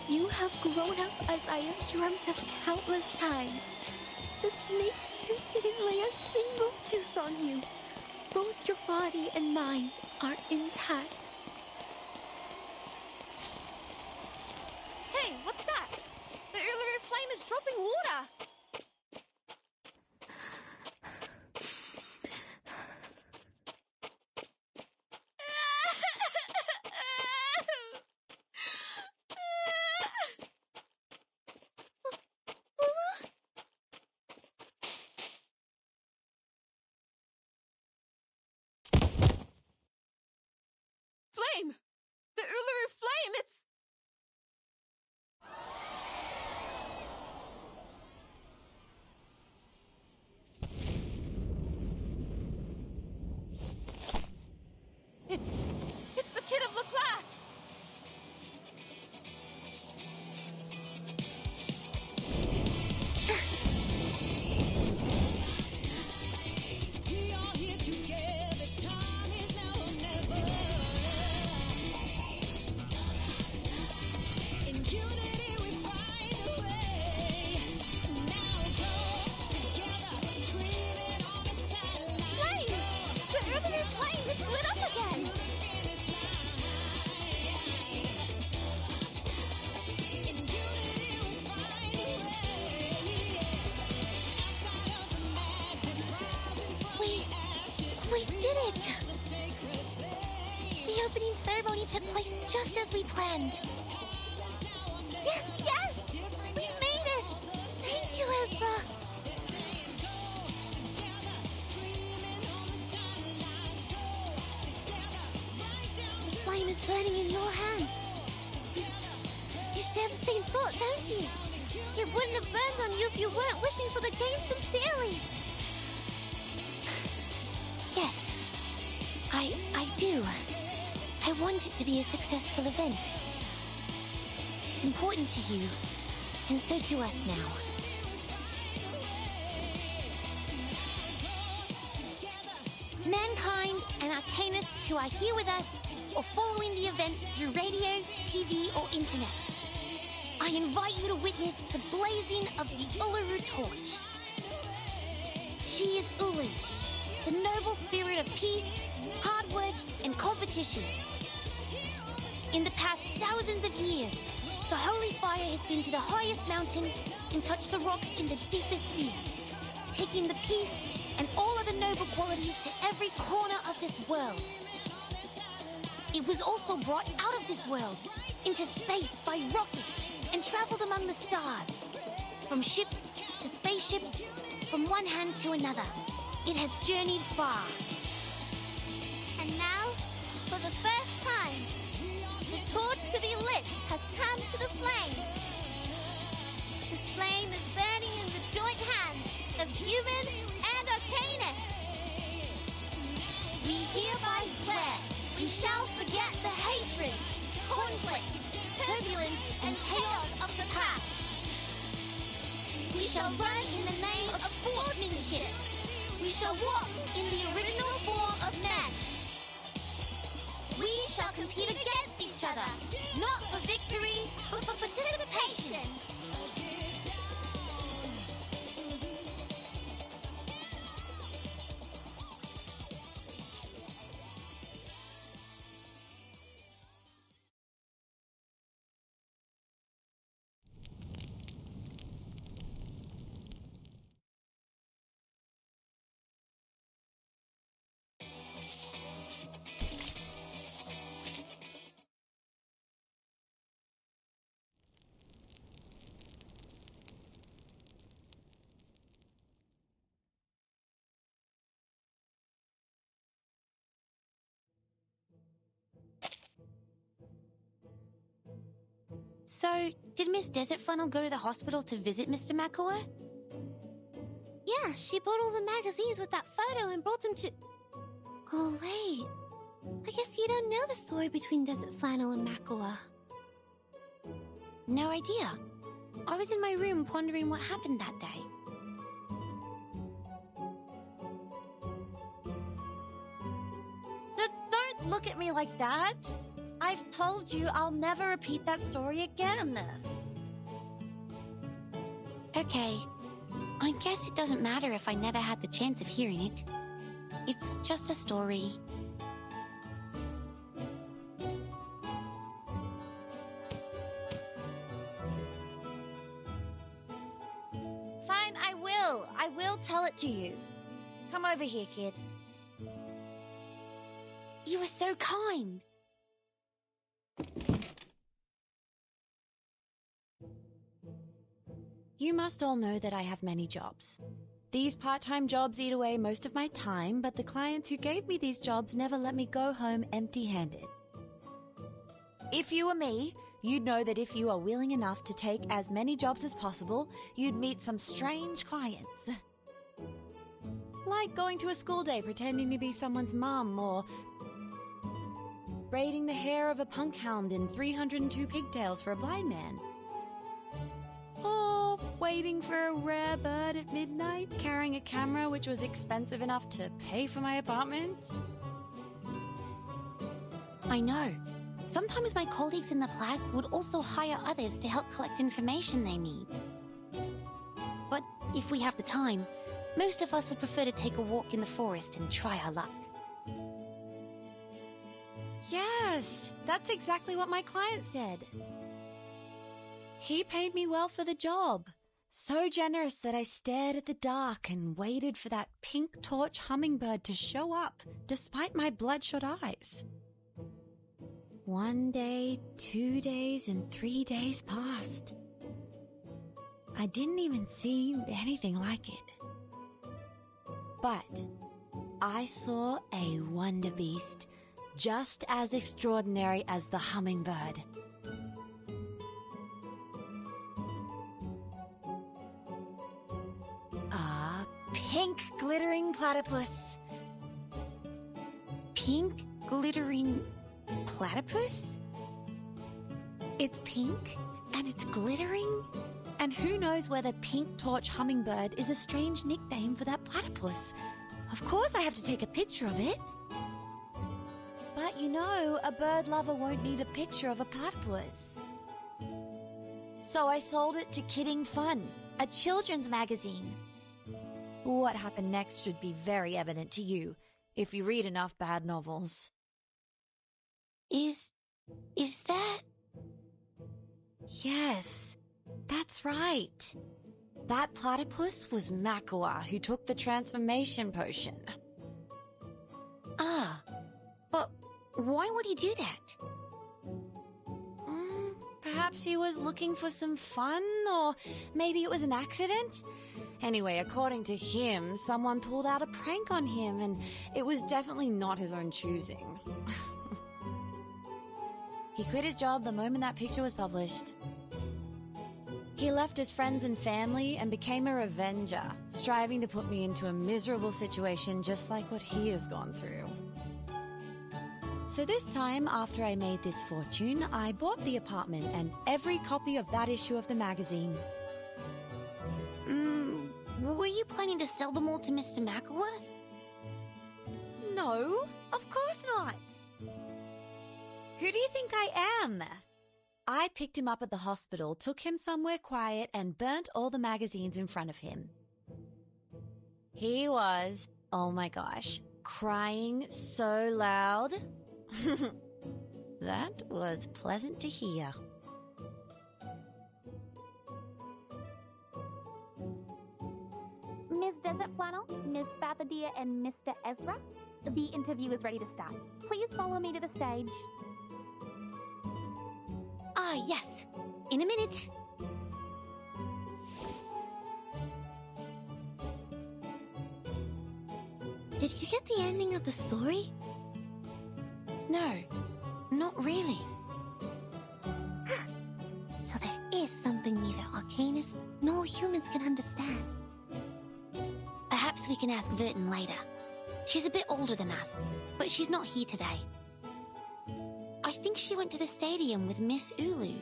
You have grown up as I have dreamt of countless times. The snakes who didn't lay a single tooth on you. Both your body and mind are intact. Hey, what's that? The Uluru flame is dropping water! Flame! The Uluru flame, it's... It's the kid of Laplace! We are here together, time is now or never. In unity we find a way. Now go together, screaming on the sideline. Flame! The Uluru flame, it's lit up again! We did it! The opening ceremony took place just as we planned. Yes! Ezra! The flame is burning in your hand. You share the same thought, don't you? It wouldn't have burned on you if you weren't wishing for the game sincerely. Yes, I do. I want it to be a successful event. It's important to you, and so to us now. Mankind and Arcanists who are here with us or following the event through radio, TV, or internet, I invite you to witness the blazing of the Uluru torch. She is Ulu, the noble spirit of peace, hard work, and competition. In the past thousands of years, the holy fire has been to the highest mountain and touched the rocks in the deepest sea, taking the peace and all other noble qualities to every corner of this world. It was also brought out of this world, into space by rockets, and traveled among the stars. From ships to spaceships, from one hand to another, it has journeyed far. And now, for the first time, the torch to be lit has come to the flame. The flame is burning in the joint hands of human and Arcanist. We hereby swear we shall forget the hatred, conflict, turbulence, and chaos of the past. We shall run in the name of sportsmanship. We shall walk in the original form of man. We shall compete against each other, not for victory, but for participation. So, did Miss Desert Funnel go to the hospital to visit Mr. Makua? Yeah, she bought all the magazines with that photo and brought them to... Oh, wait. I guess you don't know the story between Desert Flannel and Makua. No idea. I was in my room pondering what happened that day. Don't look at me like that. I've told you I'll never repeat that story again. Okay. I guess it doesn't matter if I never had the chance of hearing it. It's just a story. Fine, I will. I will tell it to you. Come over here, kid. You were so kind. You must all know that I have many jobs. These part-time jobs eat away most of my time, but the clients who gave me these jobs never let me go home empty-handed. If you were me, you'd know that if you are willing enough to take as many jobs as possible, you'd meet some strange clients. Like going to a school day pretending to be someone's mum, or braiding the hair of a punk hound in 302 pigtails for a blind man. Or waiting for a rare bird at midnight, carrying a camera which was expensive enough to pay for my apartment. I know. Sometimes my colleagues in the class would also hire others to help collect information they need. But if we have the time, most of us would prefer to take a walk in the forest and try our luck. Yes, that's exactly what my client said. He paid me well for the job. So generous that I stared at the dark and waited for that pink torch hummingbird to show up, despite my bloodshot eyes. 1 day, 2 days, and 3 days passed. I didn't even see anything like it. But I saw a wonder beast just as extraordinary as the hummingbird. A pink glittering platypus. Pink glittering platypus? It's pink and it's glittering. And who knows whether pink torch hummingbird is a strange nickname for that platypus. Of course I have to take a picture of it. But you know, a bird lover won't need a picture of a platypus. So I sold it to Kidding Fun, a children's magazine. What happened next should be very evident to you, if you read enough bad novels. Is that... Yes, that's right. That platypus was Makua, who took the transformation potion. Ah, but why would he do that? Perhaps he was looking for some fun, or maybe it was an accident? Anyway, according to him, someone pulled out a prank on him, and it was definitely not his own choosing. He quit his job the moment that picture was published. He left his friends and family and became a revenger, striving to put me into a miserable situation just like what he has gone through. So this time, after I made this fortune, I bought the apartment and every copy of that issue of the magazine. Were you planning to sell them all to Mr. Makua? No, of course not. Who do you think I am? I picked him up at the hospital, took him somewhere quiet, and burnt all the magazines in front of him. He was, oh my gosh, crying so loud. That was pleasant to hear. Ms. Desert Flannel, Ms. Fatherdeer, and Mr. Ezra, the interview is ready to start. Please follow me to the stage. Ah, yes. In a minute. Did you get the ending of the story? No, not really. So there is something neither Arcanists nor humans can understand. Perhaps we can ask Vertin later. She's a bit older than us, but she's not here today. I think she went to the stadium with Miss Ulu.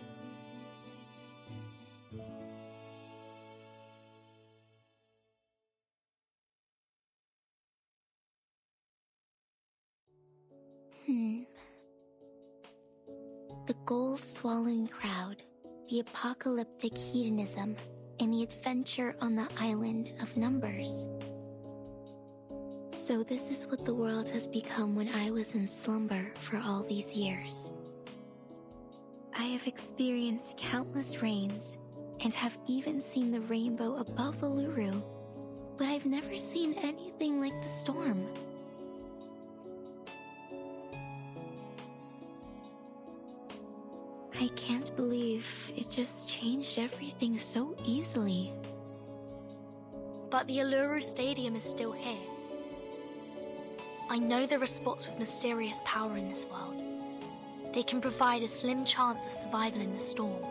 The gold-swallowing crowd, the apocalyptic hedonism, and the adventure on the island of numbers. So this is what the world has become when I was in slumber for all these years. I have experienced countless rains, and have even seen the rainbow above Uluru, but I've never seen anything like the storm. I can't believe it just changed everything so easily. But the Uluru Stadium is still here. I know there are spots with mysterious power in this world. They can provide a slim chance of survival in the storm.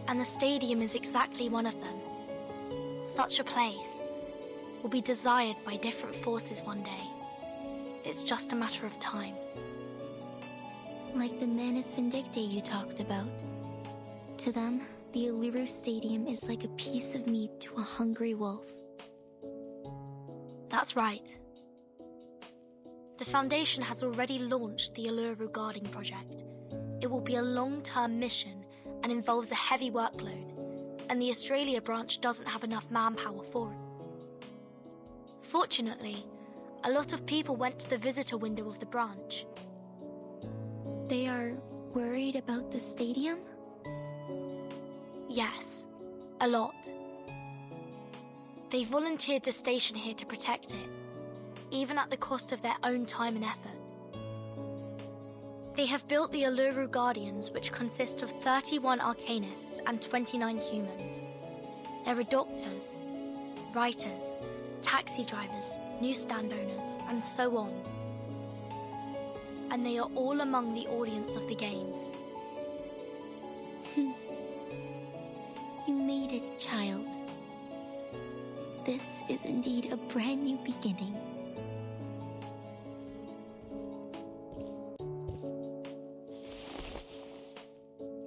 And the stadium is exactly one of them. Such a place will be desired by different forces one day. It's just a matter of time. Like the Manus Vindictae you talked about. To them, the Uluru Stadium is like a piece of meat to a hungry wolf. That's right. The Foundation has already launched the Uluru Guarding Project. It will be a long-term mission and involves a heavy workload, and the Australia branch doesn't have enough manpower for it. Fortunately, a lot of people went to the visitor window of the branch. They are worried about the stadium? Yes, a lot. They volunteered to station here to protect it, even at the cost of their own time and effort. They have built the Uluru Guardians, which consist of 31 arcanists and 29 humans. There are doctors, writers, taxi drivers, newsstand owners, and so on. And they are all among the audience of the games. You made it, child. This is indeed a brand new beginning.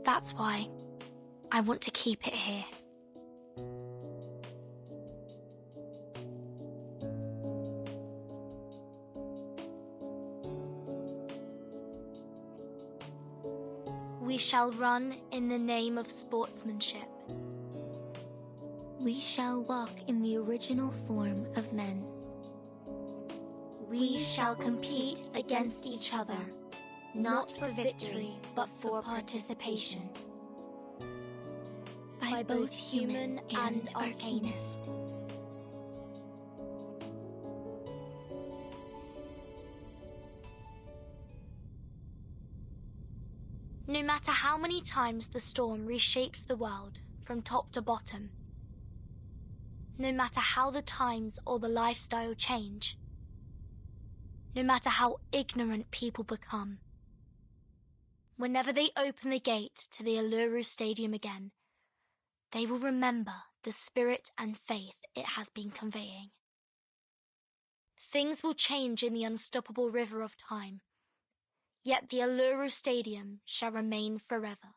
That's why I want to keep it here. We shall run in the name of sportsmanship. We shall walk in the original form of men. We shall compete against each other, not for victory, but for participation. By both human and arcanist. No matter how many times the storm reshapes the world from top to bottom, no matter how the times or the lifestyle change, no matter how ignorant people become, whenever they open the gate to the Uluru Stadium again, they will remember the spirit and faith it has been conveying. Things will change in the unstoppable river of time, yet the Uluru Stadium shall remain forever.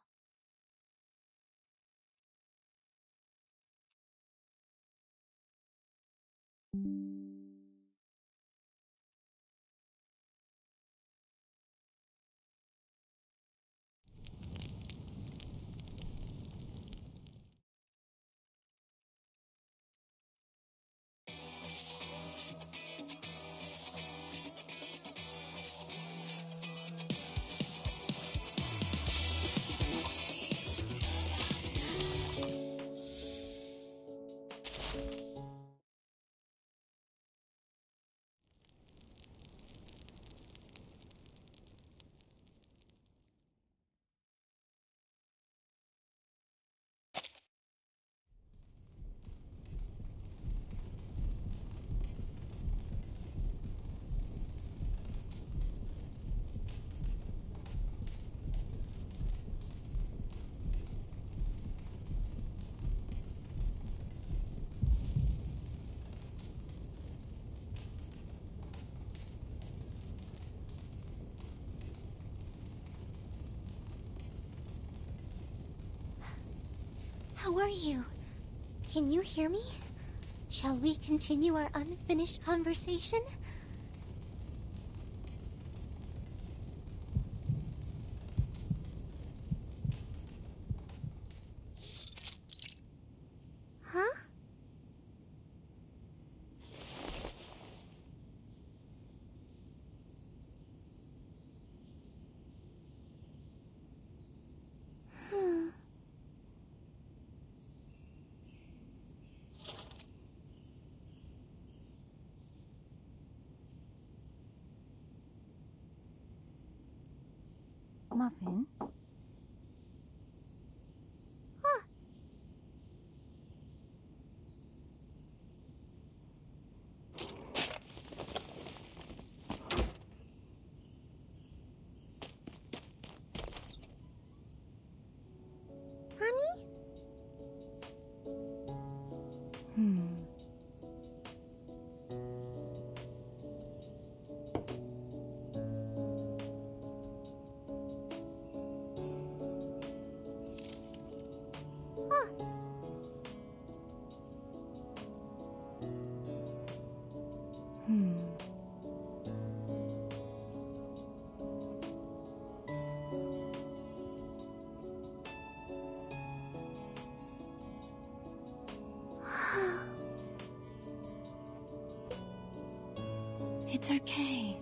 How are you? Can you hear me? Shall we continue our unfinished conversation? Huh? Muffin? Honey? It's okay.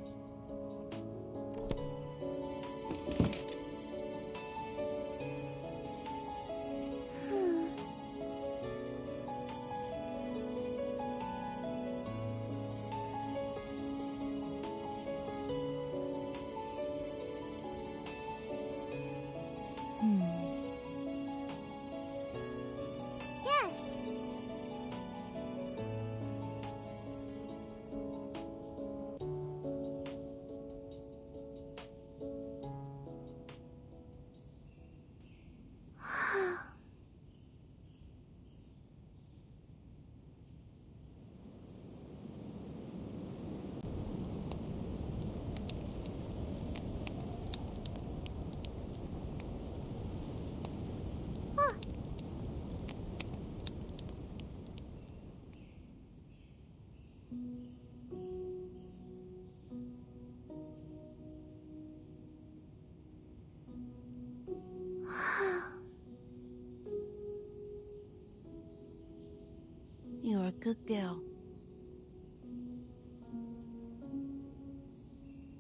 Good girl.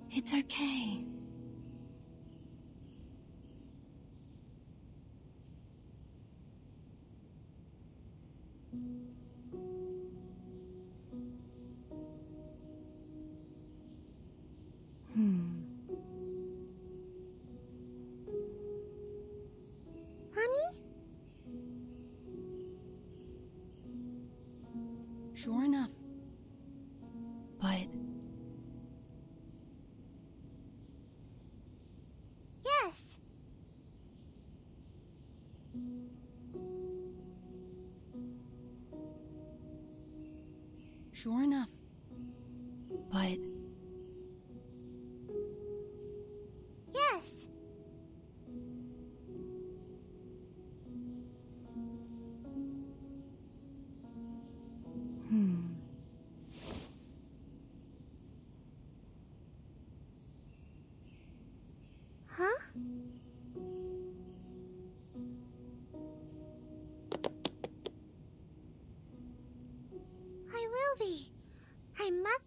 It's okay. Honey? Sure enough. But... Yes. Sure enough. But... Yes. Huh? I will be. I must.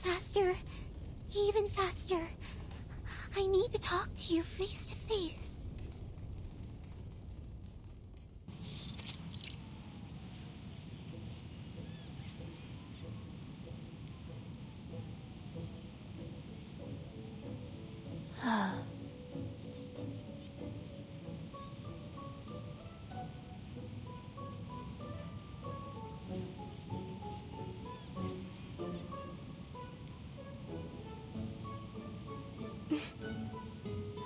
Faster. Even faster. I need to talk to you face to face.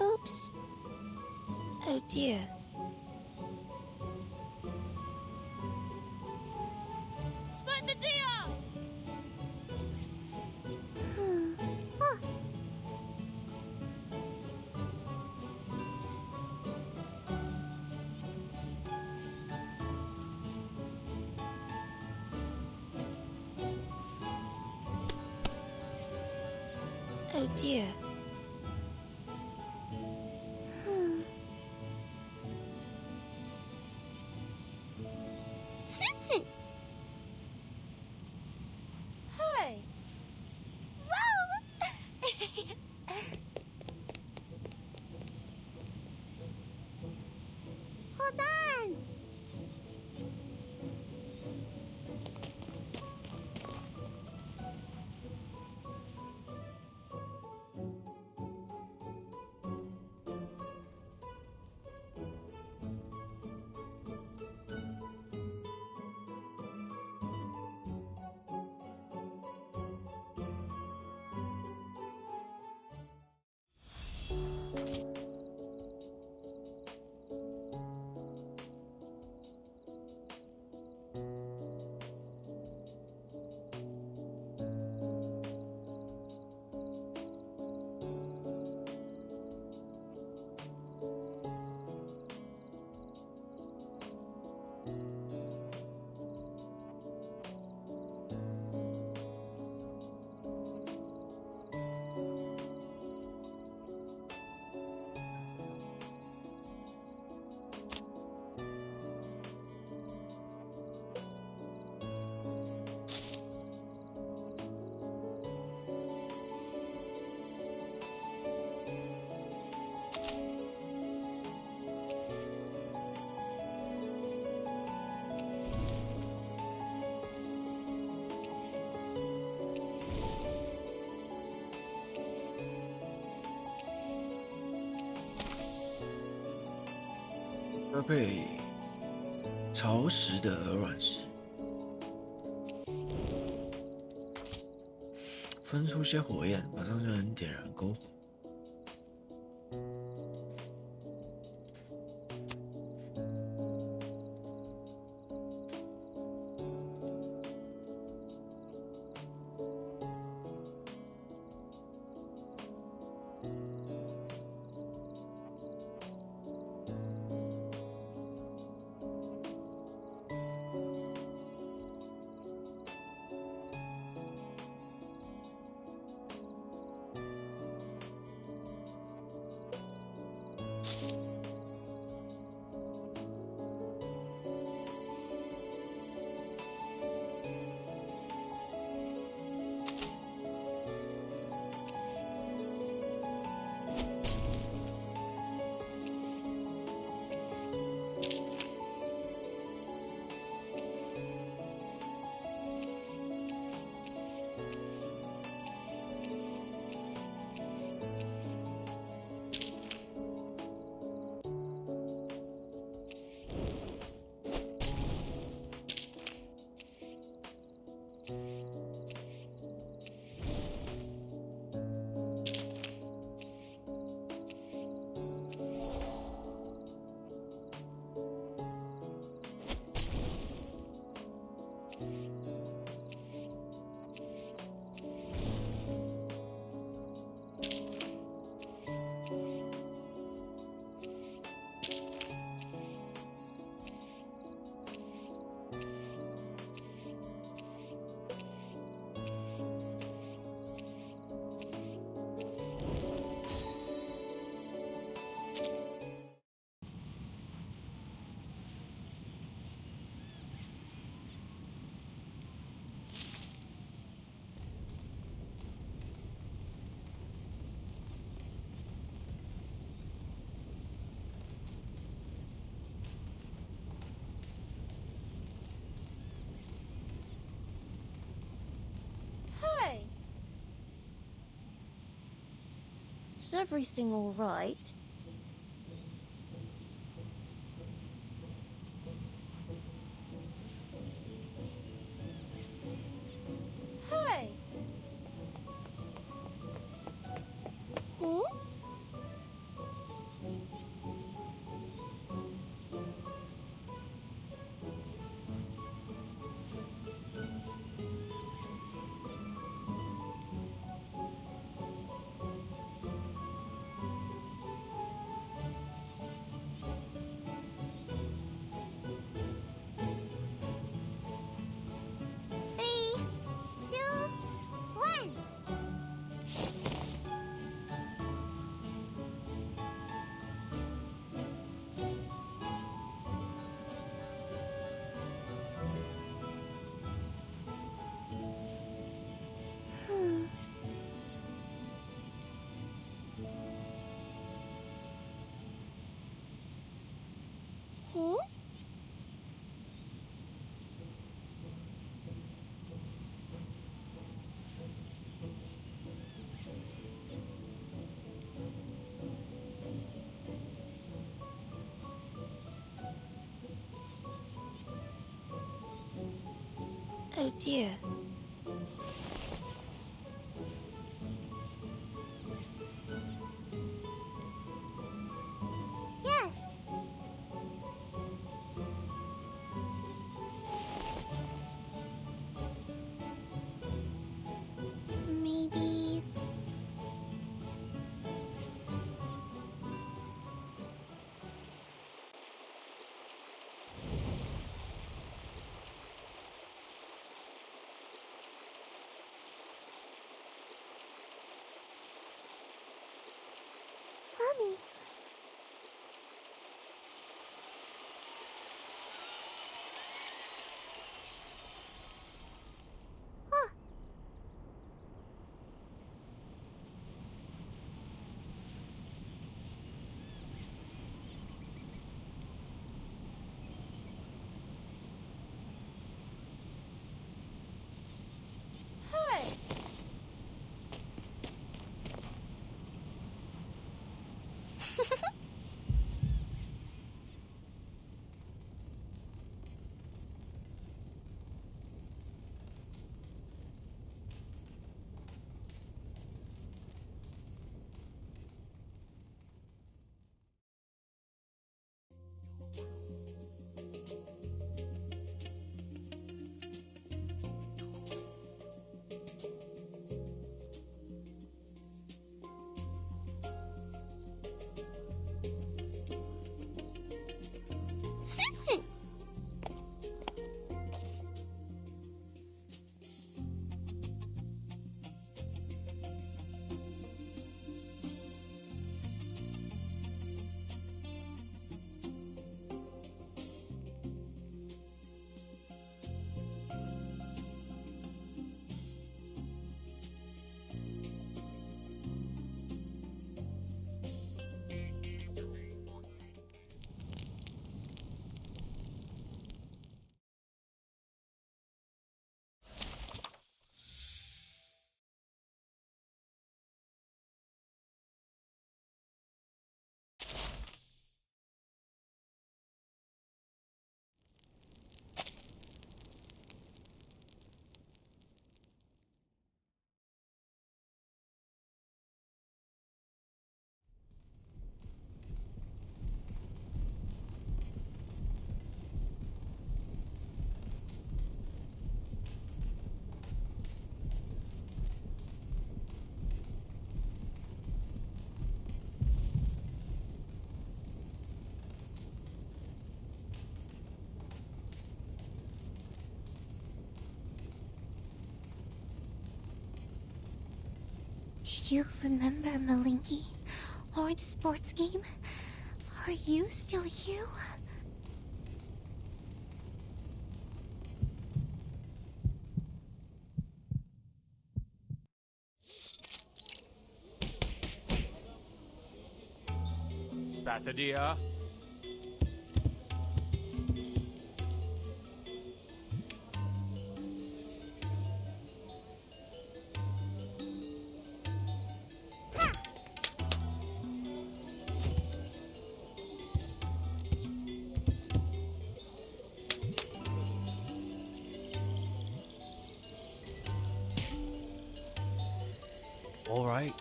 Oops. Oh dear. Split the deal! Oh dear. Hey! Hold on. 要配潮湿的鹅卵石，分出些火焰，马上就能点燃篝火。Is everything all right? Hey! Oh dear. Yes. Maybe. you remember Malinky? Or the sports game? Are you still you? Spathadia. All right.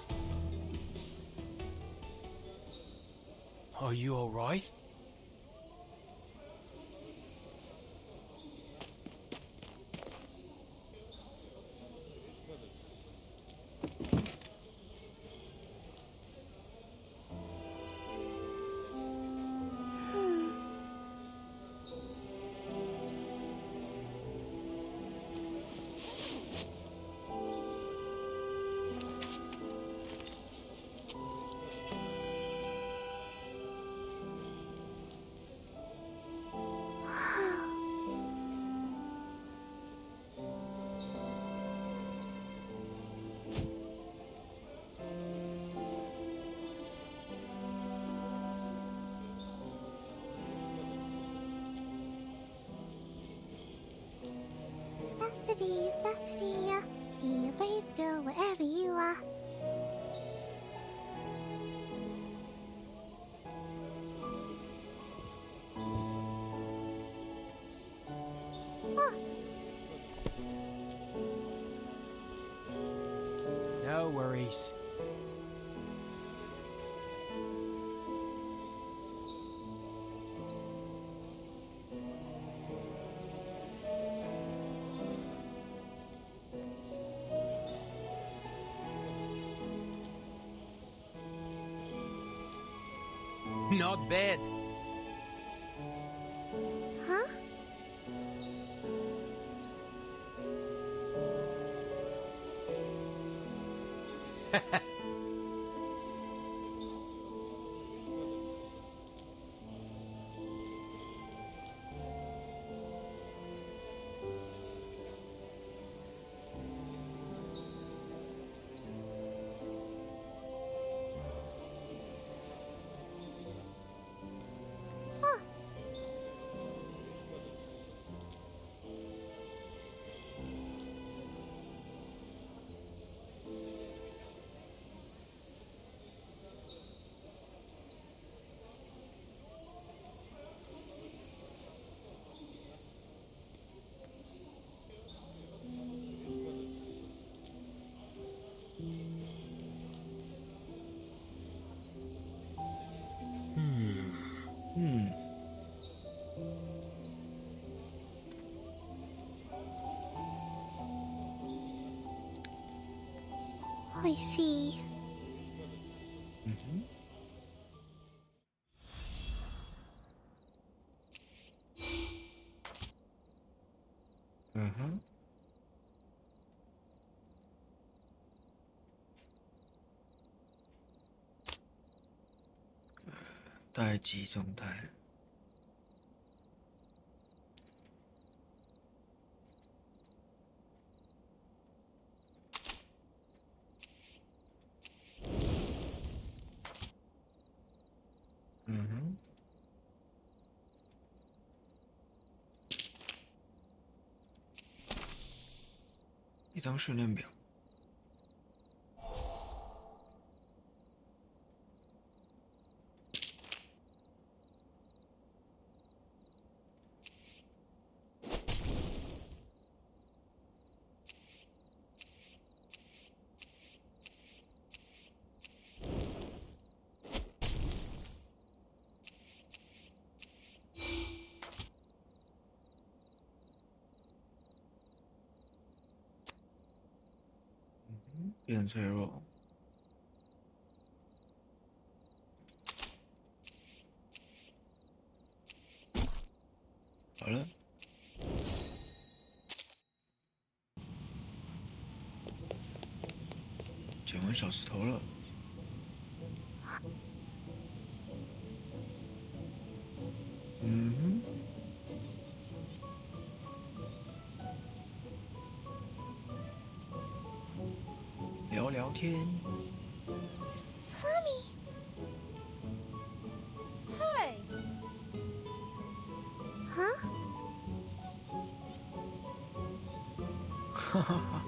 Are you all right? Spathadia, be a brave girl wherever you are. No worries. Not bad. Huh? I see. Mm-hmm. 待机状态。嗯哼。一张训练表。变脆弱。好了。捡完小石头了。嗯哼。聊聊天。Flammy! Hey! Huh? 哈哈哈。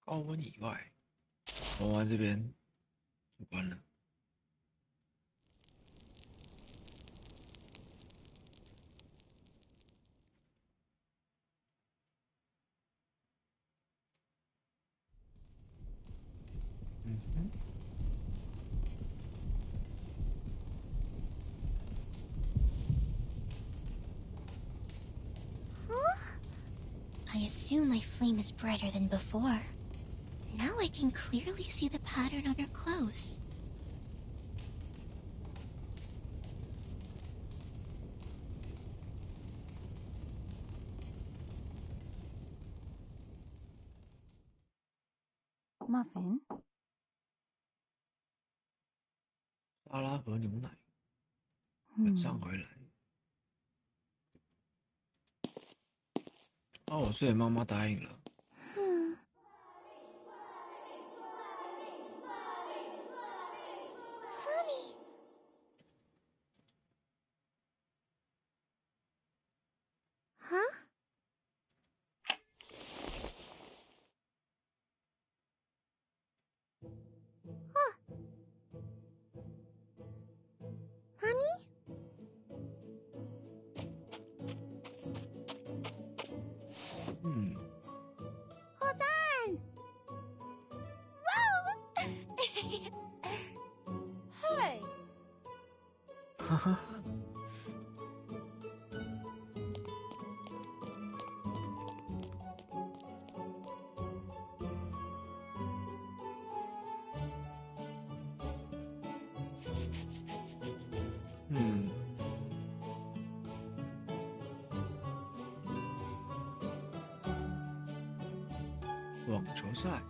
高温以外，玩完这边就关了。嗯哼。I assume my flame is brighter than before. Now I can clearly see the pattern on her clothes. Muffin? 沙拉和牛奶，晚上回来。哦，所以妈妈答应了。Flammy! Huh? Huh. Honey? Hold on! Hey! 哈哈。网球赛。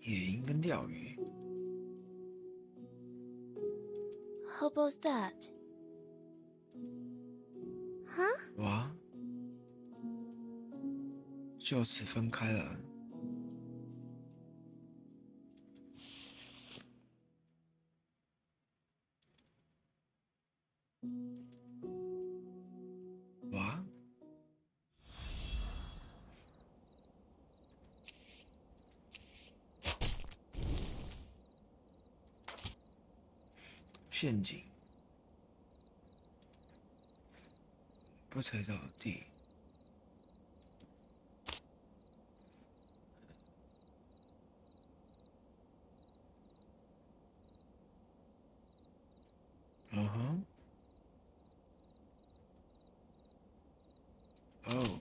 野营跟钓鱼。How about that? Huh? 哇，就此分开了。哇，陷阱，不踩到地。嗯哼。哦。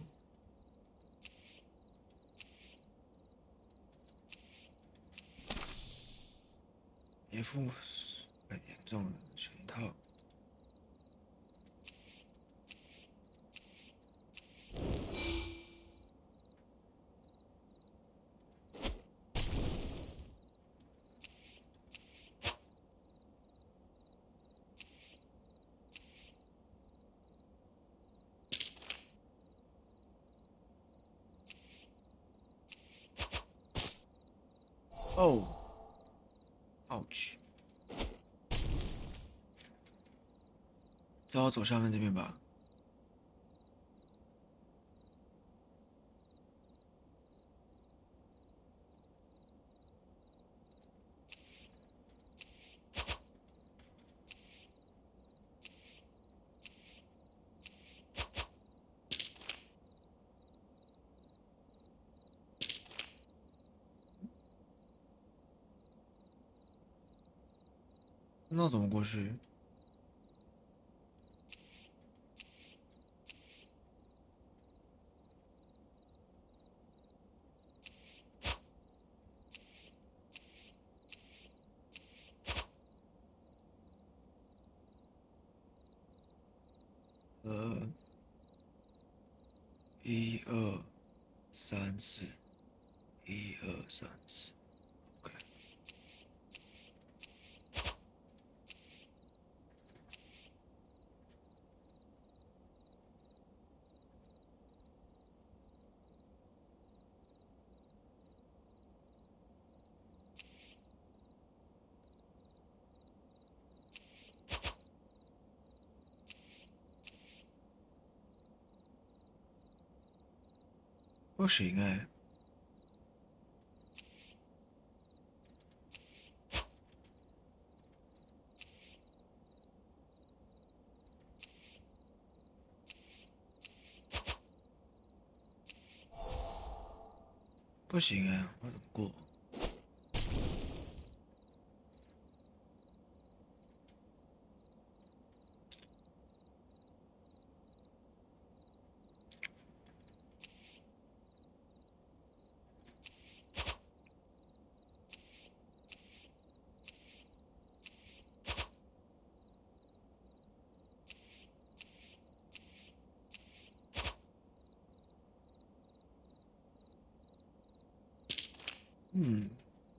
一副很严重的拳套。哦 ，ouch！ 只好走下面这边吧。那怎么过去？1、2、3、4，1、2、3、4。OK。不行哎、不行哎、我怎么过？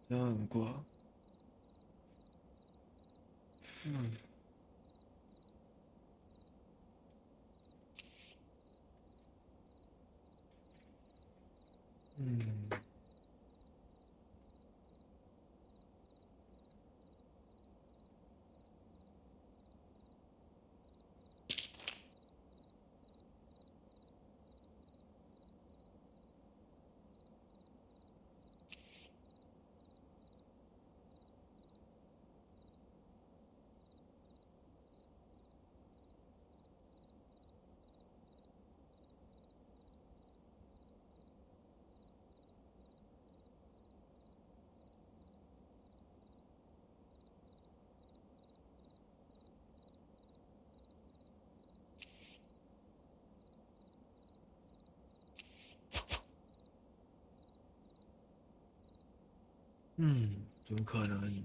这样怎么过？怎么可能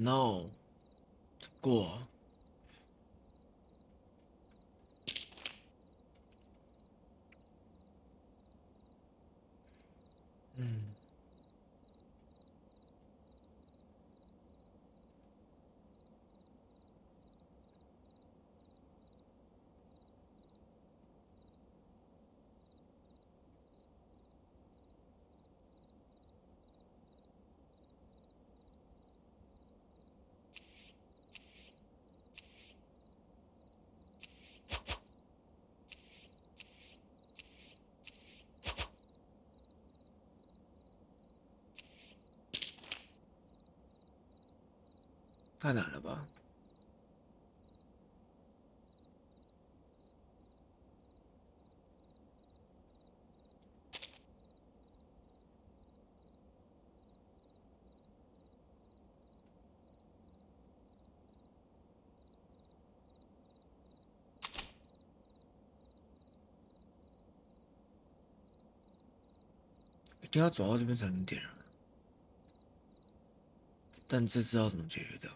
？No， 过。太难了吧？一定要走到这边才能点燃，但这次要怎么解决掉？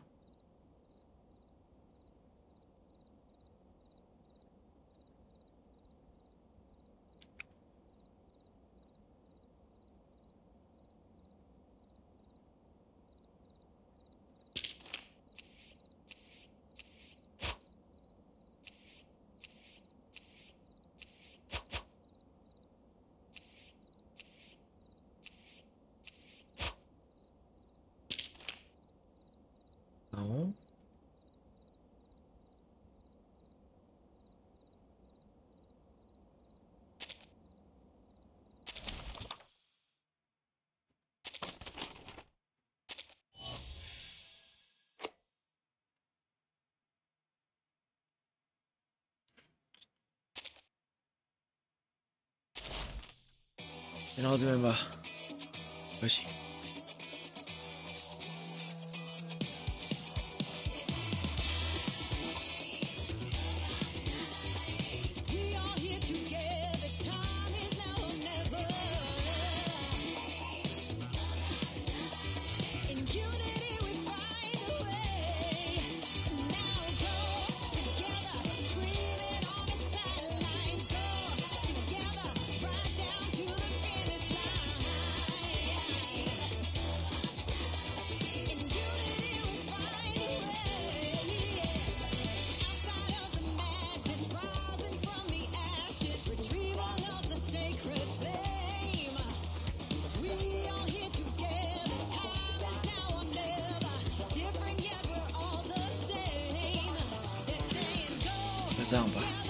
先到这边吧，可惜。就这样吧。